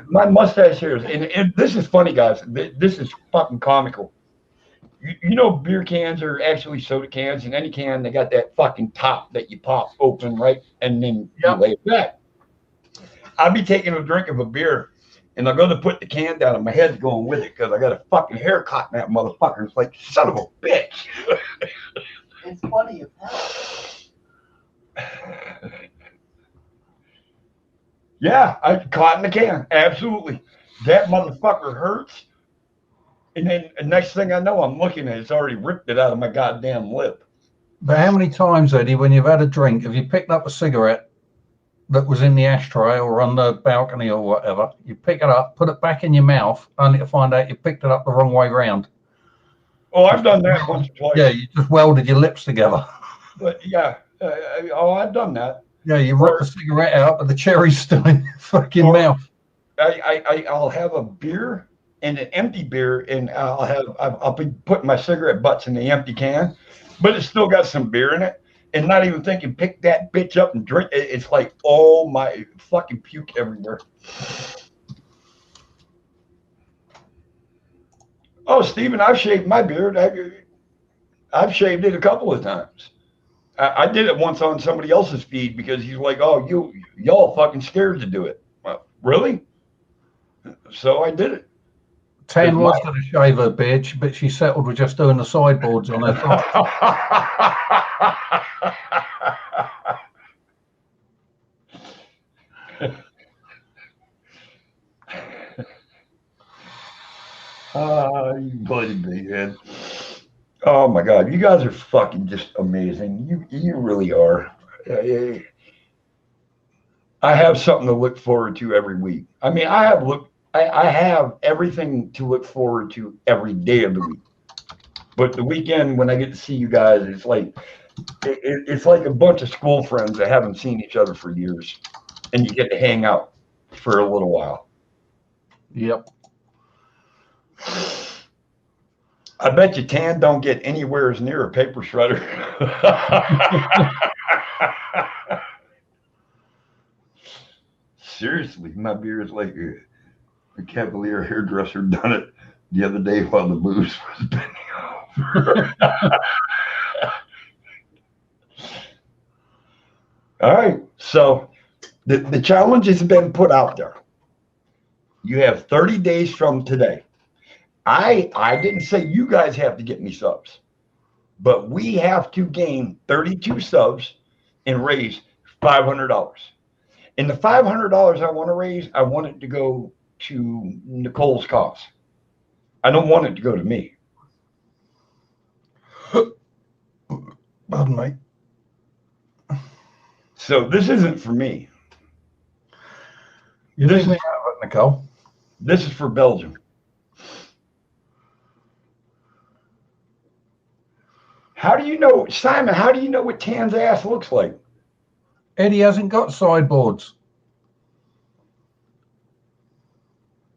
My mustache hairs, and this is funny, guys. This is fucking comical. You know, beer cans are actually soda cans. In any can, they got that fucking top that you pop open, right? And then you lay it back. I'll be taking a drink of a beer, and I'm going to put the can down, and my head's going with it because I got a fucking hair caught in that motherfucker. It's like, son of a bitch. It's funny as hell. Yeah, I caught in the can. Absolutely. That motherfucker hurts. And then the next thing I know, I'm looking at it, it's already ripped it out of my goddamn lip. But how many times, Eddie, when you've had a drink, have you picked up a cigarette that was in the ashtray or on the balcony or whatever? You pick it up, put it back in your mouth, only to find out you picked it up the wrong way round. Oh, I've done that once or twice. Yeah, you just welded your lips together. But yeah, I've done that. Yeah, you rip the cigarette out, but the cherry's still in your fucking mouth. I'll have a beer and an empty beer, and I'll be putting my cigarette butts in the empty can, but it's still got some beer in it, and not even thinking, pick that bitch up and drink it. It's like, oh my, fucking puke everywhere. Oh, Stephen, I've shaved my beard. I've shaved it a couple of times. I did it once on somebody else's feed because he's like, oh, y'all fucking scared to do it. Well, really? So I did it. Tan was going to shave her beard, but she settled with just doing the sideboards on her thigh. You bloody big head. Oh my God, you guys are fucking just amazing. You really are. I have something to look forward to every week. I mean, I have everything to look forward to every day of the week. But the weekend when I get to see you guys, it's like a bunch of school friends that haven't seen each other for years, and you get to hang out for a little while. Yep. I bet you Tan don't get anywhere as near a paper shredder. Seriously, my beard is like a Cavalier hairdresser done it the other day while the booze was bending over. All right, so the challenge has been put out there. You have 30 days from today. I didn't say you guys have to get me subs, but we have to gain 32 subs and raise $500. And the $500 I want to raise, I want it to go to Nicole's cause. I don't want it to go to me. Pardon me. So this isn't for me. You leave me out of it, Nicole. This is for Belgium. How do you know, Simon, how do you know what Tan's ass looks like? Eddie hasn't got sideboards.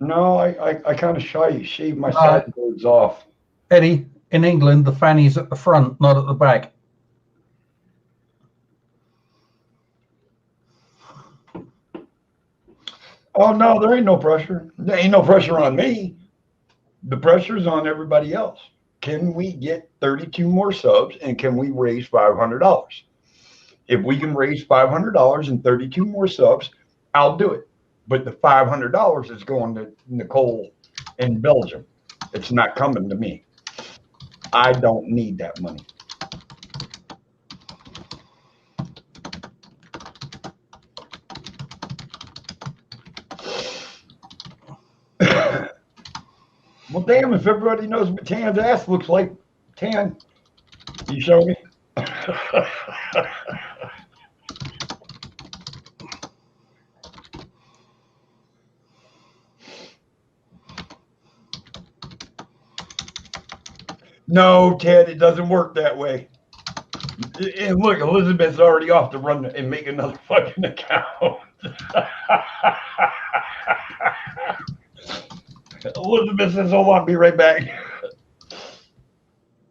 No, I kind of shave my sideboards off. Eddie, in England, the fanny's at the front, not at the back. Oh, no, there ain't no pressure. There ain't no pressure on me. The pressure's on everybody else. Can we get 32 more subs, and can we raise $500? If we can raise $500 and 32 more subs, I'll do it. But the $500 is going to Nicole in Belgium. It's not coming to me. I don't need that money. Well, damn, if everybody knows what Tan's ass looks like, Tan, you show me? No, Ted, it doesn't work that way. And look, Elizabeth's already off to run and make another fucking account. Elizabeth says, hold on, be right back.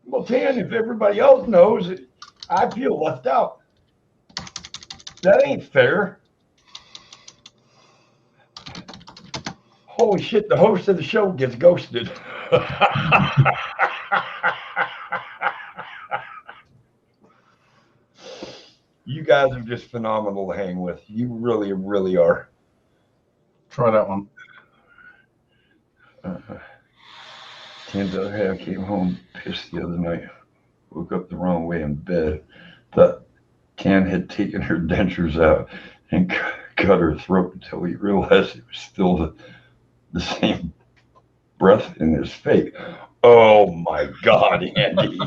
Well, Tan, if everybody else knows, I feel left out. That ain't fair. Holy shit, the host of the show gets ghosted. You guys are just phenomenal to hang with. You really, really are. Try that one. Turns out I came home pissed the other night. Woke up the wrong way in bed. Thought Tan had taken her dentures out and cut her throat until we realized it was still the same breath in his face. Oh my God, Andy.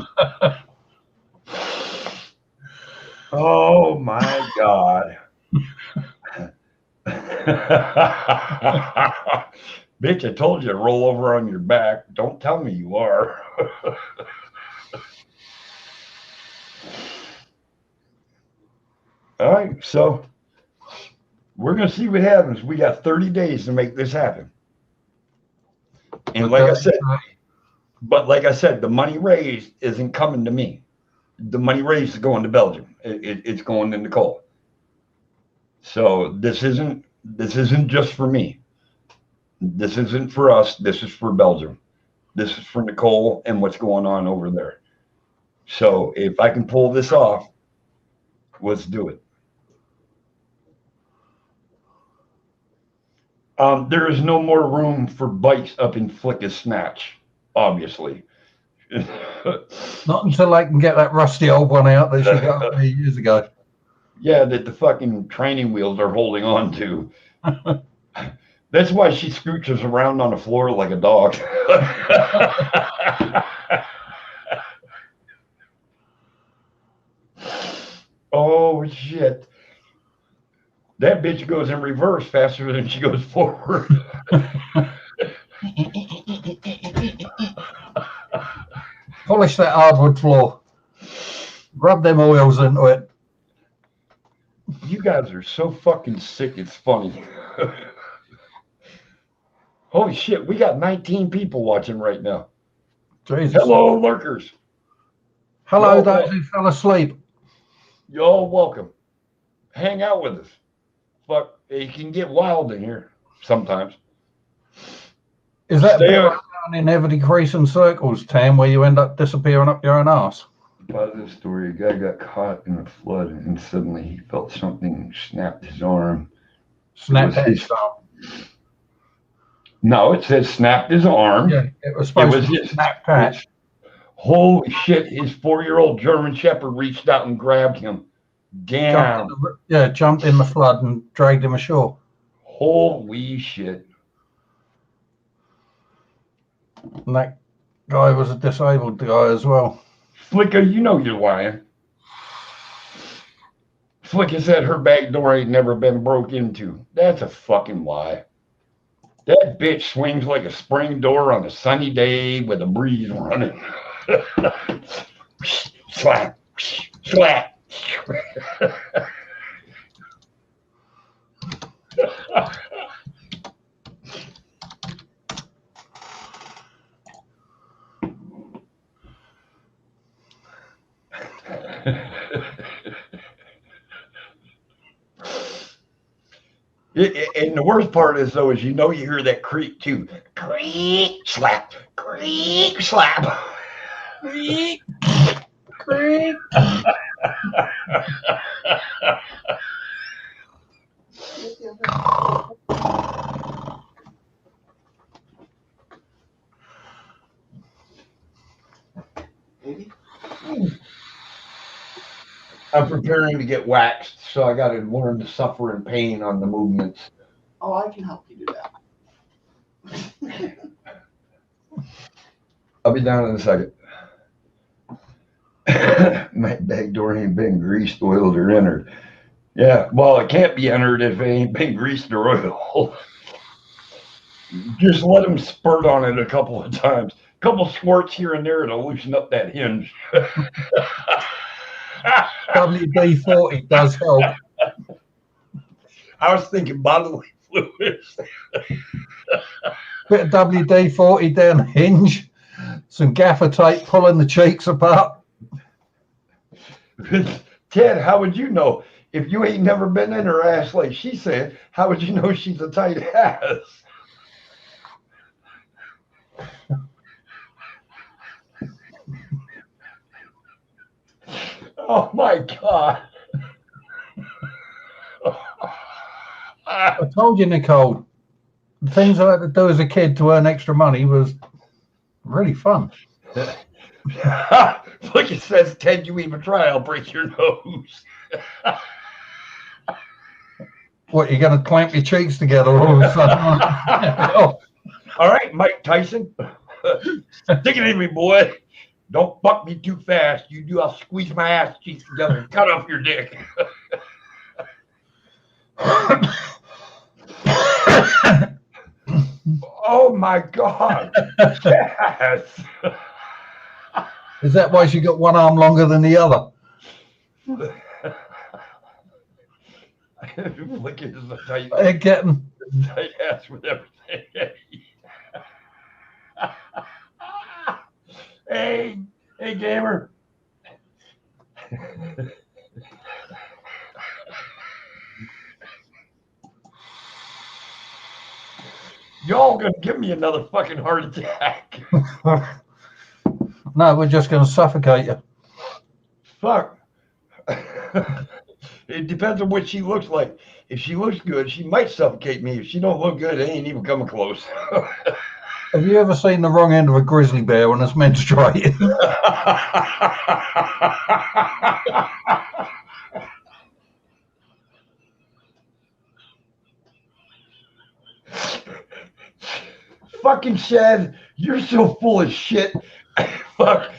Oh my God. Bitch, I told you to roll over on your back. Don't tell me you are. All right, so we're going to see what happens. We got 30 days to make this happen. And like I said, the money raised isn't coming to me. The money raised is going to Belgium. It's going to Nicole. So this isn't just for me. This isn't for us. This is for Belgium. This is for Nicole and what's going on over there. So if I can pull this off, let's do it. There is no more room for bites up in Flicka's snatch, obviously. Not until I can get that rusty old one out that she got 3 years ago. Yeah, that the fucking training wheels are holding on to. That's why she scooches around on the floor like a dog. Oh, shit. That bitch goes in reverse faster than she goes forward. Polish that hardwood floor. Rub them oils into it. You guys are so fucking sick, it's funny. Holy shit, we got 19 people watching right now. Jesus. Hello, lurkers. Hello, those who fell asleep. Y'all welcome. Hang out with us. Fuck, it can get wild in here sometimes. Is that down in ever-decreasing circles, Tam, where you end up disappearing up your own ass? Positive story. A guy got caught in a flood and suddenly he felt something snapped his arm. Snapped his arm. No, it says snapped his arm. Yeah, it was supposed to be snap patch. Holy shit, his 4-year-old German Shepherd reached out and grabbed him. Damn. Jumped in the flood and dragged him ashore. Holy shit. And that guy was a disabled guy as well. Flicka, you know you're lying. Flicka said her back door ain't never been broke into. That's a fucking lie. That bitch swings like a spring door on a sunny day with a breeze running. Slap, slap. And the worst part is, though, is you hear that creak too. Creak, slap, creak, slap. Creak, creak. I'm preparing to get waxed, so I got to learn to suffer in pain on the movements. Oh, I can help you do that. I'll be down in a second. My back door ain't been greased, oiled, or entered. Yeah, well, it can't be entered if it ain't been greased or oiled. Just let them spurt on it a couple of times. couple squirts here and there to loosen up that hinge. WD-40 does help. I was thinking bodily fluids. Bit of WD-40 down the hinge, some gaffer tape pulling the cheeks apart. Ted, how would you know? If you ain't never been in her ass like she said, how would you know she's a tight ass? Oh my God. I told you, Nicole, the things I had to do as a kid to earn extra money was really fun. Look, it says, Ted, you even try, I'll break your nose. What, you're going to clamp your cheeks together all of a sudden? Oh. All right, Mike Tyson. Stick it in me, boy. Don't fuck me too fast. You do, I'll squeeze my ass cheeks together and cut off your dick. Oh my God. Yes. Is that why she got one arm longer than the other? Look at this tight, They're getting tight ass with everything. Hey, gamer. Y'all gonna give me another fucking heart attack. No, we're just going to suffocate you. Fuck. It depends on what she looks like. If she looks good, she might suffocate me. If she don't look good, it ain't even coming close. Have you ever seen the wrong end of a grizzly bear when it's menstruating? Fucking Shed, you're so full of shit. Fuck.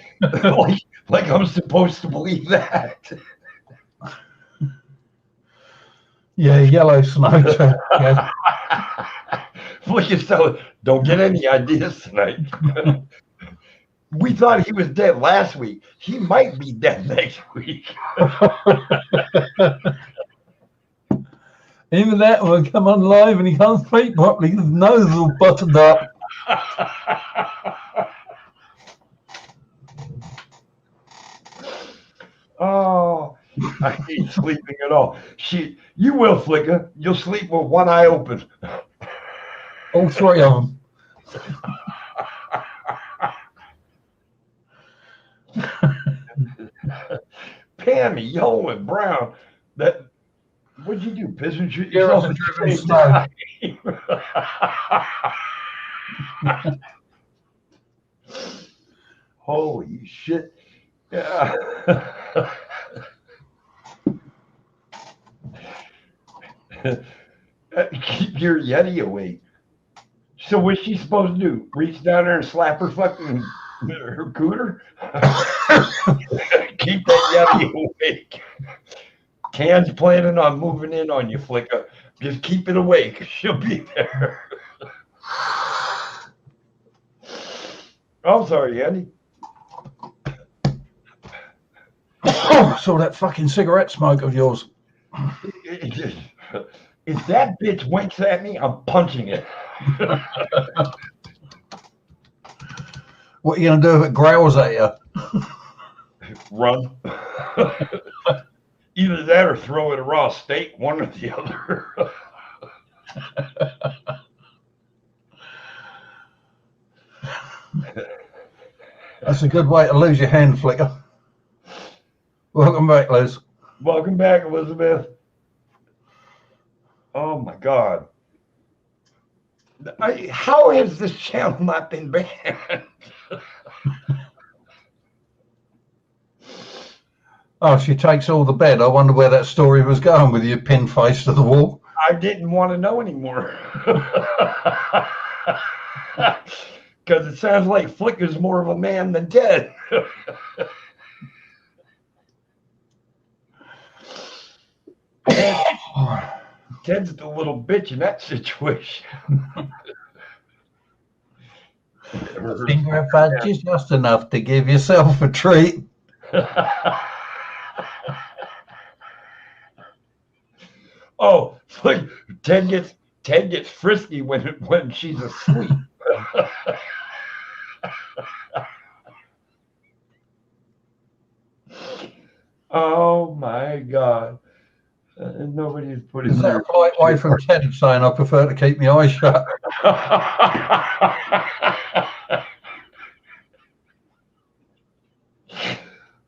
like I'm supposed to believe that. Yeah, yellow snow. Yeah. Look at so. Don't get any ideas tonight. We thought he was dead last week. He might be dead next week. Even that will come on live and he can't speak properly. His nose is all buttoned up. Oh, I hate sleeping at all. You will, Flicker. You'll sleep with one eye open. All three of them. Pammy, yellow and brown. What'd you do? Piss and shoot You're yourself on at the the same driven time? Holy shit. Yeah. Keep your Yeti awake. So what's she supposed to do? Reach down there and slap her fucking her cooter? Keep that Yeti awake. Tan's planning on moving in on you, Flicka. Just keep it awake. She'll be there. I'm sorry, Yeti. So that fucking cigarette smoke of yours. If that bitch winks at me, I'm punching it. What are you going to do if it growls at you? Run. Either that or throw it a raw steak, one or the other. That's a good way to lose your hand, Flicker. Welcome back, Liz. Welcome back, Elizabeth. Oh my God. How has this channel not been banned? Oh, she takes all the bed. I wonder where that story was going with your pin face to the wall. I didn't want to know anymore. Because it sounds like Flicker's more of a man than Ted. Ted's the little bitch in that situation. Finger of fudge is just enough to give yourself a treat. Oh, look, Ted gets frisky when she's asleep. Oh my God. Nobody's putting Is that a polite way from Ted of saying I prefer to keep my eyes shut?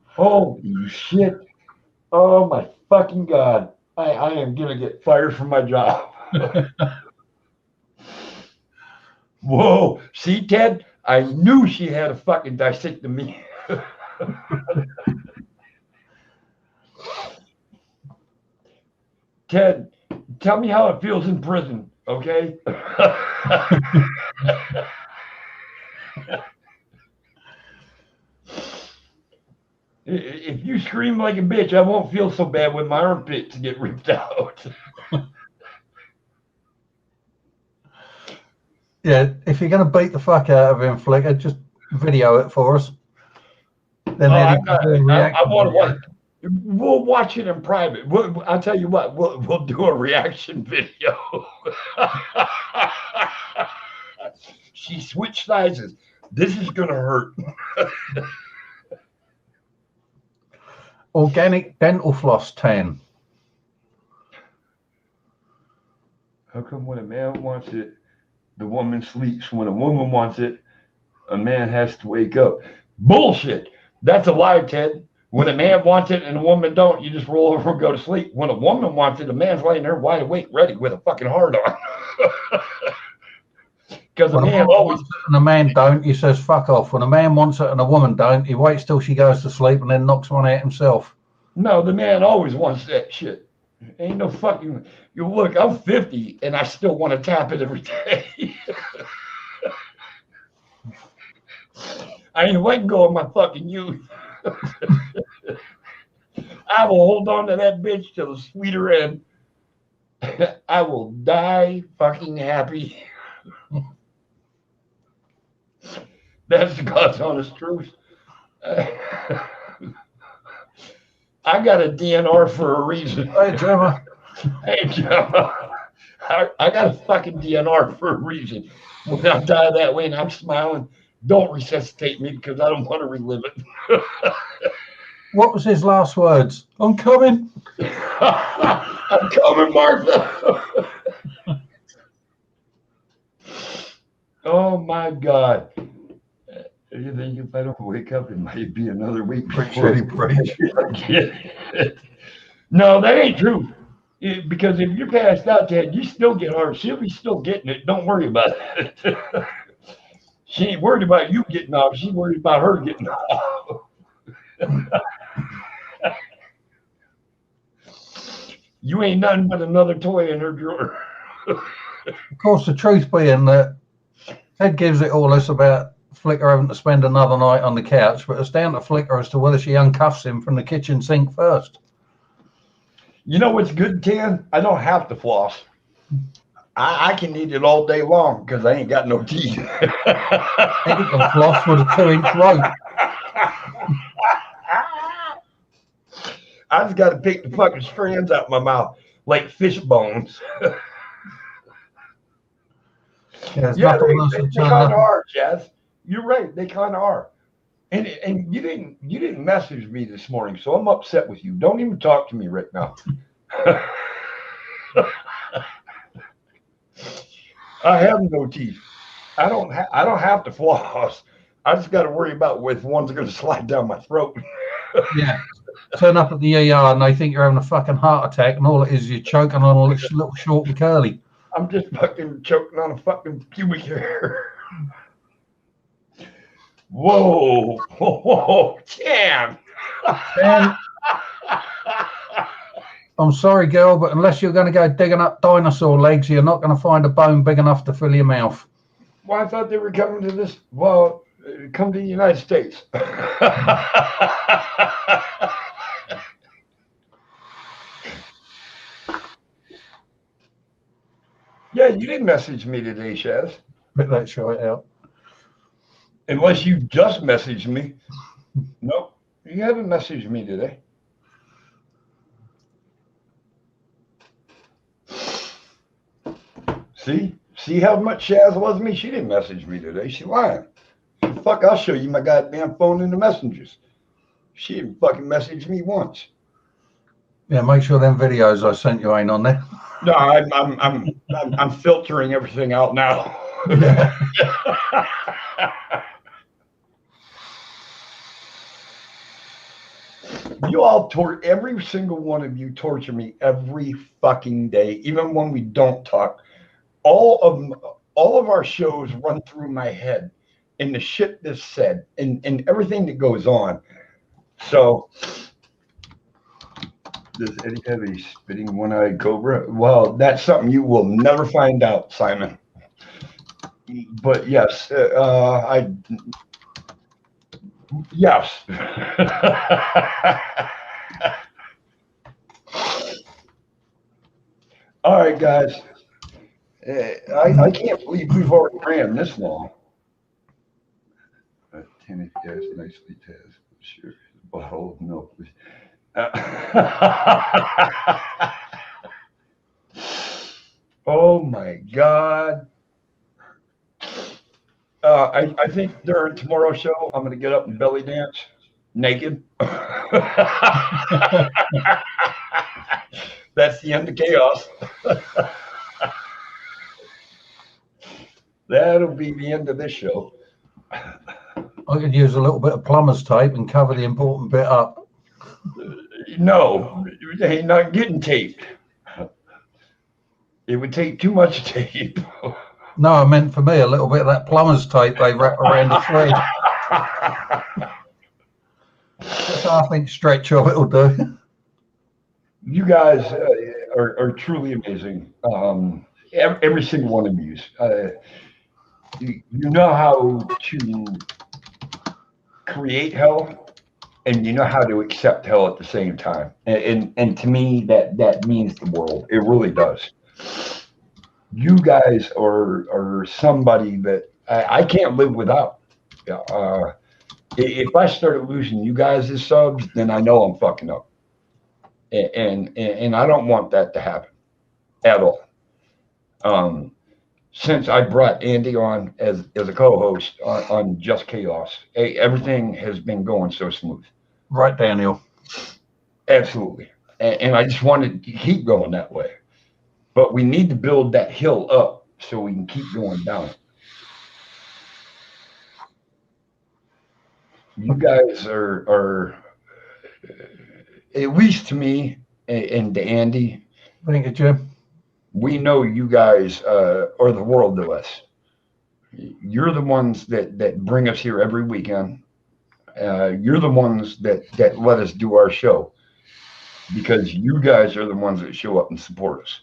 Holy shit. Oh my fucking God. I am gonna get fired from my job. Whoa. See, Ted? I knew she had a fucking dissectomy. Ted, tell me how it feels in prison, okay? If you scream like a bitch, I won't feel so bad when my armpits get ripped out. Yeah, if you're going to beat the fuck out of him, Flicker, just video it for us. Then I want to watch. We'll watch it in private. I'll tell you what. We'll do a reaction video. She switched sizes. This is gonna hurt. Organic dental floss 10. How come when a man wants it, the woman sleeps? When a woman wants it, a man has to wake up. Bullshit. That's a lie, Ted. When a man wants it and a woman don't, you just roll over and go to sleep. When a woman wants it, a man's laying there wide awake, ready with a fucking hard on. Because a man always wants it and a man don't, he says fuck off. When a man wants it and a woman don't, he waits till she goes to sleep and then knocks one out himself. No, the man always wants that shit. Ain't no fucking. You look, I'm 50 and I still want to tap it every day. I ain't letting go of my fucking youth. I will hold on to that bitch till the sweeter end. I will die fucking happy. That's God's honest truth. I got a DNR for a reason. Hey, Gemma. Hey, Gemma. I got a fucking DNR for a reason. When I die that way and I'm smiling, don't resuscitate me because I don't want to relive it. What was his last words? I'm coming. I'm coming, Martha. Oh my God. You think if I don't wake up, it might be another week before he preach. No, that ain't true. Because if you're passed out, Ted, you still get hard. She'll be still getting it. Don't worry about it. She ain't worried about you getting off. She's worried about her getting off. You ain't nothing but another toy in her drawer. Of course, the truth being that Ted gives it all this about Flicker having to spend another night on the couch, but it's down to Flicker as to whether she uncuffs him from the kitchen sink first. You know what's good, Ken? I don't have to floss. I can eat it all day long because I ain't got no teeth. I can floss with a 2-inch rope. I just got to pick the fucking strands out of my mouth like fish bones. Yeah, they kind of are, Jazz. You're right. They kind of are. And you didn't message me this morning, so I'm upset with you. Don't even talk to me right now. I have no teeth. I don't have to floss. I just got to worry about if one's going to slide down my throat. Yeah. Turn up at the ER and they think you're having a fucking heart attack, and all it is you're choking on a little short and curly. I'm just fucking choking on a fucking pubic hair. Whoa, Cam. I'm sorry, girl, but unless you're going to go digging up dinosaur legs, you're not going to find a bone big enough to fill your mouth. Well, I thought they were coming to this. Well, come to the United States. Yeah, you didn't message me today, Shaz. Bit that short out. Unless you just messaged me. Nope, you haven't messaged me today. See how much Shaz loves me? She didn't message me today. She lying. Fuck, I'll show you my goddamn phone in the messengers. She didn't fucking message me once. Yeah, make sure them videos I sent you ain't on there. No, I'm filtering everything out now. You all every single one of you torture me every fucking day, even when we don't talk. All of our shows run through my head, and the shit that's said, and everything that goes on. So, does Eddie have a spitting one-eyed cobra? Well, that's something you will never find out, Simon. But yes, yes. All right, guys. I can't believe we've already ran this long. Tanny gas nicely, Taz. Sure, a bottle of milk. Oh my God. I think during tomorrow's show, I'm going to get up and belly dance naked. That's the end of chaos. That'll be the end of this show. I could use a little bit of plumber's tape and cover the important bit up. No, they ain't not getting taped. It would take too much tape. No, I meant for me a little bit of that plumber's tape they wrap around the thread. I think stretch of it will do. You guys are truly amazing. Every single one of you. You know how to create hell, and you know how to accept hell at the same time. And to me, that means the world. It really does. You guys are somebody that I can't live without. If I started losing you guys as subs, then I know I'm fucking up. And I don't want that to happen at all. Since I brought Andy on as a co-host on Just Chaos, everything has been going so smooth. Right, Daniel. Absolutely. And I just wanted to keep going that way. But we need to build that hill up so we can keep going down. You guys are at least to me and to Andy. Thank you, Jim. We know you guys are the world to us. You're the ones that bring us here every weekend. You're the ones that let us do our show, because you guys are the ones that show up and support us.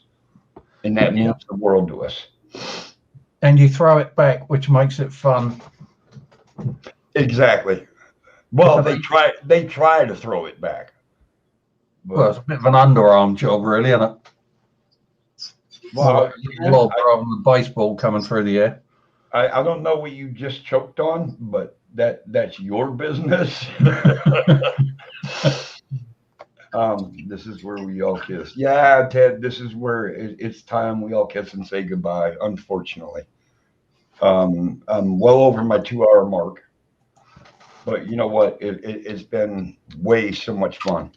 And that means the world to us. And you throw it back, which makes it fun. Exactly. Well, they try to throw it back. Well, it's a bit of an underarm job, really, isn't it? Well, lob rather than baseball coming through the air. I don't know what you just choked on, but that's your business. This is where we all kiss. Yeah, Ted, this is where it's time we all kiss and say goodbye, unfortunately. I'm well over my 2-hour mark. But you know what? It's been way so much fun.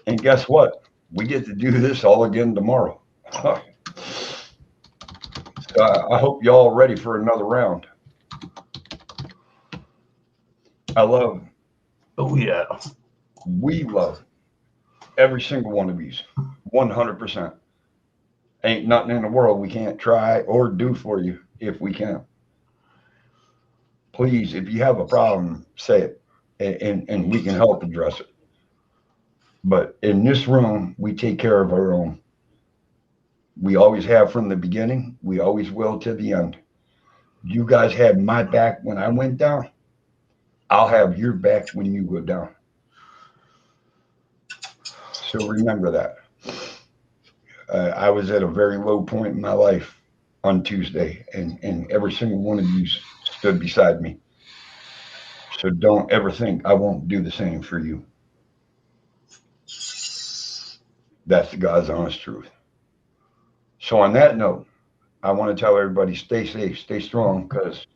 And guess what? We get to do this all again tomorrow. So I hope y'all are ready for another round. I love. Oh, yeah. We love every single one of these, 100%. Ain't nothing in the world we can't try or do for you if we can. Please, if you have a problem, say it, and we can help address it. But in this room, we take care of our own. We always have from the beginning. We always will to the end. You guys had my back when I went down. I'll have your back when you go down. So remember that. I was at a very low point in my life on Tuesday, and every single one of you stood beside me. So don't ever think I won't do the same for you. That's the God's honest truth. So on that note, I want to tell everybody stay safe, stay strong, because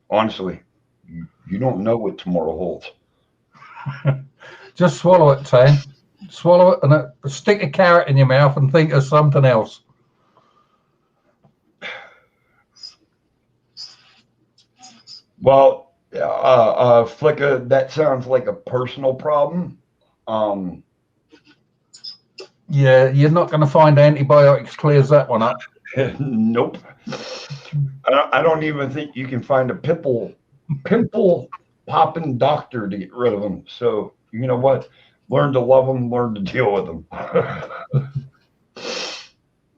honestly, you don't know what tomorrow holds. Just swallow it, Tan. Swallow it and stick a carrot in your mouth and think of something else. Well, Flicka, that sounds like a personal problem. Yeah, you're not going to find antibiotics clears that one up. Nope. I don't even think you can find a pimple popping doctor to get rid of them. So you know what? Learn to love them, learn to deal with them.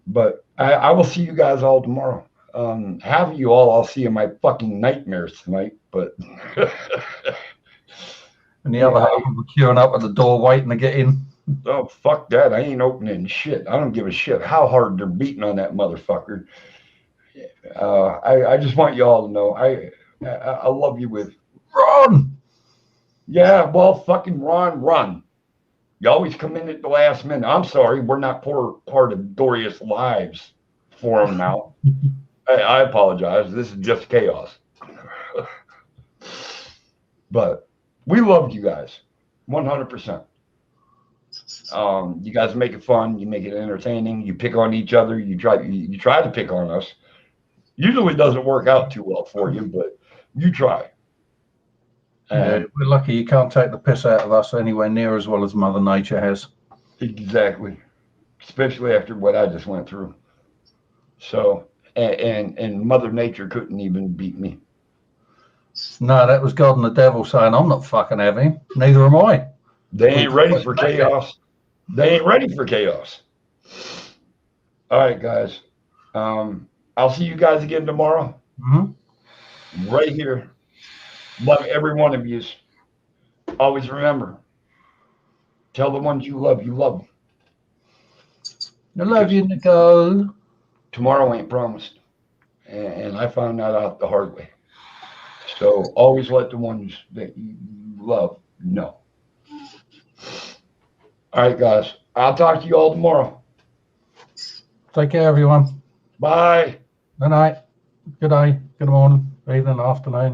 But I will see you guys all tomorrow. Half of you all I'll see in my fucking nightmares tonight, but And the other half will be queuing up at the door waiting to get in. oh fuck that. I ain't opening shit. I don't give a shit how hard they're beating on that motherfucker. I just want you all to know I love you with Run! yeah, well fucking run. You always come in at the last minute. I'm sorry, we're not part of Doria's lives forum now. I apologize. This is just chaos. But we love you guys 100%. You guys make it fun. You make it entertaining. You pick on each other. You try to pick on us. Usually doesn't work out too well for you, but you try. Yeah, we're lucky you can't take the piss out of us anywhere near as well as Mother Nature has. Exactly. Especially after what I just went through. So, and Mother Nature couldn't even beat me. No, that was God and the devil saying, I'm not fucking having him. Neither am I. They ain't ready for chaos. They ain't ready for chaos. All right, guys. I'll see you guys again tomorrow. Mm-hmm. Right here. Love every one of you. Always remember, tell the ones you love them. I love you, Nicole. Tomorrow ain't promised. And I found that out the hard way. So always let the ones that you love know. All right, guys. I'll talk to you all tomorrow. Take care, everyone. Bye. Good night. Good day. Good morning. Evening. Afternoon.